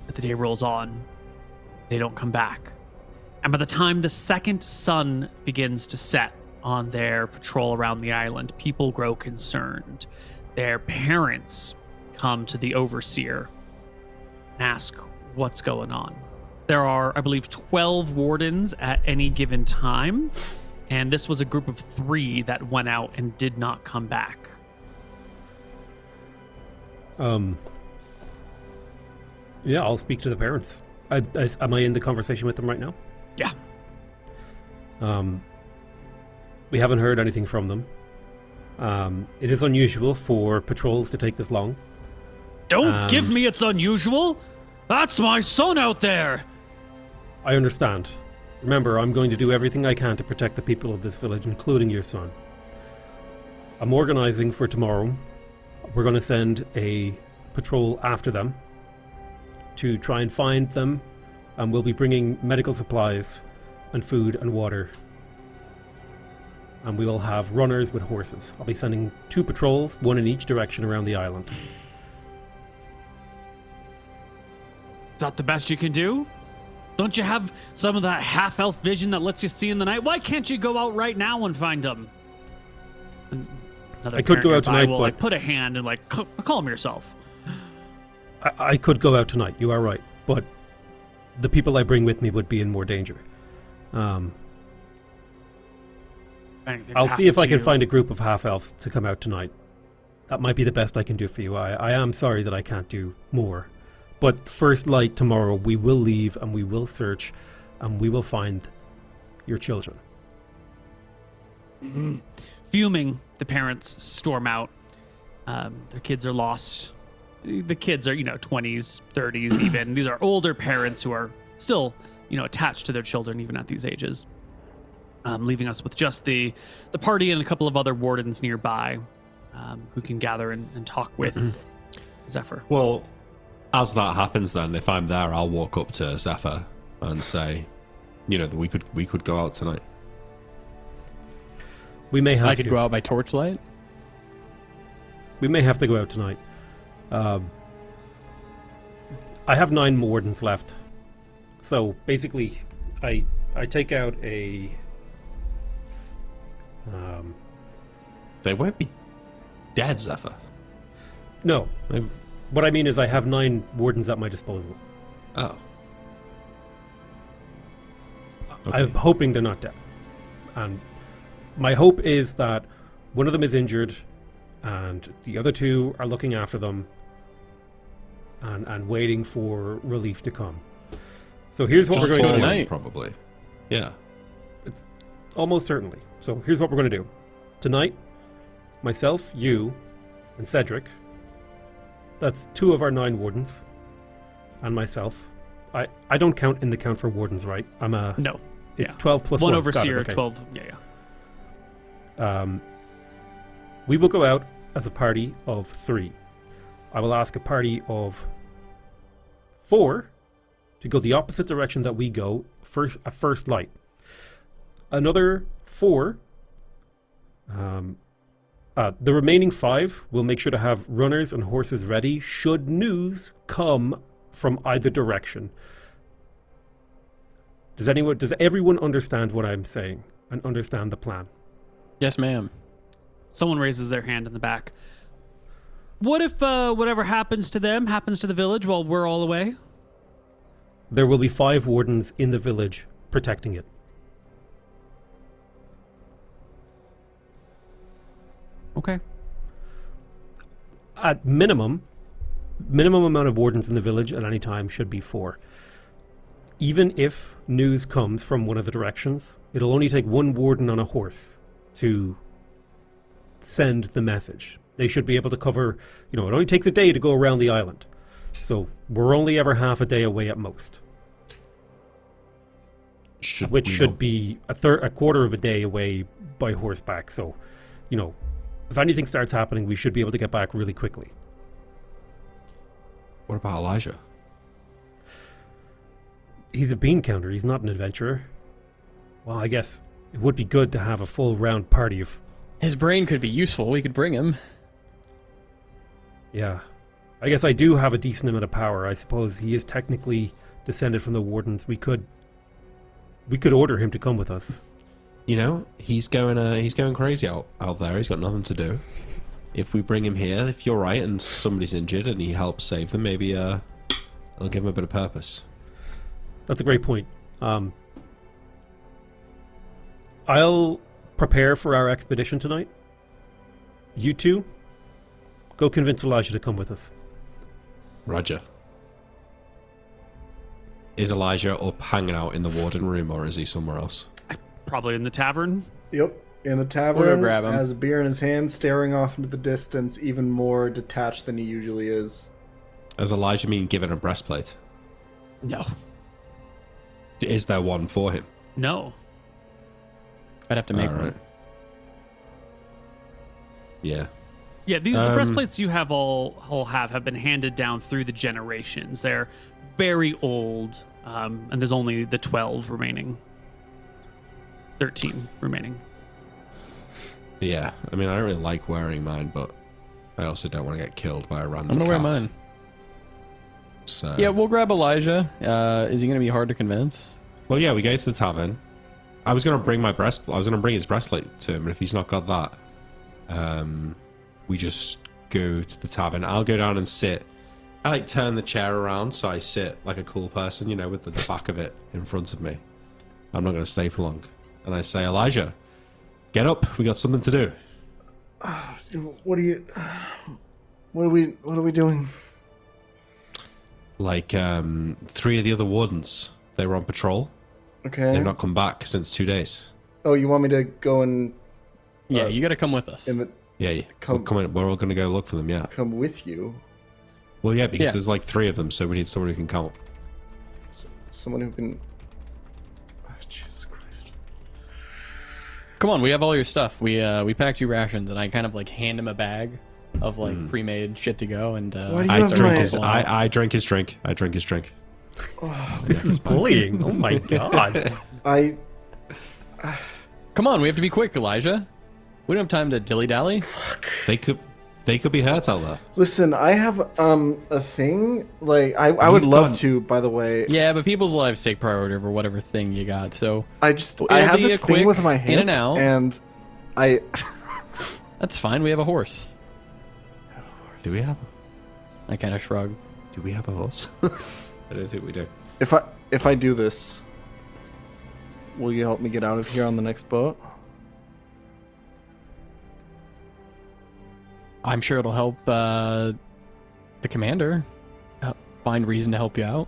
But the day rolls on, they don't come back. And by the time the second sun begins to set on their patrol around the island, people grow concerned. Their parents come to the overseer and ask what's going on. There are, I believe, 12 wardens at any given time, and this was a group of 3 that went out and did not come back. Yeah, I'll speak to the parents. Am I in the conversation with them right now? Yeah. We haven't heard anything from them. It is unusual for patrols to take this long. Don't give me it's unusual. That's my son out there. I understand. Remember, I'm going to do everything I can to protect the people of this village, including your son. I'm organizing for tomorrow. We're going to send a patrol after them to try and find them, and we'll be bringing medical supplies and food and water. And we will have runners with horses. I'll be sending 2 patrols, 1 in each direction around the island. Is that the best you can do? Don't you have some of that half-elf vision that lets you see in the night? Why can't you go out right now and find them? I could go out tonight, will, but put a hand and calm yourself. I could go out tonight. You are right, but the people I bring with me would be in more danger. I'll see if I can find a group of half-elves to come out tonight. That might be the best I can do for you. I am sorry that I can't do more. But first light tomorrow, we will leave and we will search and we will find your children. Mm-hmm. Fuming, the parents storm out. Their kids are lost. The kids are, 20s, 30s even. These are older parents who are still, attached to their children even at these ages. Leaving us with just the party and a couple of other wardens nearby who can gather and talk with Zephyr. Well, as that happens then, if I'm there, I'll walk up to Zephyr and say, that we could go out tonight. We may have I could go out by torchlight. We may have to go out tonight. I have 9 wardens left. So basically, I take out a They won't be dead, Zephyr. No. They- What I mean is I have 9 wardens at my disposal. Oh. Okay. I'm hoping they're not dead. And my hope is that one of them is injured and the other 2 are looking after them and waiting for relief to come. So here's what Just we're going to do. tonight. probably. Yeah. Almost certainly. So here's what we're going to do. Tonight, myself, you, and Cedric, that's 2 of our 9 wardens, and myself. I don't count in the count for wardens, right? I'm a... No. It's Yeah. 12 plus 1. One Got it, overseer, okay. 12. Yeah. We will go out as a party of 3. I will ask a party of 4 to go the opposite direction that we go, first light. Another 4, the remaining 5 will make sure to have runners and horses ready should news come from either direction. Does everyone understand what I'm saying and understand the plan? Yes, ma'am. Someone raises their hand in the back. What if whatever happens to them happens to the village while we're all away? There will be 5 wardens in the village protecting it. Okay. At minimum amount of wardens in the village at any time should be 4. Even if news comes from one of the directions, it'll only take 1 warden on a horse to send the message. They should be able to cover, it only takes a day to go around the island. So we're only ever half a day away at most. Which should be a quarter of a day away by horseback. So, if anything starts happening, we should be able to get back really quickly. What about Elijah? He's a bean counter. He's not an adventurer. Well, I guess it would be good to have a full round party of... His brain could be useful. We could bring him. Yeah. I guess I do have a decent amount of power. I suppose he is technically descended from the wardens. We could order him to come with us. He's going crazy out there. He's got nothing to do. If we bring him here, if you're right and somebody's injured and he helps save them, maybe it'll give him a bit of purpose. That's a great point. I'll prepare for our expedition tonight. You 2, go convince Elijah to come with us. Roger. Is Elijah up hanging out in the warden room or is he somewhere else? Probably in the tavern. Yep. In the We'll tavern, go grab him. has a beer in his hand, staring off into the distance, even more detached than he usually is. Has Elijah been given a breastplate? No. Is there one for him? No. I'd have to make Alright. one. Yeah. Yeah, the breastplates you have all have been handed down through the generations. They're very old, and there's only the 12 remaining. 13 remaining. Yeah. I mean, I don't really like wearing mine, but I also don't want to get killed by a random I'm gonna wear cat. mine. So. Yeah, we'll grab Elijah. Is he gonna be hard to convince? Well, yeah, we go to the tavern. I was gonna bring his breastplate to him, but if he's not got that, we just go to the tavern. I'll go down and sit. I turn the chair around so I sit like a cool person, with the back of it in front of me. I'm not gonna stay for long. And I say, Elijah, get up. We got something to do. What are we doing? 3 of the other wardens, they were on patrol. Okay. They've not come back since 2 days. Oh, you want me to go and Yeah, you gotta come with us. Yeah, Come- we're all gonna go look for them. Yeah. come with you? Well, yeah, because Yeah. there's 3 of them, so we need someone who can count. Someone who can... Oh, Jesus Christ. Come on, we have all your stuff. We packed you rations, and I kind of hand him a bag of pre-made shit to go. And Why do you I have drink my- his. I drink his drink. I drink his drink. This is bullying. Oh my god. Come on, we have to be quick, Elijah. We don't have time to dilly-dally. They could be hurt out there. Listen, I have a thing. I would You've love got- to. By the way, Yeah, but people's lives take priority over whatever thing you got. So I It'll have be this a thing quick with my in hip, and out. and I That's fine. We have a horse. Do we have? I kind of shrug. Do we have a horse? I don't think we do. if I do this, will you help me get out of here on the next boat? I'm sure it'll help the commander find reason to help you out.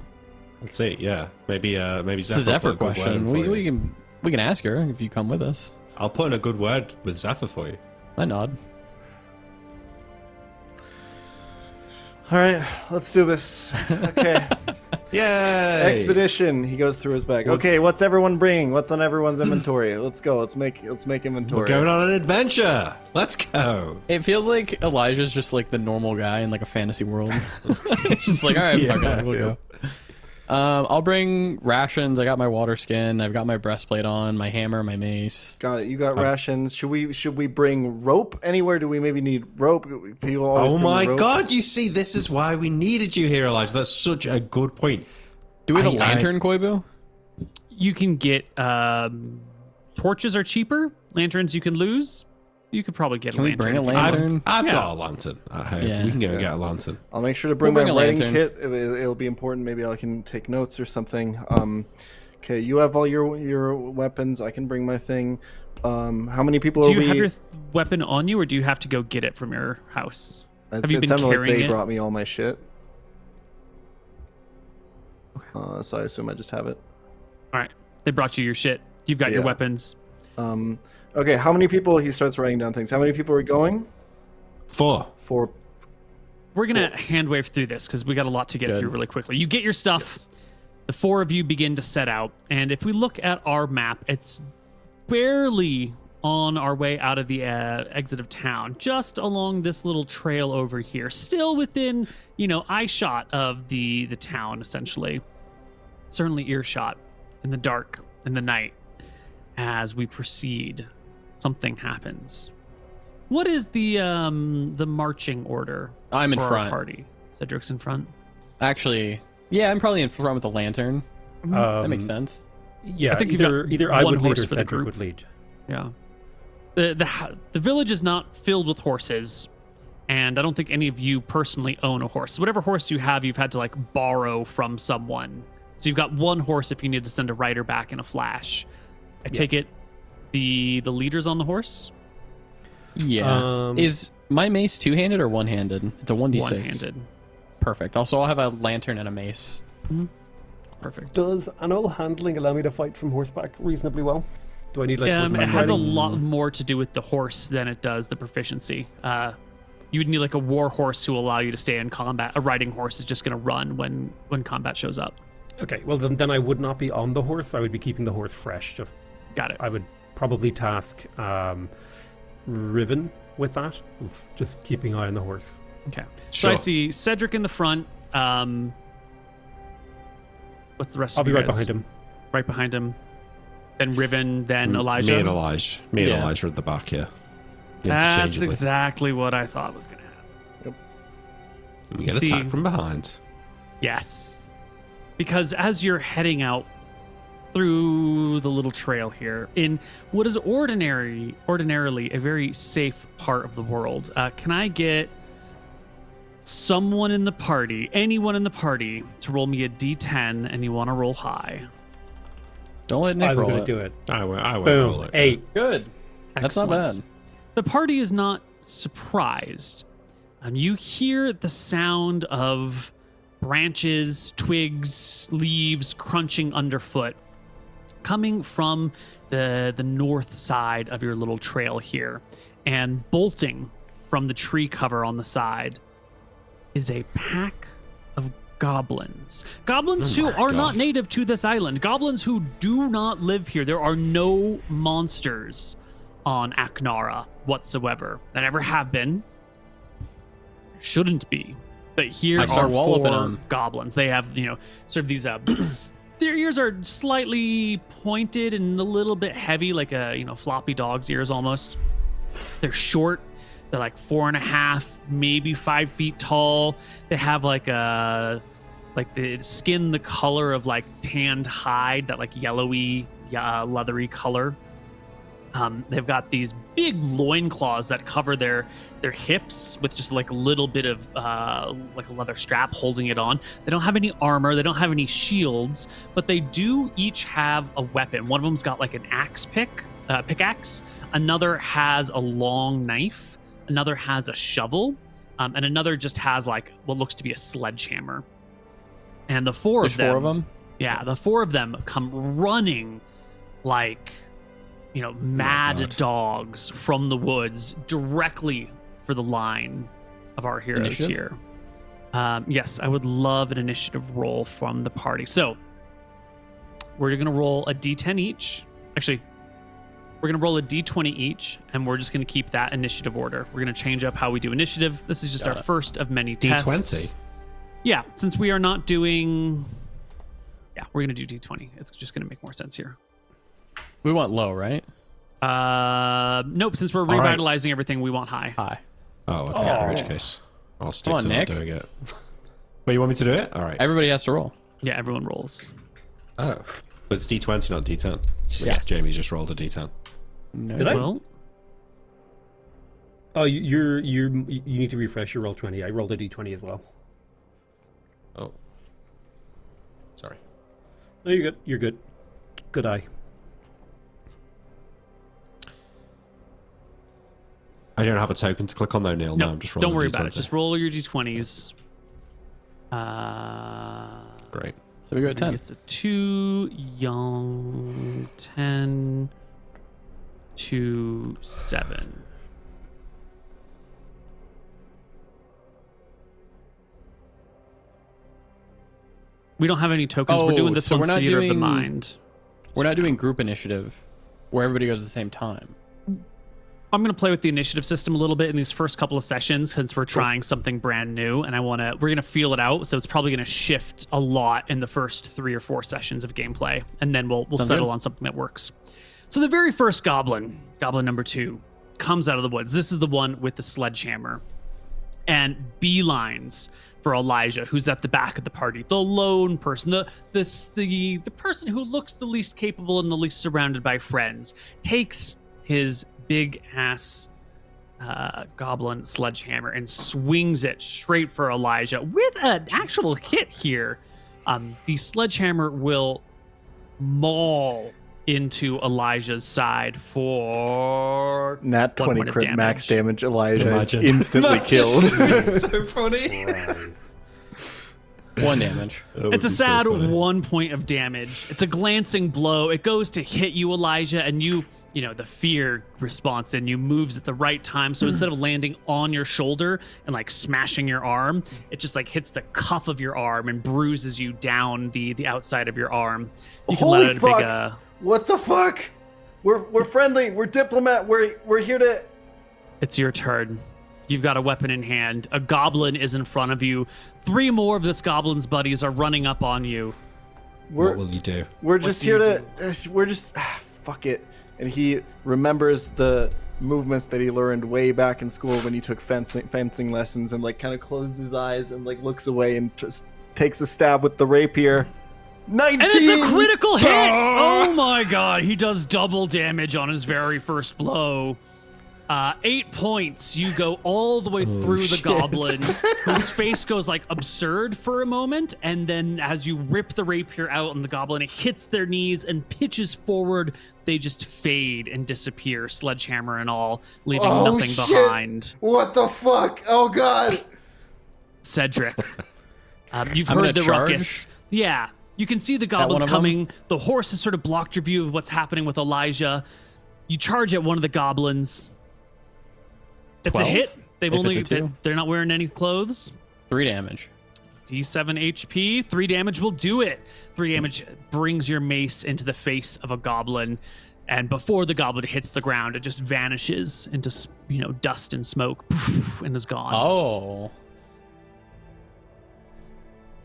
Let's see. Yeah, maybe It's Zephyr a Zephyr put a good word question. in for you. We can ask her if you come with us. I'll put in a good word with Zephyr for you. I nod. All right, let's do this. Okay. Yay! Expedition. He goes through his bag. Okay, what's everyone bringing? What's on everyone's inventory? Let's go. Let's make inventory. We're going on an adventure. Let's go. It feels like Elijah's just like the normal guy in like a fantasy world. It's just like, all right, fuck it, we'll go. I'll bring rations. I got my water skin. I've got my breastplate on, my hammer, my mace. Got it. You got rations. Should we bring rope anywhere? Do we maybe need rope? People always Oh bring my rope. god, you see, this is why we needed you here, Elijah. That's such a good point. Do we have a I- lantern, Koibu? You can get torches are cheaper. Lanterns you can lose. You could probably get Can a we lantern. bring a if you- lantern? I've Yeah. got a lantern at home. Yeah. We can go and Yeah. get a lantern. I'll make sure to bring We'll my bring a writing lantern. kit. It'll be important. Maybe I can take notes or something. Okay, you have all your weapons. I can bring my thing. How many people Do are you we? have your weapon on you, or do you have to go get it from your house? It's, you it been sounded like carrying they it? brought me all my shit. So I assume I just have it. All right, they brought you your shit. You've got your Yeah. weapons. Okay, how many people? He starts writing down things. How many people are going? 4. 4. We're gonna hand wave through this because we got a lot to get Good. through really quickly. You get your stuff. The 4 of you begin to set out, and if we look at our map, it's barely on our way out of the exit of town, just along this little trail over here, still within, eye shot of the town, essentially. Certainly earshot in the dark, in the night. As we proceed, something happens. What is the marching order? I'm in for our front. party. Cedric's in front. Actually, yeah, I'm probably in front with the lantern. That makes sense. Yeah, I think you've either got I one would lead horse or for the Cedric group. would lead. Yeah. The village is not filled with horses, and I don't think any of you personally own a horse. So whatever horse you have, you've had to borrow from someone. So you've got one horse if you need to send a rider back in a flash. I take it the leader's on the horse? Yeah. Is my mace two-handed or one-handed? It's a 1d6. One-handed. Perfect. Also, I'll have a lantern and a mace. Perfect. Does animal handling allow me to fight from horseback reasonably well? Do I need It horseback has a riding? lot more to do with the horse than it does the proficiency. You would need a war horse to allow you to stay in combat. A riding horse is just going to run when combat shows up. Okay, well then I would not be on the horse. I would be keeping the horse fresh. Got it. I would probably task Riven with that, of just keeping eye on the horse. Okay. So I Sure. see Cedric in the front. What's the rest I'll of be you right guys? behind him. Right behind him. Then Riven, then Elijah. Me and Elijah. Me and Yeah. Elijah at the back here. That's Interchangeably. exactly what I thought was going to happen. And we get See- attacked from behind. Yes. Because as you're heading out through the little trail here, in what is ordinarily a very safe part of the world, can I get someone in the party, anyone in the party, to roll me a d10, and you want to roll high? Don't let Nick I'm roll going it. to do it. I won't roll Boom. it. 8. Good. That's not Excellent. bad. The party is not surprised. You hear the sound of branches, twigs, leaves crunching underfoot coming from the north side of your little trail here. And bolting from the tree cover on the side is a pack of goblins. Goblins who are not native to this island. Goblins who do not live here. There are no monsters on Aknara whatsoever. There never have been. Shouldn't be. But here I start are walloping 4 them. goblins. They have, sort of these their ears are slightly pointed and a little bit heavy, like a, floppy dog's ears almost. They're short. They're 4.5, maybe 5 feet tall. They have the skin the color of tanned hide, that yellowy, leathery color. They've got these big loincloths that cover their hips with just like a little bit of like a leather strap holding it on. They don't have any armor. They don't have any shields, but they do each have a weapon. One of them's got like an pickaxe. Another has a long knife. Another has a shovel. And another just has like what looks to be a sledgehammer. And the four of them. Yeah, the four of them come running like, mad dogs from the woods directly for the line of our heroes Initiative? here. Yes, I would love an initiative roll from the party. So we're going to roll a d10 each. Actually, we're going to roll a d20 each, and we're just going to keep that initiative order. We're going to change up how we do initiative. This is just our first of many tests. D20? Yeah, since we are not doing... Yeah, we're going to do d20. It's just going to make more sense here. We want low, right? Nope. Since we're right. revitalizing everything, we want high. High. Oh, okay. In which case, I'll stick to Nick. not doing it. Wait, you want me to do it? All right. Everybody has to roll. Yeah, everyone rolls. Oh, but it's D20, not D10. Which Yes. Jamie just rolled a D10. No. Did I? Well, Oh, you need to refresh your roll 20. I rolled a d20 as well. Oh, sorry. No, you're good. You're good. Good eye. I don't have a token to click on though, Neil. No, I'm just rolling. don't worry D20. about it. Just roll your d20s. Great. So we go at 10. It's a 2, young, 10, 2, 7. We don't have any tokens. We're doing this so one we're not Theater of the doing- Mind. We're not doing group initiative where everybody goes at the same time. I'm going to play with the initiative system a little bit in these first couple of sessions since we're trying something brand new, and we're going to feel it out. So it's probably going to shift a lot in the first 3 or 4 sessions of gameplay, and then we'll settle good. on something that works. So the very first goblin number 2, comes out of the woods. This is the one with the sledgehammer, and beelines for Elijah, who's at the back of the party, the lone person, the person who looks the least capable and the least surrounded by friends, takes his big ass goblin sledgehammer and swings it straight for Elijah with an actual hit here. The sledgehammer will maul into Elijah's side for Nat 1 20 point of crit max damage. damage. Elijah Imagine. is instantly killed. So funny. 1 damage. It's a sad 1 point of damage. It's a glancing blow. It goes to hit you, Elijah, and the fear response in you moves at the right time. So instead of landing on your shoulder and like smashing your arm, it just like hits the cuff of your arm and bruises you down the outside of your arm. You can Holy let out a fuck. big What the fuck? We're friendly. We're diplomat. We're here to. It's your turn. You've got a weapon in hand. A goblin is in front of you. 3 more of this goblin's buddies are running up on you. What will you do? We're just do here you to. We're just. Fuck it. And he remembers the movements that he learned way back in school when he took fencing lessons, and like kind of closes his eyes and like looks away and just takes a stab with the rapier. 19! And it's a critical hit! Oh my god, he does double damage on his very first blow. 8 points. You go all the way through the goblin, whose face goes like absurd for a moment, and then as you rip the rapier out on the goblin, it hits their knees and pitches forward. They just fade and disappear, sledgehammer and all, leaving nothing behind. What the fuck? Oh god! Cedric, you've I'm heard gonna the charge. ruckus. Yeah, you can see the one goblins of them? coming. The horse has sort of blocked your view of what's happening with Elijah. You charge at one of the goblins. It's 12? a hit. They've If only it's a 2? they're not wearing any clothes. 3 damage. D7 HP. 3 damage will do it. 3 damage brings your mace into the face of a goblin, and before the goblin hits the ground, it just vanishes into dust and smoke, and is gone. Oh.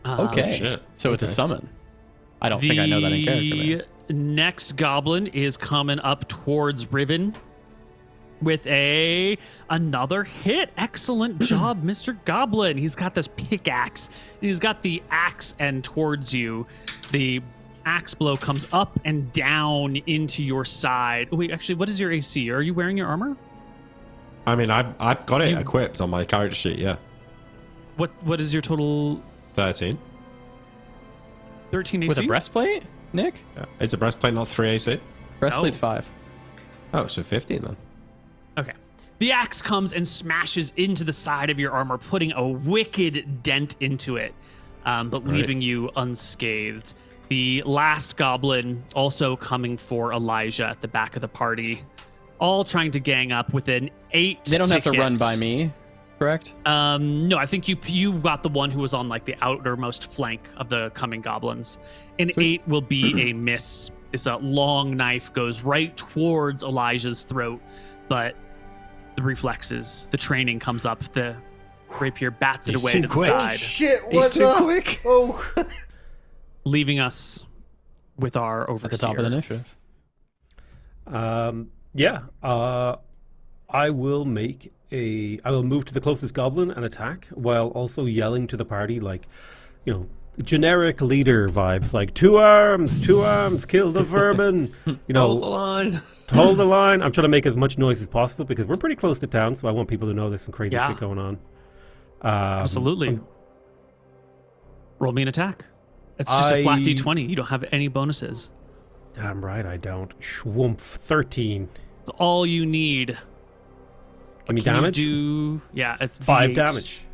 Okay. Shit. So it's a summon. I don't think I know that in character. man. The next goblin is coming up towards Riven with another hit. Excellent job, Mr. Goblin. He's got this pickaxe, and he's got the axe end towards you. The axe blow comes up and down into your side. Oh, wait, actually, what is your AC? Are you wearing your armor? I mean, I've got it equipped on my character sheet, yeah. What is your total? 13. 13 AC? With a breastplate, Nick? Yeah. Is a breastplate not 3 AC? Breastplate's 5. Oh, so 15 then. Okay. The axe comes and smashes into the side of your armor, putting a wicked dent into it, but leaving you unscathed. The last goblin also coming for Elijah at the back of the party, all trying to gang up with an 8. They don't have to hit. run by me, correct? No, I think you got the one who was on like the outermost flank of the coming goblins. An 8 will be a miss. This long knife goes right towards Elijah's throat, but the reflexes, the training comes up. The rapier bats it He's away too to the quick. side, Shit, He's what too the? quick. Oh. leaving us with our overseer. At the top of the initiative. I will move to the closest goblin and attack while also yelling to the party, like, generic leader vibes, like 2 arms, kill the vermin. Hold the line. Hold the line. I'm trying to make as much noise as possible because we're pretty close to town, so I want people to know there's some crazy shit going on. Absolutely. Roll me an attack. It's just a flat D20. You don't have any bonuses. Damn right I don't. Schwoomph, 13. It's all you need. Give me Can you damage? it's 5 D8. damage.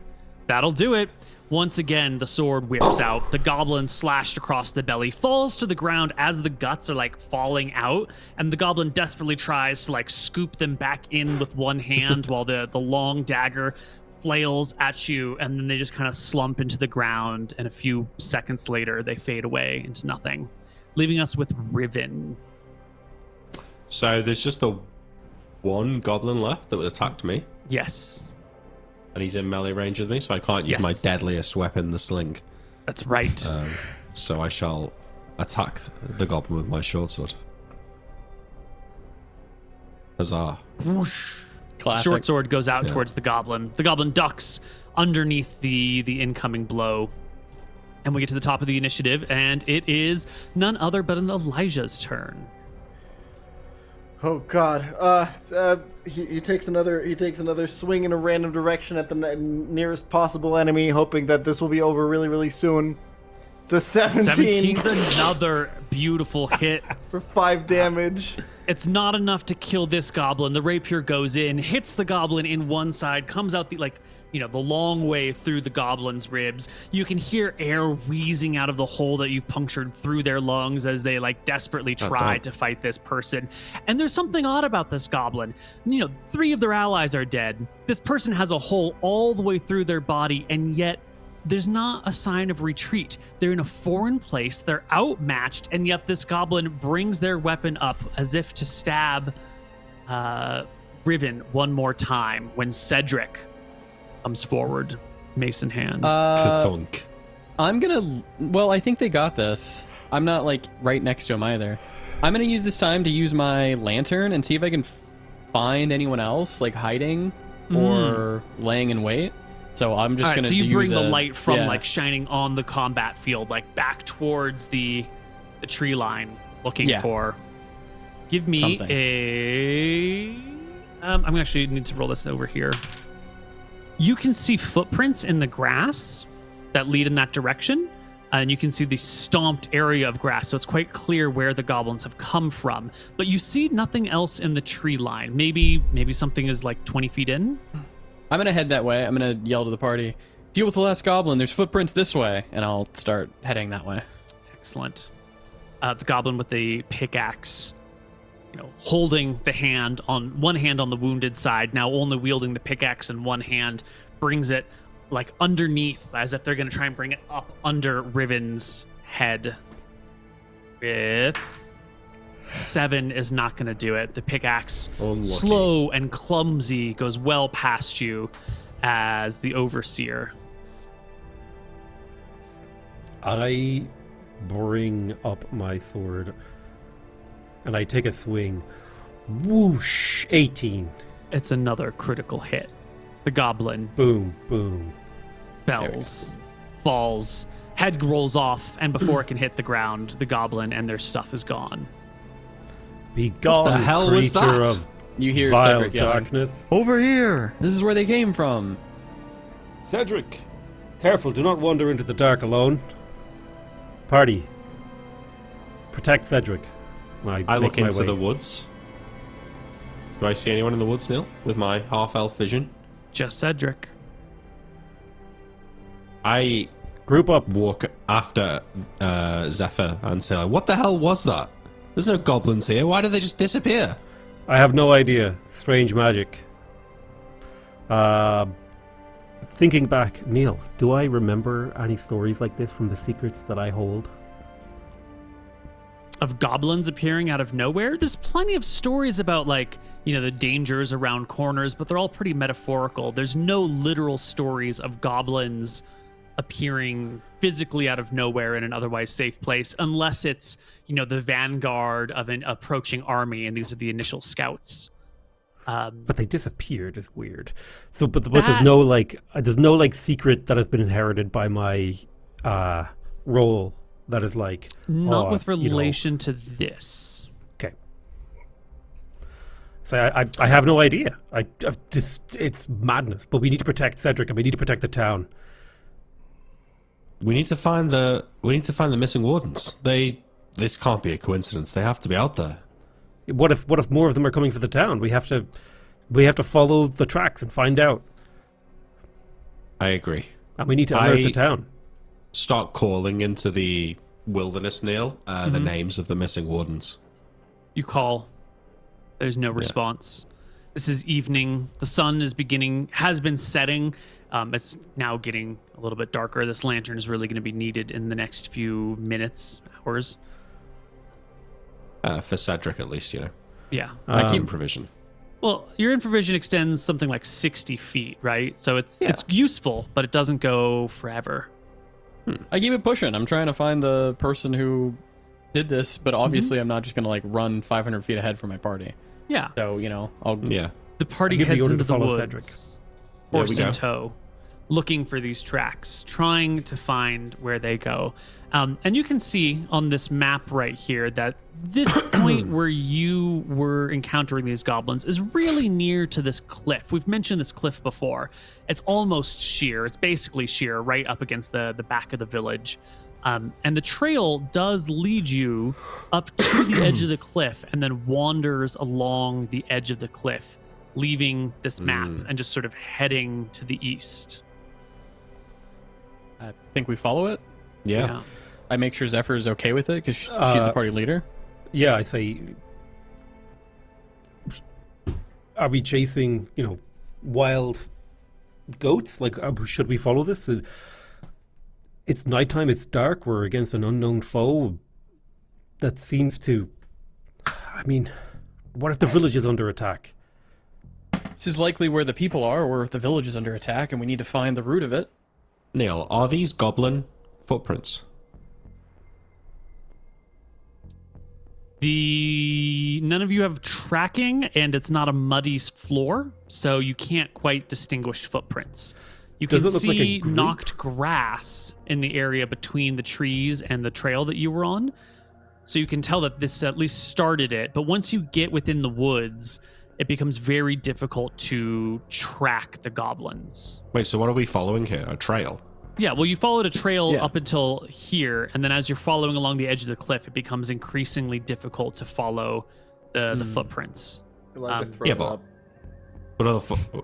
That'll do it. Once again, the sword whips out. The goblin slashed across the belly, falls to the ground as the guts are like falling out, and the goblin desperately tries to like scoop them back in with one hand while the long dagger flails at you, and then they just kind of slump into the ground, and a few seconds later they fade away into nothing, leaving us with Riven. So there's just the one goblin left that attacked me, Yes, and he's in melee range with me, so I can't use my deadliest weapon, the sling. that's right. So I shall attack the goblin with my short sword. Huzzah. Whoosh. Classic. Short sword goes out towards the goblin. The goblin ducks underneath the incoming blow. And we get to the top of the initiative, and it is none other but an Elijah's turn. Oh God! He takes another swing in a random direction at the nearest possible enemy, hoping that this will be over really, really soon. It's a 17 17's another beautiful hit. for 5 damage. It's not enough to kill this goblin. The rapier goes in, hits the goblin in one side, comes out the long way through the goblin's ribs. You can hear air wheezing out of the hole that you've punctured through their lungs as they desperately try to fight this person. And there's something odd about this goblin. 3 of their allies are dead. This person has a hole all the way through their body, and yet there's not a sign of retreat. They're in a foreign place, they're outmatched, and yet this goblin brings their weapon up as if to stab Riven one more time when Cedric comes forward, mace in hand. Ka-thunk. I think they got this. I'm not right next to him either. I'm gonna use this time to use my lantern and see if I can find anyone else hiding or laying in wait. So I'm just gonna. So you bring the light from shining on the combat field, back towards the tree line, looking for. Give me something. I'm gonna actually need to roll this over here. You can see footprints in the grass that lead in that direction, and you can see the stomped area of grass, so it's quite clear where the goblins have come from. But you see nothing else in the tree line. Maybe something is 20 feet in. I'm gonna head that way. I'm gonna yell to the party, "Deal with the last goblin. There's footprints this way," and I'll start heading that way. Excellent. The goblin with the pickaxe, holding the hand on one hand on the wounded side, now only wielding the pickaxe in one hand, brings it underneath, as if they're going to try and bring it up under Riven's head. With 7 is not going to do it. The pickaxe, Unlucky. slow and clumsy, goes well past you as the overseer. I bring up my sword and I take a swing. Whoosh! 18. It's another critical hit. The goblin Boom, boom. bells, falls, head rolls off, and before it can hit the ground, the goblin and their stuff is gone. Be gone, the hell was creature that? of You hear vile Cedric yelling, darkness. "Over here! This is where they came from." Cedric, careful, do not wander into the dark alone. Party, protect Cedric. I look into the woods. Do I see anyone in the woods, Neil, with my half-elf vision? Just Cedric. I Group up. walk after Zephyr and say, like, what the hell was that? There's no goblins here. Why did they just disappear? I have no idea. Strange magic. Thinking back, Neil, do I remember any stories like this from the secrets that I hold? Of goblins appearing out of nowhere? There's plenty of stories about, like, the dangers around corners, but they're all pretty metaphorical. There's no literal stories of goblins appearing physically out of nowhere in an otherwise safe place, unless it's, the vanguard of an approaching army, and these are the initial scouts. But they disappeared. It's weird. So, but there's no secret that has been inherited by my role that is like not with relation to this. Okay. So I have no idea. It's madness. But we need to protect Cedric, and we need to protect the town. We need to find the missing wardens. This can't be a coincidence. They have to be out there. What if more of them are coming for the town? We have to follow the tracks and find out. I agree. And we need to alert the town. Start calling into the wilderness, Neil, the names of the missing wardens. You call. There's no response. This is evening. The sun has been setting. It's now getting a little bit darker. This lantern is really going to be needed in the next few minutes, hours. For Cedric, at least, Yeah. I keep provision. Well, your infravision extends something like 60 feet, right? So it's useful, but it doesn't go forever. I keep it pushing. I'm trying to find the person who did this, but obviously I'm not just gonna run 500 feet ahead from my party. Yeah. So I'll The party give the heads order into to the follow woods, Cedric. horse There we in go. tow, looking for these tracks, trying to find where they go. And you can see on this map right here that this point where you were encountering these goblins is really near to this cliff. We've mentioned this cliff before. It's almost sheer. It's basically sheer right up against the back of the village. And the trail does lead you up to the edge of the cliff and then wanders along the edge of the cliff, leaving this map and just sort of heading to the east. I think we follow it. Yeah. I make sure Zephyr is okay with it because she's the party leader. Yeah, I say. Are we chasing, wild goats? Like, should we follow this? It's nighttime. It's dark. We're against an unknown foe. That seems to. I mean, what if the village is under attack? This is likely where the people are, or the village is under attack, and we need to find the root of it. Neil, are these goblin footprints? None of you have tracking, and it's not a muddy floor, so you can't quite distinguish footprints. You can Does it look like a see group? knocked grass in the area between the trees and the trail that you were on, so you can tell that this at least started it. But once you get within the woods, it becomes very difficult to track the goblins. Wait, so what are we following here? A trail? Yeah, well, you followed a trail Yeah. up until here, and then as you're following along the edge of the cliff, it becomes increasingly difficult to follow the footprints. Elijah throws yeah, but- up. What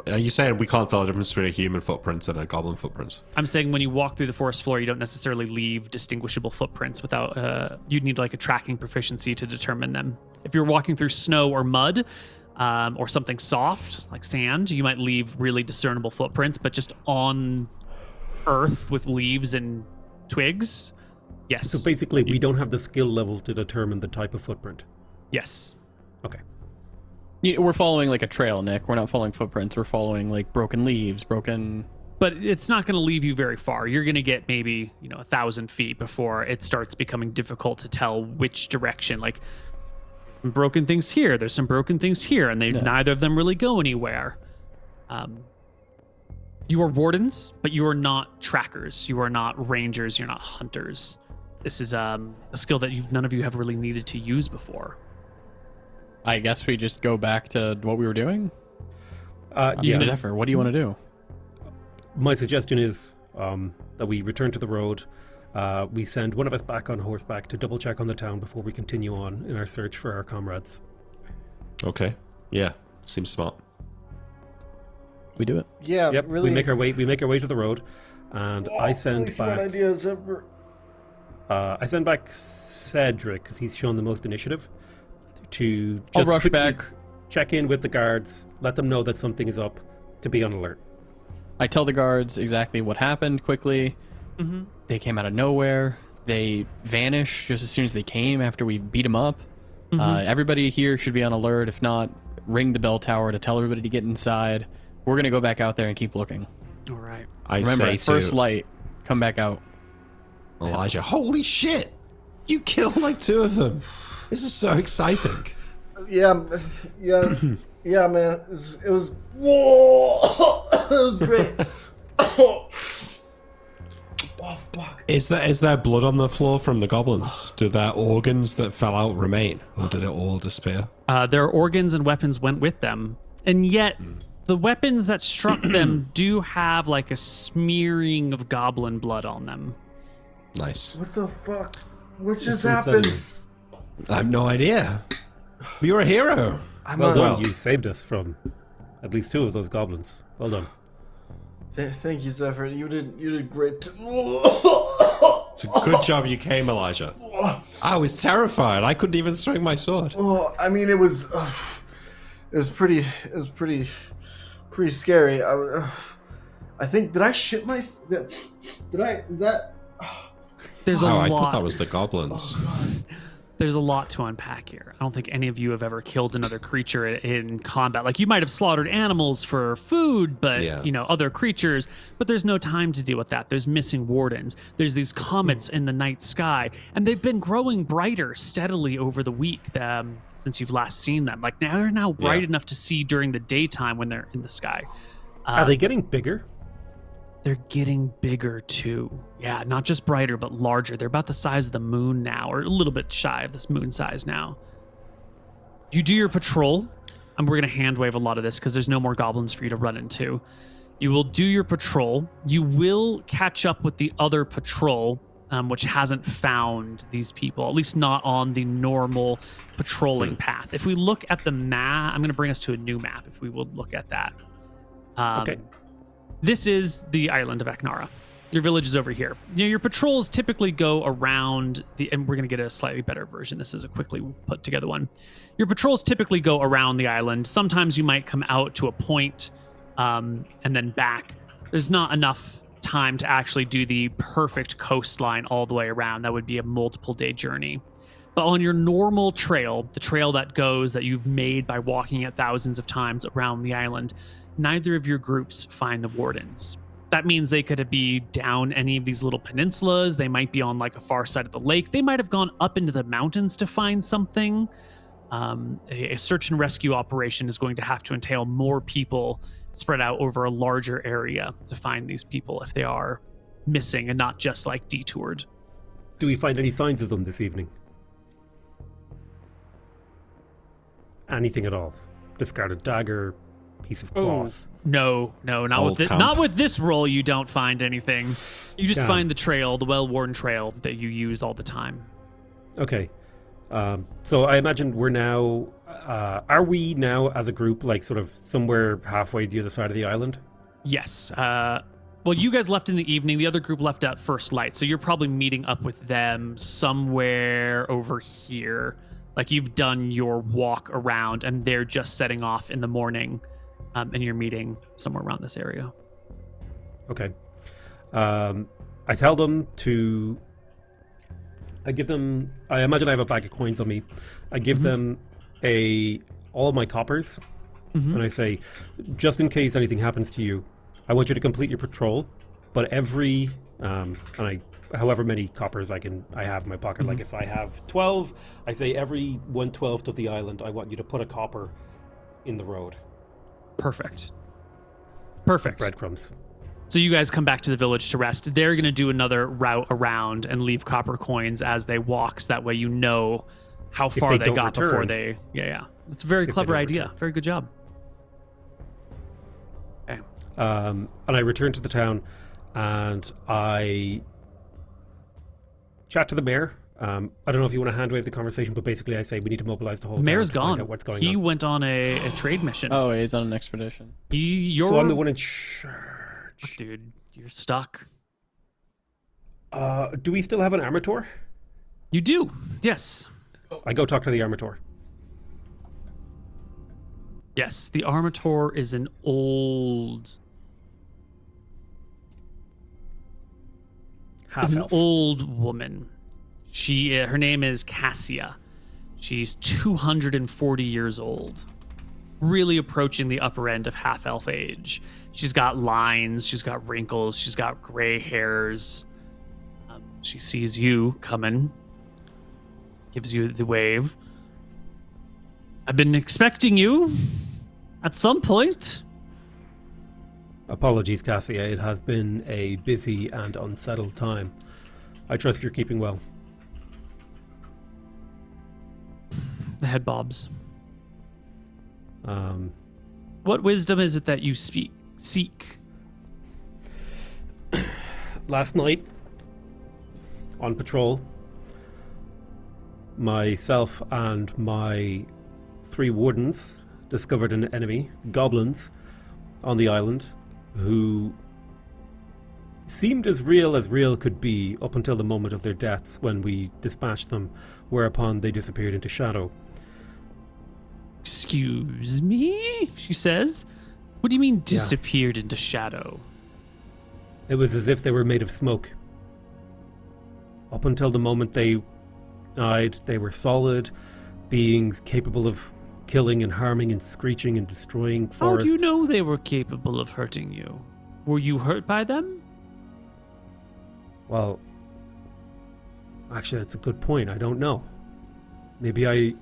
are you saying we can't tell the difference between a human footprint and a goblin footprint? I'm saying when you walk through the forest floor, you don't necessarily leave distinguishable footprints without. You'd need like a tracking proficiency to determine them. If you're walking through snow or mud, or something soft like sand, you might leave really discernible footprints. But just on earth with leaves and twigs, yes. So basically, we don't have the skill level to determine the type of footprint. Yes. Okay. We're following like a trail, Nick. We're not following footprints. We're following like broken leaves, broken. But it's not going to leave you very far. You're going to get maybe 1,000 feet before it starts becoming difficult to tell which direction. Like there's some broken things here, there's some broken things here, and neither of them really go anywhere. You are wardens, but you are not trackers. You are not rangers. You're not hunters. This is a skill that none of you have really needed to use before. I guess we just go back to what we were doing. Yeah. Zephyr, what do you want to do? My suggestion is that we return to the road. We send one of us back on horseback to double check on the town before we continue on in our search for our comrades. Okay. Yeah. Seems smart. We do it. Yeah, Yep. really. We make our way to the road, and I send Excellent back. idea, Zephyr. I send back Cedric because he's shown the most initiative to I'll just rush quickly back. check in with the guards, let them know that something is up, to be on alert. I tell the guards exactly what happened quickly. Mm-hmm. They came out of nowhere. They vanished just as soon as they came after we beat them up. Everybody here should be on alert. If not, ring the bell tower to tell everybody to get inside. We're going to go back out there and keep looking. All right. I Remember, say at first to light, come back out. Elijah, holy shit! You killed like 2 of them. This is so exciting. Yeah, man. It was whoa. It was great. Oh, fuck. Is there blood on the floor from the goblins? Do their organs that fell out remain, or did it all disappear? Their organs and weapons went with them, and yet the weapons that struck them do have like a smearing of goblin blood on them. Nice. What the fuck? What just It's happened? insane. I have no idea. You're a hero. Well done. Well- You saved us from at least 2 of those goblins. Well done. Thank you, Zephyr. You did great. It's a good job you came, Elijah. I was terrified. I couldn't even swing my sword. Oh, I mean, it was pretty scary. I think, did I shit my? Did I? Is that? There's a Oh, lot. I thought that was the goblins. There's a lot to unpack here. I don't think any of you have ever killed another creature in combat. Like, you might have slaughtered animals for food, but Yeah. other creatures, but there's no time to deal with that. There's missing wardens. There's these comets in the night sky, and they've been growing brighter steadily over the week since you've last seen them. Like, they're now bright enough to see during the daytime when they're in the sky. Are they getting bigger? They're getting bigger too. Yeah, not just brighter, but larger. They're about the size of the moon now, or a little bit shy of this moon size now. You do your patrol, and we're going to hand wave a lot of this because there's no more goblins for you to run into. You will do your patrol. You will catch up with the other patrol, which hasn't found these people, at least not on the normal patrolling path. If we look at the map, I'm going to bring us to a new map if we will look at that. Okay. This is the island of Aknara. Your village is over here. Your patrols typically go around and we're going to get a slightly better version. This is a quickly put together one. Your patrols typically go around the island. Sometimes you might come out to a point and then back. There's not enough time to actually do the perfect coastline all the way around. That would be a multiple day journey. But on your normal trail, the trail that you've made by walking it thousands of times around the island, neither of your groups find the wardens. That means they could be down any of these little peninsulas. They might be on like a far side of the lake. They might have gone up into the mountains to find something. A search and rescue operation is going to have to entail more people spread out over a larger area to find these people if they are missing and not just like detoured. Do we find any signs of them this evening? Anything at all? Discarded dagger, piece of cloth. No, not Old with camp. not with this roll. You don't find anything. You just Damn. find the trail, the well-worn trail that you use all the time. Okay. So I imagine we're now... are we now, as a group, like sort of somewhere halfway to the other side of the island? Yes. Well, you guys left in the evening. The other group left at first light, so you're probably meeting up with them somewhere over here. Like, you've done your walk around, and they're just setting off in the morning, and you're meeting somewhere around this area. Okay. I tell them to... I give them... I imagine I have a bag of coins on me. I give them all my coppers, and I say, just in case anything happens to you, I want you to complete your patrol, but every... however many coppers I have in my pocket. Like if I have 12, I say every 1/12th of the island, I want you to put a copper in the road. Perfect. Breadcrumbs. So you guys come back to the village to rest. They're going to do another route around and leave copper coins as they walk, so that way you know how far they don't got before return. they... Yeah. It's a very they clever don't idea. return. Very good job. Okay. And I return to the town, and I chat to the mayor. I don't know if you want to hand wave the conversation, but basically I say we need to mobilize the whole Mayor's town to find gone. out what's going He on. went on a trade mission. Oh, he's on an expedition. So I'm the one in charge. Dude, you're stuck. Do we still have an armator? You do. Yes. I go talk to the armator. Yes, the Armator is an old... is an Half-elf. old woman. Her name is Cassia. She's 240 years old. Really approaching the upper end of half-elf age. She's got lines, she's got wrinkles, she's got gray hairs. She sees you coming. Gives you the wave. I've been expecting you at some point. Apologies, Cassia. It has been a busy and unsettled time. I trust you're keeping well. The head bobs. Um, What wisdom is it that you seek? Last night, on patrol, myself and my 3 wardens discovered an enemy, goblins, on the island, who seemed as real could be up until the moment of their deaths when we dispatched them, whereupon they disappeared into shadow. Excuse me? She says. What do you mean disappeared into shadow? It was as if they were made of smoke. Up until the moment they died, they were solid beings capable of killing and harming and screeching and destroying How forests. do you know they were capable of hurting you? Were you hurt by them? Well, actually, that's a good point. I don't know. Maybe I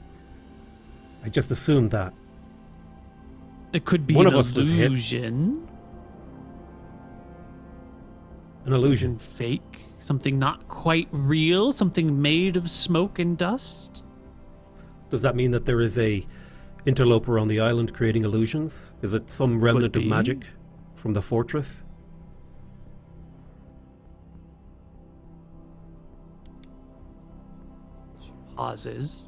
just assumed that. It could be One an of us was hit. illusion. An illusion. Fake. Something not quite real. Something made of smoke and dust. Does that mean that there is a interloper on the island creating illusions? Is it some remnant of be. magic from the fortress? She pauses.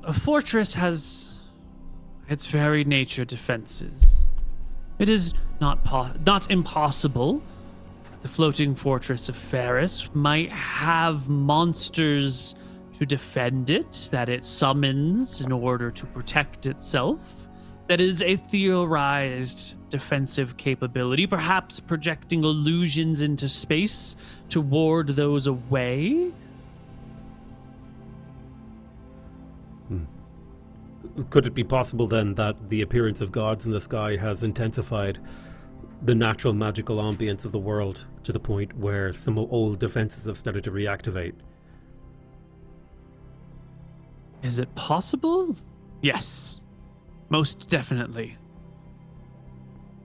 A fortress has its very nature defenses. It is not impossible. The floating fortress of Ferris might have monsters to defend it, that it summons in order to protect itself. That is a theorized defensive capability, perhaps projecting illusions into space to ward those away. Could it be possible then that the appearance of gods in the sky has intensified the natural magical ambience of the world to the point where some old defenses have started to reactivate? Is it possible? Yes, most definitely.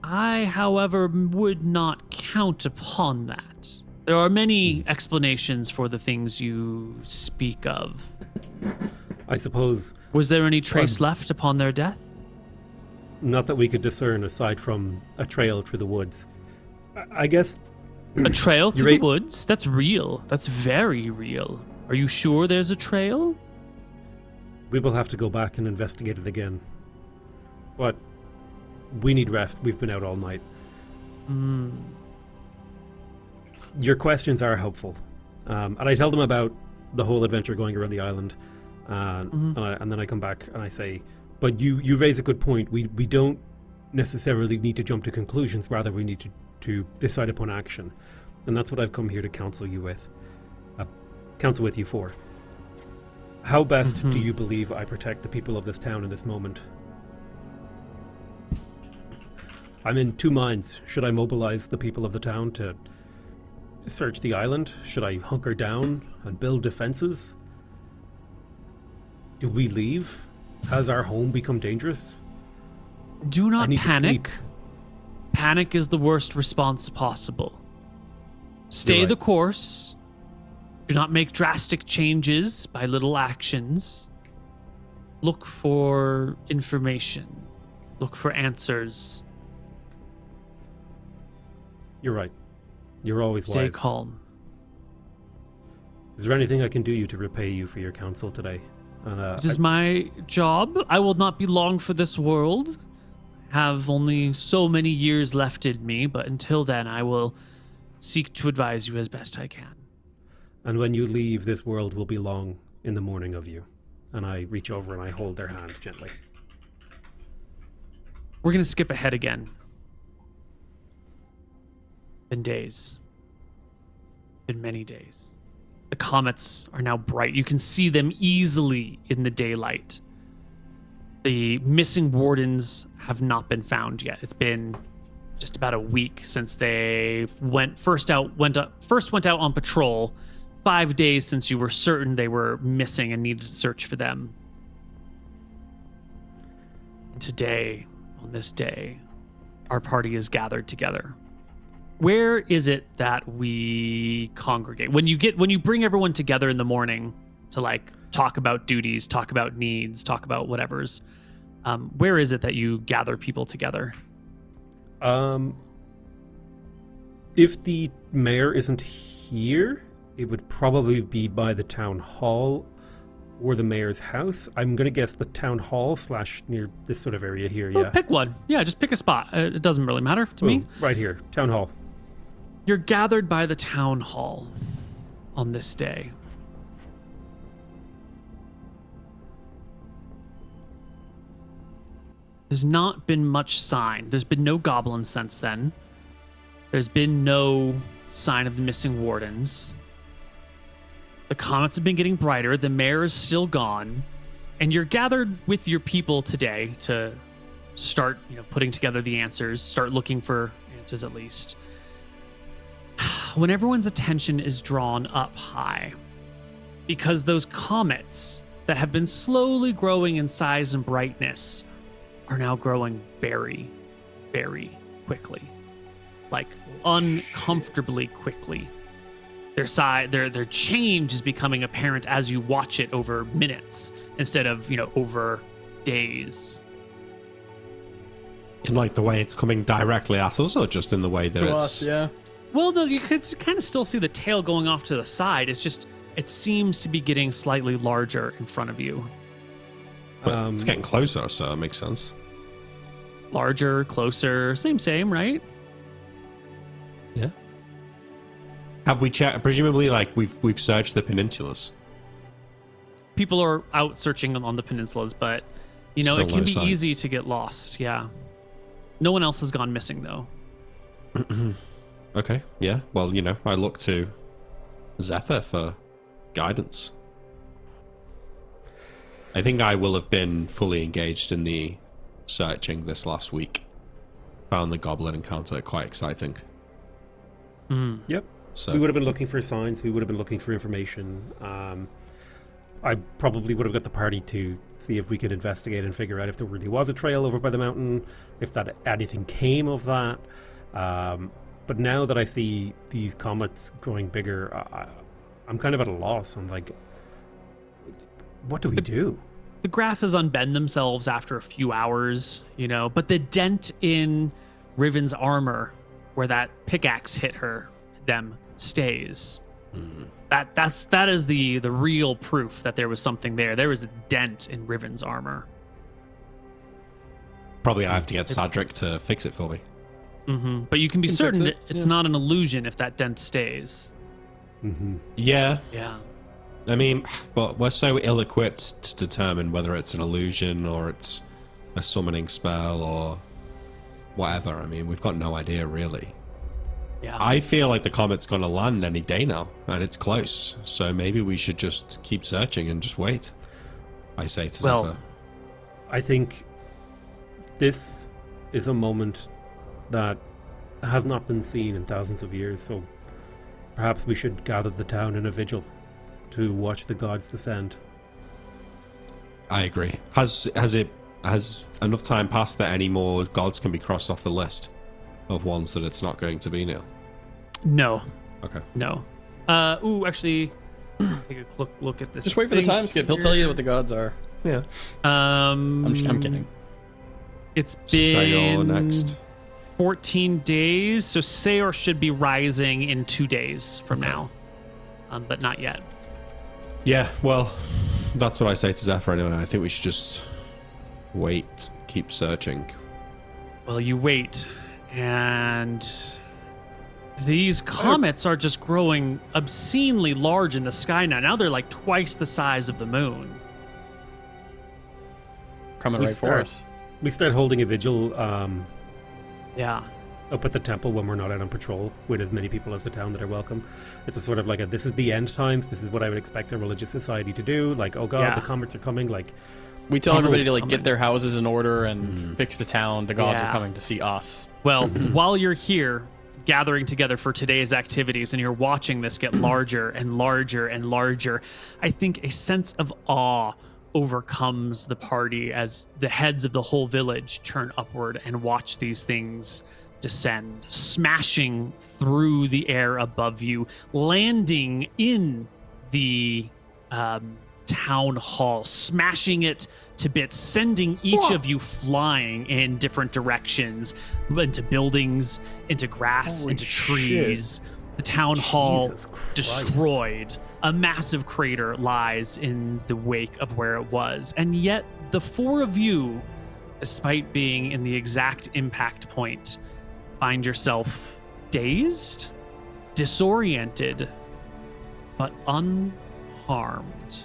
I, however, would not count upon that. There are many explanations for the things you speak of. I suppose Was there any trace left upon their death? not that we could discern aside from a trail through the woods. I guess A trail through You're the woods? That's real. That's very real. Are you sure there's a trail? we will have to go back and investigate it again. But we need rest. We've been out all night. Your questions are helpful. And I tell them about the whole adventure going around the island. And then I come back and I say, but you raise a good point. We don't necessarily need to jump to conclusions. Rather, we need to decide upon action. And that's what I've come here to counsel you with. Counsel with you for. How best do you believe I protect the people of this town in this moment? I'm in 2 minds. Should I mobilize the people of the town to search the island? Should I hunker down and build defenses? Do we leave? Has our home become dangerous? Do I not need to panic. sleep. Panic is the worst response possible. Stay You're the right. course. Do not make drastic changes by little actions. Look for information. Look for answers. You're right. You're always Stay wise. calm. Is there anything I can do to repay you for your counsel today? And, It is my job. I will not be long for this world. Have only so many years left in me, but until then, I will seek to advise you as best I can. and when you leave, this world will be long in the morning of you. And I reach over and I hold their hand gently. We're going to skip ahead again. Been days. Been many days. The comets are now bright. You can see them easily in the daylight. The missing wardens have not been found yet. It's been just about a week since they first went out on patrol. 5 days since you were certain they were missing and needed to search for them. And today, on this day, our party is gathered together. Where is it that we congregate? When you bring everyone together in the morning to like talk about duties, talk about needs, talk about whatever's, where is it that you gather people together? If the mayor isn't here, it would probably be by the town hall or the mayor's house. I'm going to guess the town hall / near this sort of area here, Well, yeah. pick one. Yeah, just pick a spot. It doesn't really matter to me. Boom, right here, town hall. You're gathered by the town hall on this day. There's not been much sign. There's been no goblins since then. There's been no sign of the missing wardens. The comets have been getting brighter. The mayor is still gone. And you're gathered with your people today to start, putting together the answers, start looking for answers at least. When everyone's attention is drawn up high, because those comets that have been slowly growing in size and brightness are now growing very, very quickly. Like uncomfortably quickly. Their change is becoming apparent as you watch it over minutes instead of, over days. In like the way it's coming directly at us, or just in the way that To it's. us, yeah. Well, no, you could kind of still see the tail going off to the side. It's just, it seems to be getting slightly larger in front of you. But it's getting closer, so it makes sense. Larger, closer, same, right? Yeah. Have we checked? Presumably, like we've searched the peninsulas. People are out searching on the peninsulas, but, Still it can no be sign. easy to get lost. Yeah. No one else has gone missing, though. Okay, yeah. Well, I look to Zephyr for guidance. I think I will have been fully engaged in the searching this last week. Found the goblin encounter quite exciting. Yep. So We would have been looking for signs. We would have been looking for information. I probably would have got the party to see if we could investigate and figure out if there really was a trail over by the mountain, if that anything came of that. But now that I see these comets growing bigger, I'm kind of at a loss. I'm like, what do we do? The grasses unbend themselves after a few hours, but the dent in Riven's armor where that pickaxe hit them stays. That is the real proof that there was something there. There was a dent in Riven's armor. probably I have to get Sadric to fix it for me. Mm-hmm. But you can be Can fix certain it, it's yeah. not an illusion if that dent stays. Yeah, Yeah. I mean, but we're so ill-equipped to determine whether it's an illusion or it's a summoning spell or whatever. I mean, we've got no idea really. Yeah. I feel like the comet's gonna land any day now, and it's close. So maybe we should just keep searching and just wait. I say to Well- Zephyr. I think this is a moment that has not been seen in thousands of years, so perhaps we should gather the town in a vigil to watch the gods descend. I agree. Has enough time passed that any more gods can be crossed off the list? of ones that it's not going to be, Neil? No, Okay. no. Actually, take a quick look at this. Just wait for the thing time skip. He'll tell you what the gods are. Yeah. I'm kidding. It's Sayor been next. 14 days, so Sayor should be rising in 2 days from now, but not yet. Yeah, well, that's what I say to Zephyr anyway. I think we should just wait, keep searching. Well, you wait, and these comets are just growing obscenely large in the sky now. Now they're like twice the size of the moon. Coming We right for start- us. We start holding a vigil Yeah. up at the temple when we're not out on patrol with as many people as the town that are welcome. It's a sort of like a, this is the end times. This is what I would expect a religious society to do. Like, oh god, Yeah. the comets are coming. Like, We tell People everybody to like coming. get their houses in order and fix the town. The gods Yeah. are coming to see us. Well, while you're here gathering together for today's activities and you're watching this get larger and larger and larger, I think a sense of awe overcomes the party as the heads of the whole village turn upward and watch these things descend, smashing through the air above you, landing in the town hall, smashing it to bits, sending each of you flying in different directions, into buildings, into grass, Holy into shit. trees. The town hall Jesus Christ. destroyed. A massive crater lies in the wake of where it was. And yet, the four of you, despite being in the exact impact point, find yourself dazed, disoriented, but unharmed.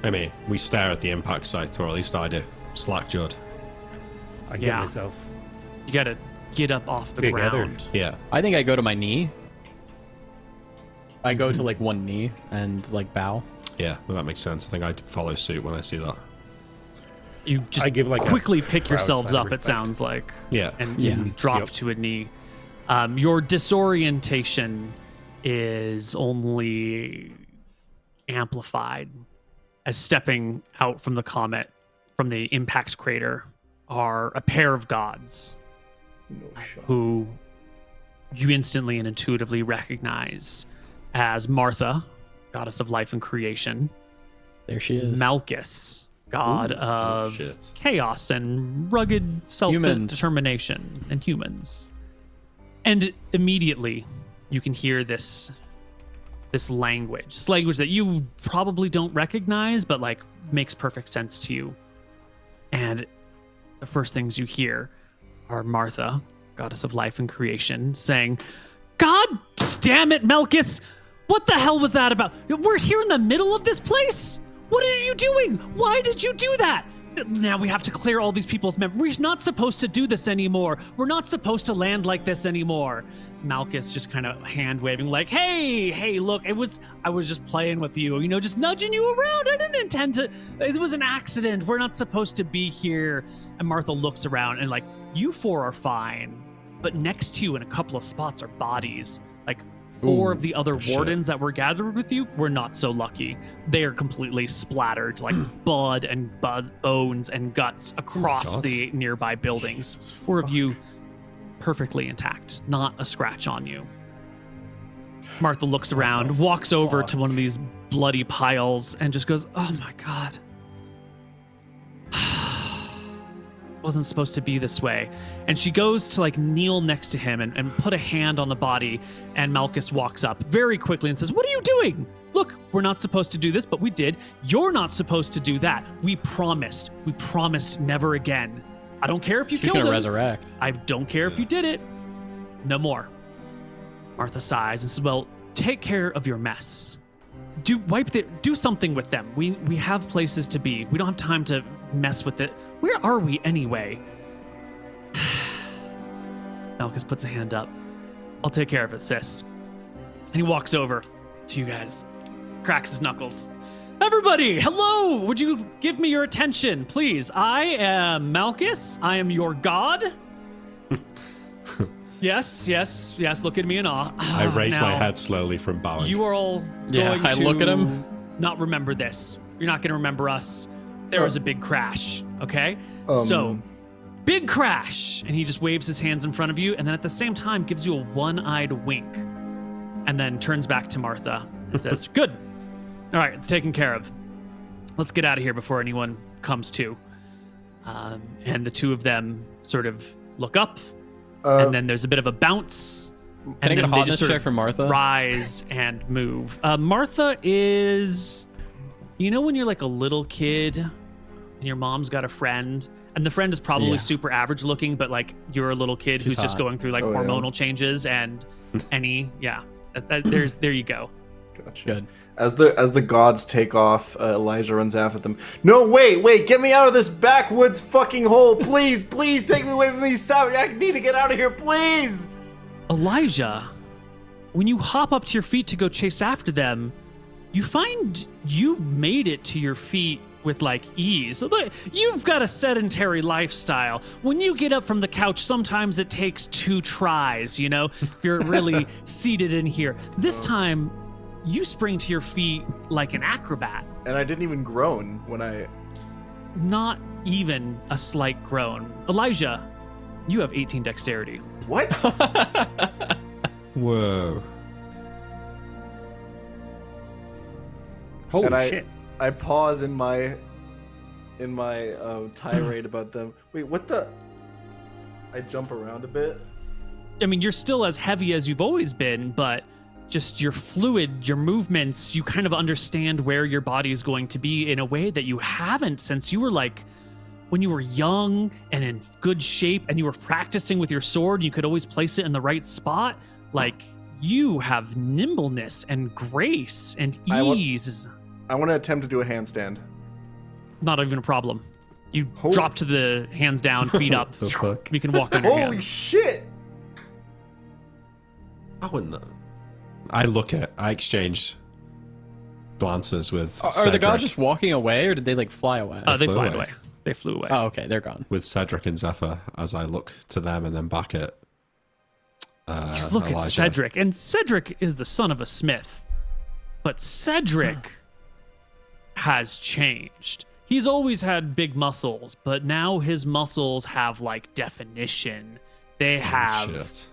I mean, we stare at the impact site, or at least I do. Slack-jawed. I get Yeah. myself. You gotta get up off the Together. ground. Yeah. I think I go to my knee. I go to like one knee and like bow. Yeah, well, that makes sense. I think I'd follow suit when I see that. You just I give, like, a quickly pick proud yourselves sign up, of it respect. sounds like, Yeah. and Yeah. drop Yep. to a knee. Your disorientation is only amplified as stepping out from the comet, from the impact crater, are a pair of gods No shot. who you instantly and intuitively recognize as Martha, goddess of life and creation, There she is. Malchus, god of shit. chaos and rugged self-determination and humans. And immediately you can hear this language. This language that you probably don't recognize, but like makes perfect sense to you. And the first things you hear are Martha, goddess of life and creation, saying, "God damn it, Malchus! What the hell was that about? We're here in the middle of this place? What are you doing? Why did you do that? Now we have to clear all these people's memories. We're not supposed to do this anymore. We're not supposed to land like this anymore." Malchus just kind of hand waving like, hey, look, I was just playing with you, just nudging you around. I didn't intend to. It was an accident. We're not supposed to be here. And Martha looks around and like, you four are fine, but next to you in a couple of spots are bodies. Like, four of the other shit. wardens that were gathered with you were not so lucky. They are completely splattered, like blood and bones and guts across God. the nearby buildings. Four of you perfectly intact, not a scratch on you. Martha looks around, walks over to one of these bloody piles, and just goes, "Oh my god. It wasn't supposed to be this way." And she goes to like kneel next to him and put a hand on the body, and Malchus walks up very quickly and says, "What are you doing? Look, we're not supposed to do this, but we did. You're not supposed to do that. We promised. We promised never again. I don't care if you She's killed gonna him. resurrect. I don't care if you did it. No more." Martha sighs and says, "Well, take care of your mess. Do something with them. We have places to be. We don't have time to mess with it. Where are we anyway?" Malchus puts a hand up. "I'll take care of it, sis." And he walks over to you guys, cracks his knuckles. "Everybody, hello! Would you give me your attention, please? I am Malchus. I am your god." Yes, look at me in awe. I raise my Now, head slowly from bowing. You are all Yeah, going I to look at him. not remember this. You're not going to remember us. There was a big crash, okay? So, big crash, and he just waves his hands in front of you, and then at the same time gives you a one-eyed wink, and then turns back to Martha and says, "Good. All right, it's taken care of. Let's get out of here before anyone comes to." And the two of them sort of look up, and then there's a bit of a bounce. Can And I get a then they hotness just sort check of for Martha? rise and move. Martha is, you know, when you're like a little kid and your mom's got a friend, and the friend is probably Yeah. super average looking, but like you're a little kid She's who's just hot. going through like Oh, yeah. hormonal changes and there you go. Gotcha. Good. As the gods take off, Elijah runs after them. No, wait, get me out of this backwoods fucking hole, please, take me away from these savages. I need to get out of here, please. Elijah, when you hop up to your feet to go chase after them, you find you've made it to your feet with like ease. Look, you've got a sedentary lifestyle. When you get up from the couch, sometimes it takes 2 tries, you know, if you're really seated in here. This time, you spring to your feet like an acrobat. And I didn't even groan when I. Not even a slight groan. Elijah, you have 18 dexterity. What? Whoa. Holy And shit. I pause in my tirade about them. Wait, what the? I jump around a bit. I mean, you're still as heavy as you've always been, but just your fluid, your movements, you kind of understand where your body is going to be in a way that you haven't since you were like, when you were young and in good shape and you were practicing with your sword, you could always place it in the right spot. Like, you have nimbleness and grace and ease. I want to attempt to do a handstand. Not even a problem. You Holy- drop to the hands down, feet up. The fuck? You can walk on your Holy hands. shit! I wouldn't. I exchanged glances with Are the Cedric, gods just walking away, or did they like fly away? They flew fly away. away. They flew away. Oh, okay, they're gone. with Cedric and Zephyr as I look to them and then back at Look at Elijah. Cedric, and Cedric is the son of a smith, but Cedric has changed. He's always had big muscles, but now his muscles have like definition. They have Shit.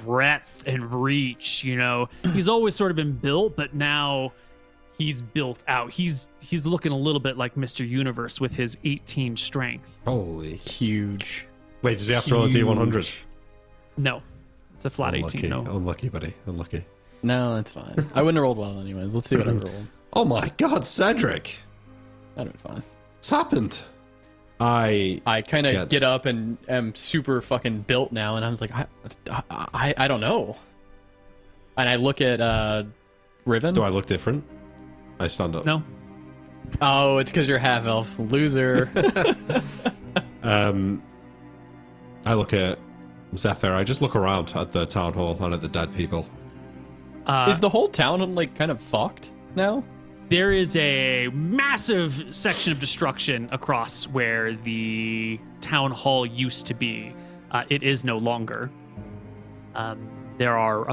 breadth and reach. You know, he's always sort of been built, but now he's built out. He's looking a little bit like Mr. Universe with his 18 strength. Holy. Huge. Wait, does he have to roll a D100? No, it's a flat Unlucky. 18. No. Unlucky, buddy. Unlucky. No, that's fine. I wouldn't have rolled well anyways. Let's see what I rolled. Oh my god, Cedric! That'd be fine. What's happened? I kind of Gets- get up and am super fucking built now, and I was like, I don't know. And I look at Riven. Do I look different? I stand up. No. Oh, it's because you're half elf. Loser. I look at Zephyr. I just look around at the town hall and at the dead people. Is the whole town like kind of fucked now? There is a massive section of destruction across where the town hall used to be. It is no longer. There are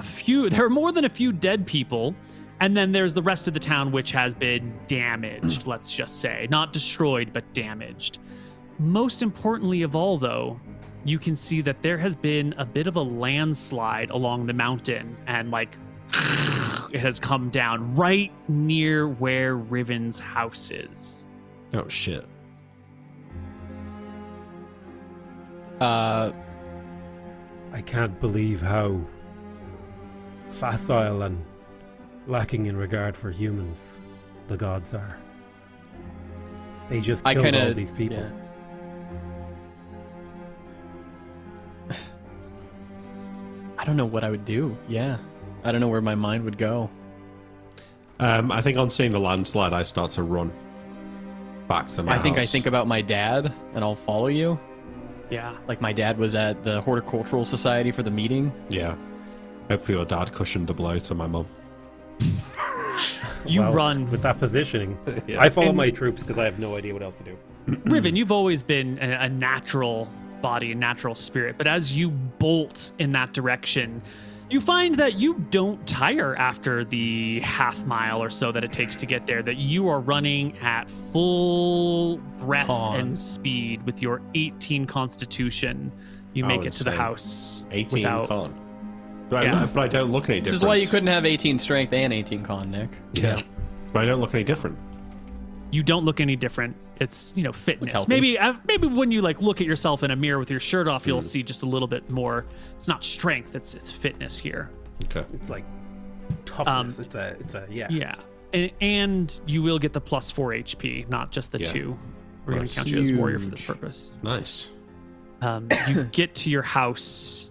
more than a few dead people, and then there's the rest of the town which has been damaged, let's just say. Not destroyed, but damaged. Most importantly of all, though, you can see that there has been a bit of a landslide along the mountain, and like it has come down right near where Riven's house is. Oh shit. I can't believe how facile and lacking in regard for humans the gods are. They just I killed kind all of these people. Yeah. I don't know what I would do. Yeah. I don't know where my mind would go. I think on seeing the landslide, I start to run back to my I think house. about my dad, and I'll follow you. Yeah. Like my dad was at the Horticultural Society for the meeting. Yeah. Hopefully your dad cushioned the blow to my mum. You Well, run. with that positioning. Yeah. I follow And- my troops because I have no idea what else to do. Riven, you've always been a natural body, a natural spirit, but as you bolt in that direction, You find that you don't tire after the half mile or so that it takes to get there, that you are running at full breath and speed with your 18 constitution. You make it to the house. 18 con. But I don't look any different. This is why you couldn't have 18 strength and 18 con, Nick. Yeah. But I don't look any different. You don't look any different. It's, fitness. healthy. Maybe when you look at yourself in a mirror with your shirt off, you'll see just a little bit more. It's not strength, it's fitness here. Okay. It's like toughness. It's a Yeah. And you will get the plus 4 HP, not just the 2. We're going to count you as warrior for this purpose. Nice. You get to your house.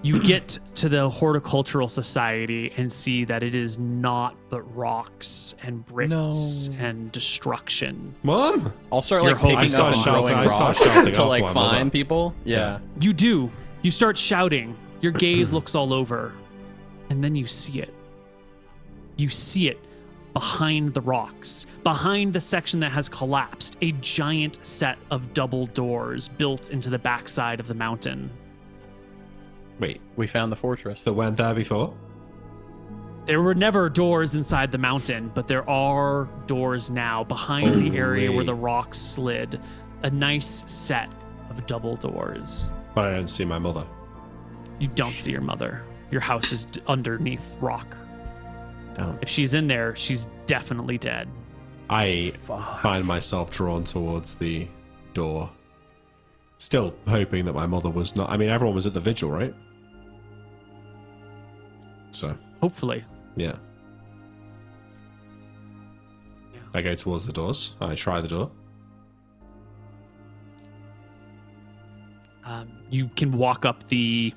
You get to the horticultural society and see that it is not but rocks and bricks and destruction. Mom? I'll start You're picking hoping- up and throwing rocks to off my find mother. people. Yeah. You do. You start shouting. Your gaze looks all over. And then you see it. You see it behind the rocks, behind the section that has collapsed, a giant set of double doors built into the backside of the mountain. Wait, We found the fortress. that weren't there before? There were never doors inside the mountain, but there are doors now behind the area where the rocks slid. A nice set of double doors. But I don't see my mother. You don't see your mother. Your house is underneath rock. Damn. If she's in there, she's definitely dead. I find myself drawn towards the door. Still hoping that my mother was not. I mean, everyone was at the vigil, right? So, Hopefully. yeah. I go towards the doors. I try the door. You can walk up the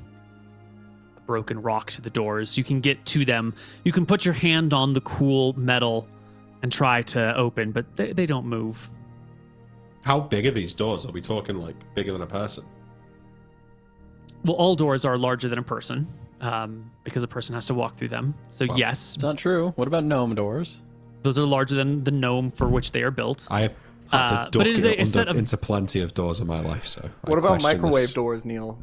broken rock to the doors. You can get to them. You can put your hand on the cool metal and try to open, but they don't move. How big are these doors? Are we talking like bigger than a person? Well, all doors are larger than a person because a person has to walk through them. So Wow. yes, It's not true. What about gnome doors? those are larger than the gnome for which they are built. I have had to but duck it is a set of into plenty of doors in my life, so What I about question microwave this. doors, Neil?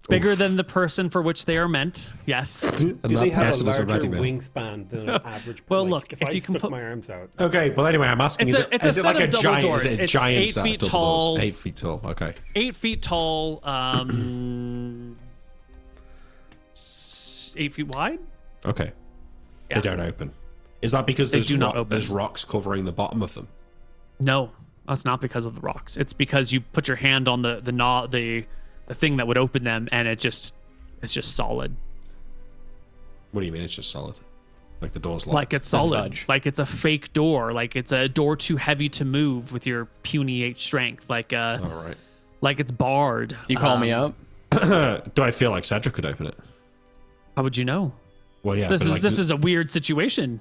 bigger than the person for which they are meant. Yes. And Do they that have a person is larger already been. wingspan than an average? Well, like, look, if if I you can stuck put- my arms out. Okay, but anyway, I'm asking, It's is a- it's a it set like of a double giant? doors. Is it a It's giant 8 set feet of double tall. doors? 8 feet tall. Okay. 8 feet tall, 8 feet wide. Okay. Yeah. They don't open. Is that because They there's do not open. there's rocks covering the bottom of them? No, that's not because of the rocks. It's because you put your hand on the thing that would open them, and it's just solid. What do you mean? It's just solid. Like the door's locked. Like it's solid. budge. Like it's a fake door. Like it's a door too heavy to move with your puny 8 strength. Like All right. like it's barred. Do you call me up? Do I feel like Cedric could open it? How would you know? Well, yeah. This but is like, this is a weird situation.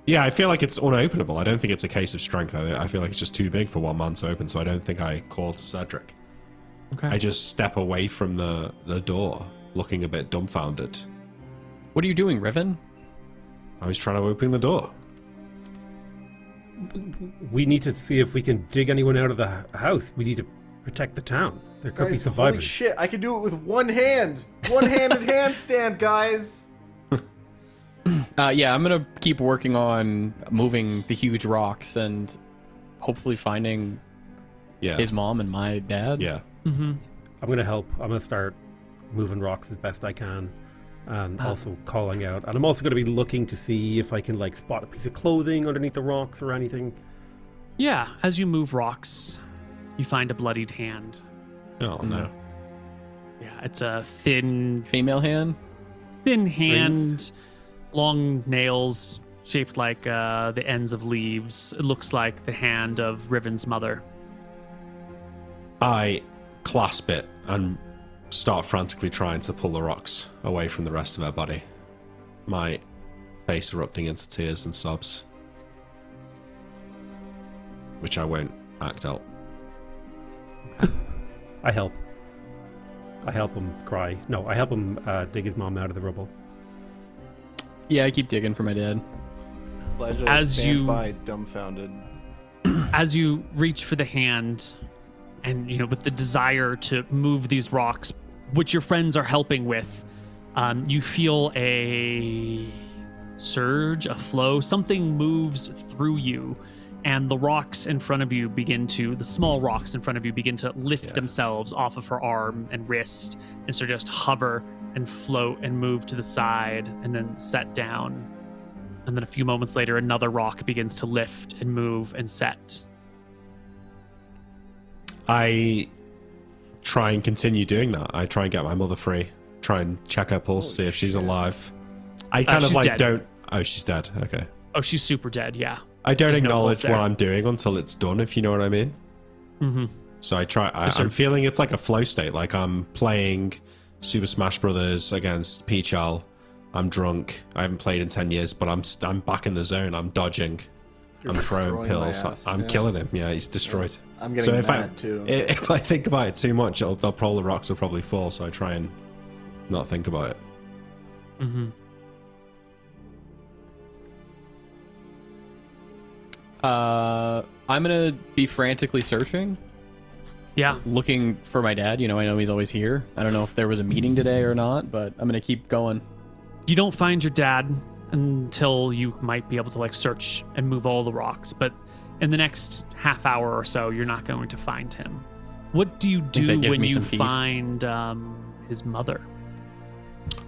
Yeah, I feel like it's unopenable. I don't think it's a case of strength. I feel like it's just too big for one man to open, so I don't think I call to Cedric. Okay. I just step away from the door, looking a bit dumbfounded. What are you doing, Riven? I was trying to open the door. We need to see if we can dig anyone out of the house. We need to protect the town. There could be Guys, survivors. holy shit, I can do it with one hand. One-handed handstand, guys. Yeah, I'm gonna keep working on moving the huge rocks and hopefully finding Yeah. his mom and my dad. Yeah. Mm-hmm. I'm gonna help. I'm gonna start moving rocks as best I can, and also calling out. And I'm also gonna be looking to see if I can like spot a piece of clothing underneath the rocks or anything. Yeah. As you move rocks, you find a bloodied hand. Oh no. Yeah, it's a thin Female hand? hand, long nails shaped like the ends of leaves. It looks like the hand of Riven's mother. I clasp it and start frantically trying to pull the rocks away from the rest of her body. My face erupting into tears and sobs. Which I won't act out. I help. I help him cry. No, I help him dig his mom out of the rubble. Yeah, I keep digging for my dad. Elijah As stands you- by dumbfounded. As you reach for the hand, and with the desire to move these rocks, which your friends are helping with, You feel a surge, a flow. Something moves through you, and the rocks in front of you the small rocks in front of you begin to lift themselves off of her arm and wrist, and so just hover and float and move to the side and then set down. And then a few moments later, another rock begins to lift and move and set. I try and continue doing that. I try and get my mother free. Try and check her pulse, see if she's alive. I kind of she's like dead. don't. Oh, she's dead. Okay. Oh, she's super dead, yeah. I don't There's no acknowledge pulse what there. I'm doing until it's done, if you know what I mean. Mm-hmm. So I try. I'm feeling it's like a flow state. Like I'm playing Super Smash Brothers against Peachal. I'm drunk. I haven't played in 10 years, but I'm back in the zone. I'm dodging. You're I'm throwing destroying my pills. ass, I'm yeah. killing him. Yeah, he's destroyed. I'm getting if mad too. If I think about it too much, the rocks will probably fall. So I try and not think about it. Mm-hmm. I'm gonna be frantically searching, Yeah. looking for my dad. I know he's always here. I don't know if there was a meeting today or not, but I'm gonna keep going. You don't find your dad until you might be able to like search and move all the rocks, but in the next half hour or so, you're not going to find him. What do you do that gives when me you some peace. find his mother?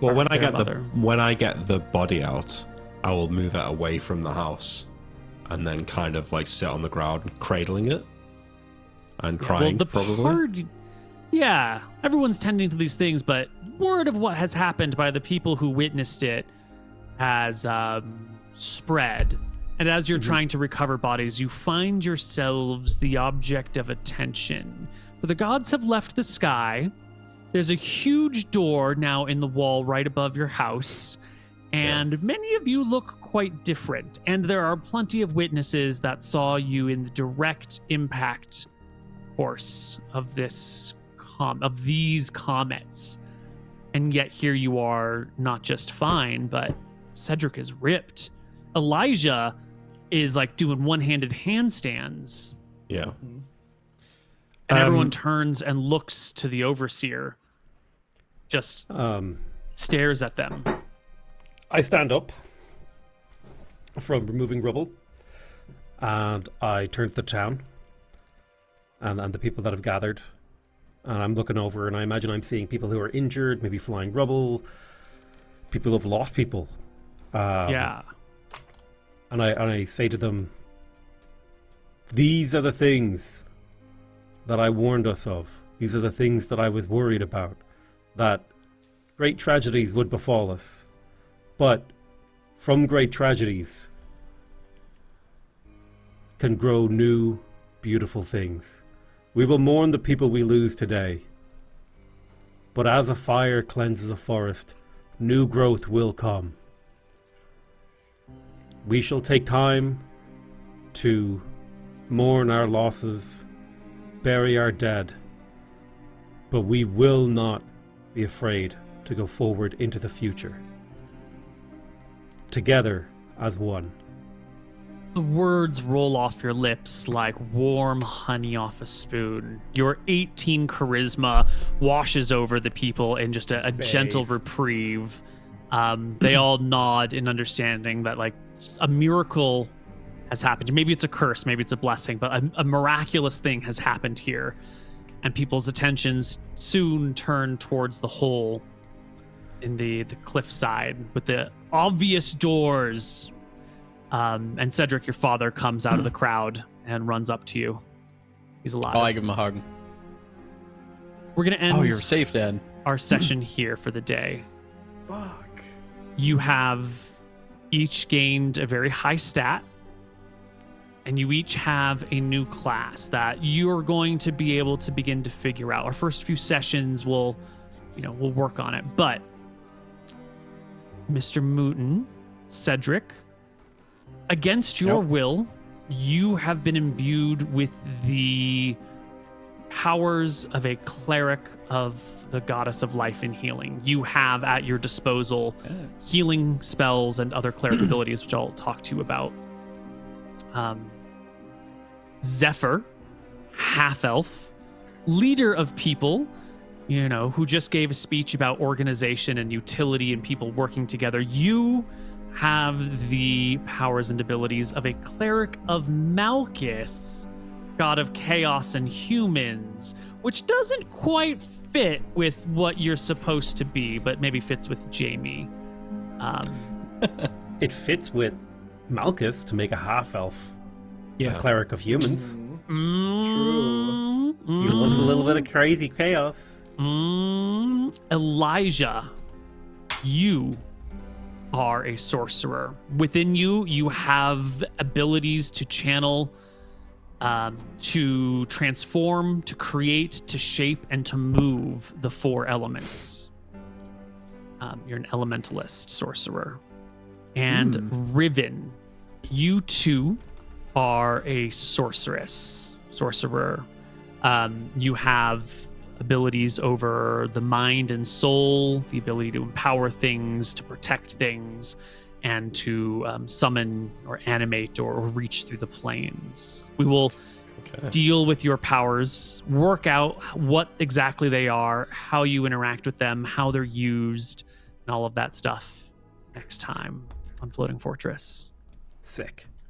Well, Or when I their get mother? when I get the body out, I will move it away from the house, and then kind of like sit on the ground, cradling it, and crying. Probably. Yeah, everyone's tending to these things, but word of what has happened by the people who witnessed it has spread. And as you're trying to recover bodies, you find yourselves the object of attention. For the gods have left the sky. There's a huge door now in the wall right above your house. And many of you look quite different. And there are plenty of witnesses that saw you in the direct impact course of these comets. And yet here you are, not just fine, but Cedric is ripped. Elijah is like doing one-handed handstands. Yeah. And everyone turns and looks to the overseer. Just stares at them. I stand up from removing rubble, and I turn to the town and the people that have gathered, and I'm looking over, and I imagine I'm seeing people who are injured, maybe flying rubble, people who have lost people. Yeah. And I say to them, these are the things that I warned us of. These are the things that I was worried about, that great tragedies would befall us. But from great tragedies can grow new, beautiful things. We will mourn the people we lose today. But as a fire cleanses a forest, new growth will come. We shall take time to mourn our losses, bury our dead, but we will not be afraid to go forward into the future. Together as one. The words roll off your lips like warm honey off a spoon. Your 18 charisma washes over the people in just a gentle reprieve. They all nod in understanding that like a miracle has happened. Maybe it's a curse, maybe it's a blessing, but a miraculous thing has happened here. And people's attentions soon turn towards the hole in the cliffside with the obvious doors. And Cedric, your father, comes out of the crowd and runs up to you. He's alive. Oh, I give him a hug. We're going to end Oh, you're safe, Dad. our session here for the day. Fuck. You have each gained a very high stat, and you each have a new class that you're going to be able to begin to figure out. Our first few sessions we'll work on it. But MrMouton, Cedric, against your will, you have been imbued with the powers of a cleric of the goddess of life and healing. You have at your disposal healing spells and other cleric abilities, which I'll talk to you about. Zephyr, half-elf, leader of people, who just gave a speech about organization and utility and people working together. You have the powers and abilities of a cleric of Malchus, god of chaos and humans, which doesn't quite fit with what you're supposed to be, but maybe fits with Jamie. It fits with Malchus to make a half-elf, a cleric of humans. True. He loves a little bit of crazy chaos. Elijah, you are a sorcerer. Within you, you have abilities to channel, to transform, to create, to shape, and to move the 4 elements. You're an elementalist sorcerer. And Riven, you too are a sorcerer. You have abilities over the mind and soul, the ability to empower things, to protect things, and to summon or animate or reach through the planes. We will deal with your powers, work out what exactly they are, how you interact with them, how they're used, and all of that stuff next time on Floating Fortress. Sick.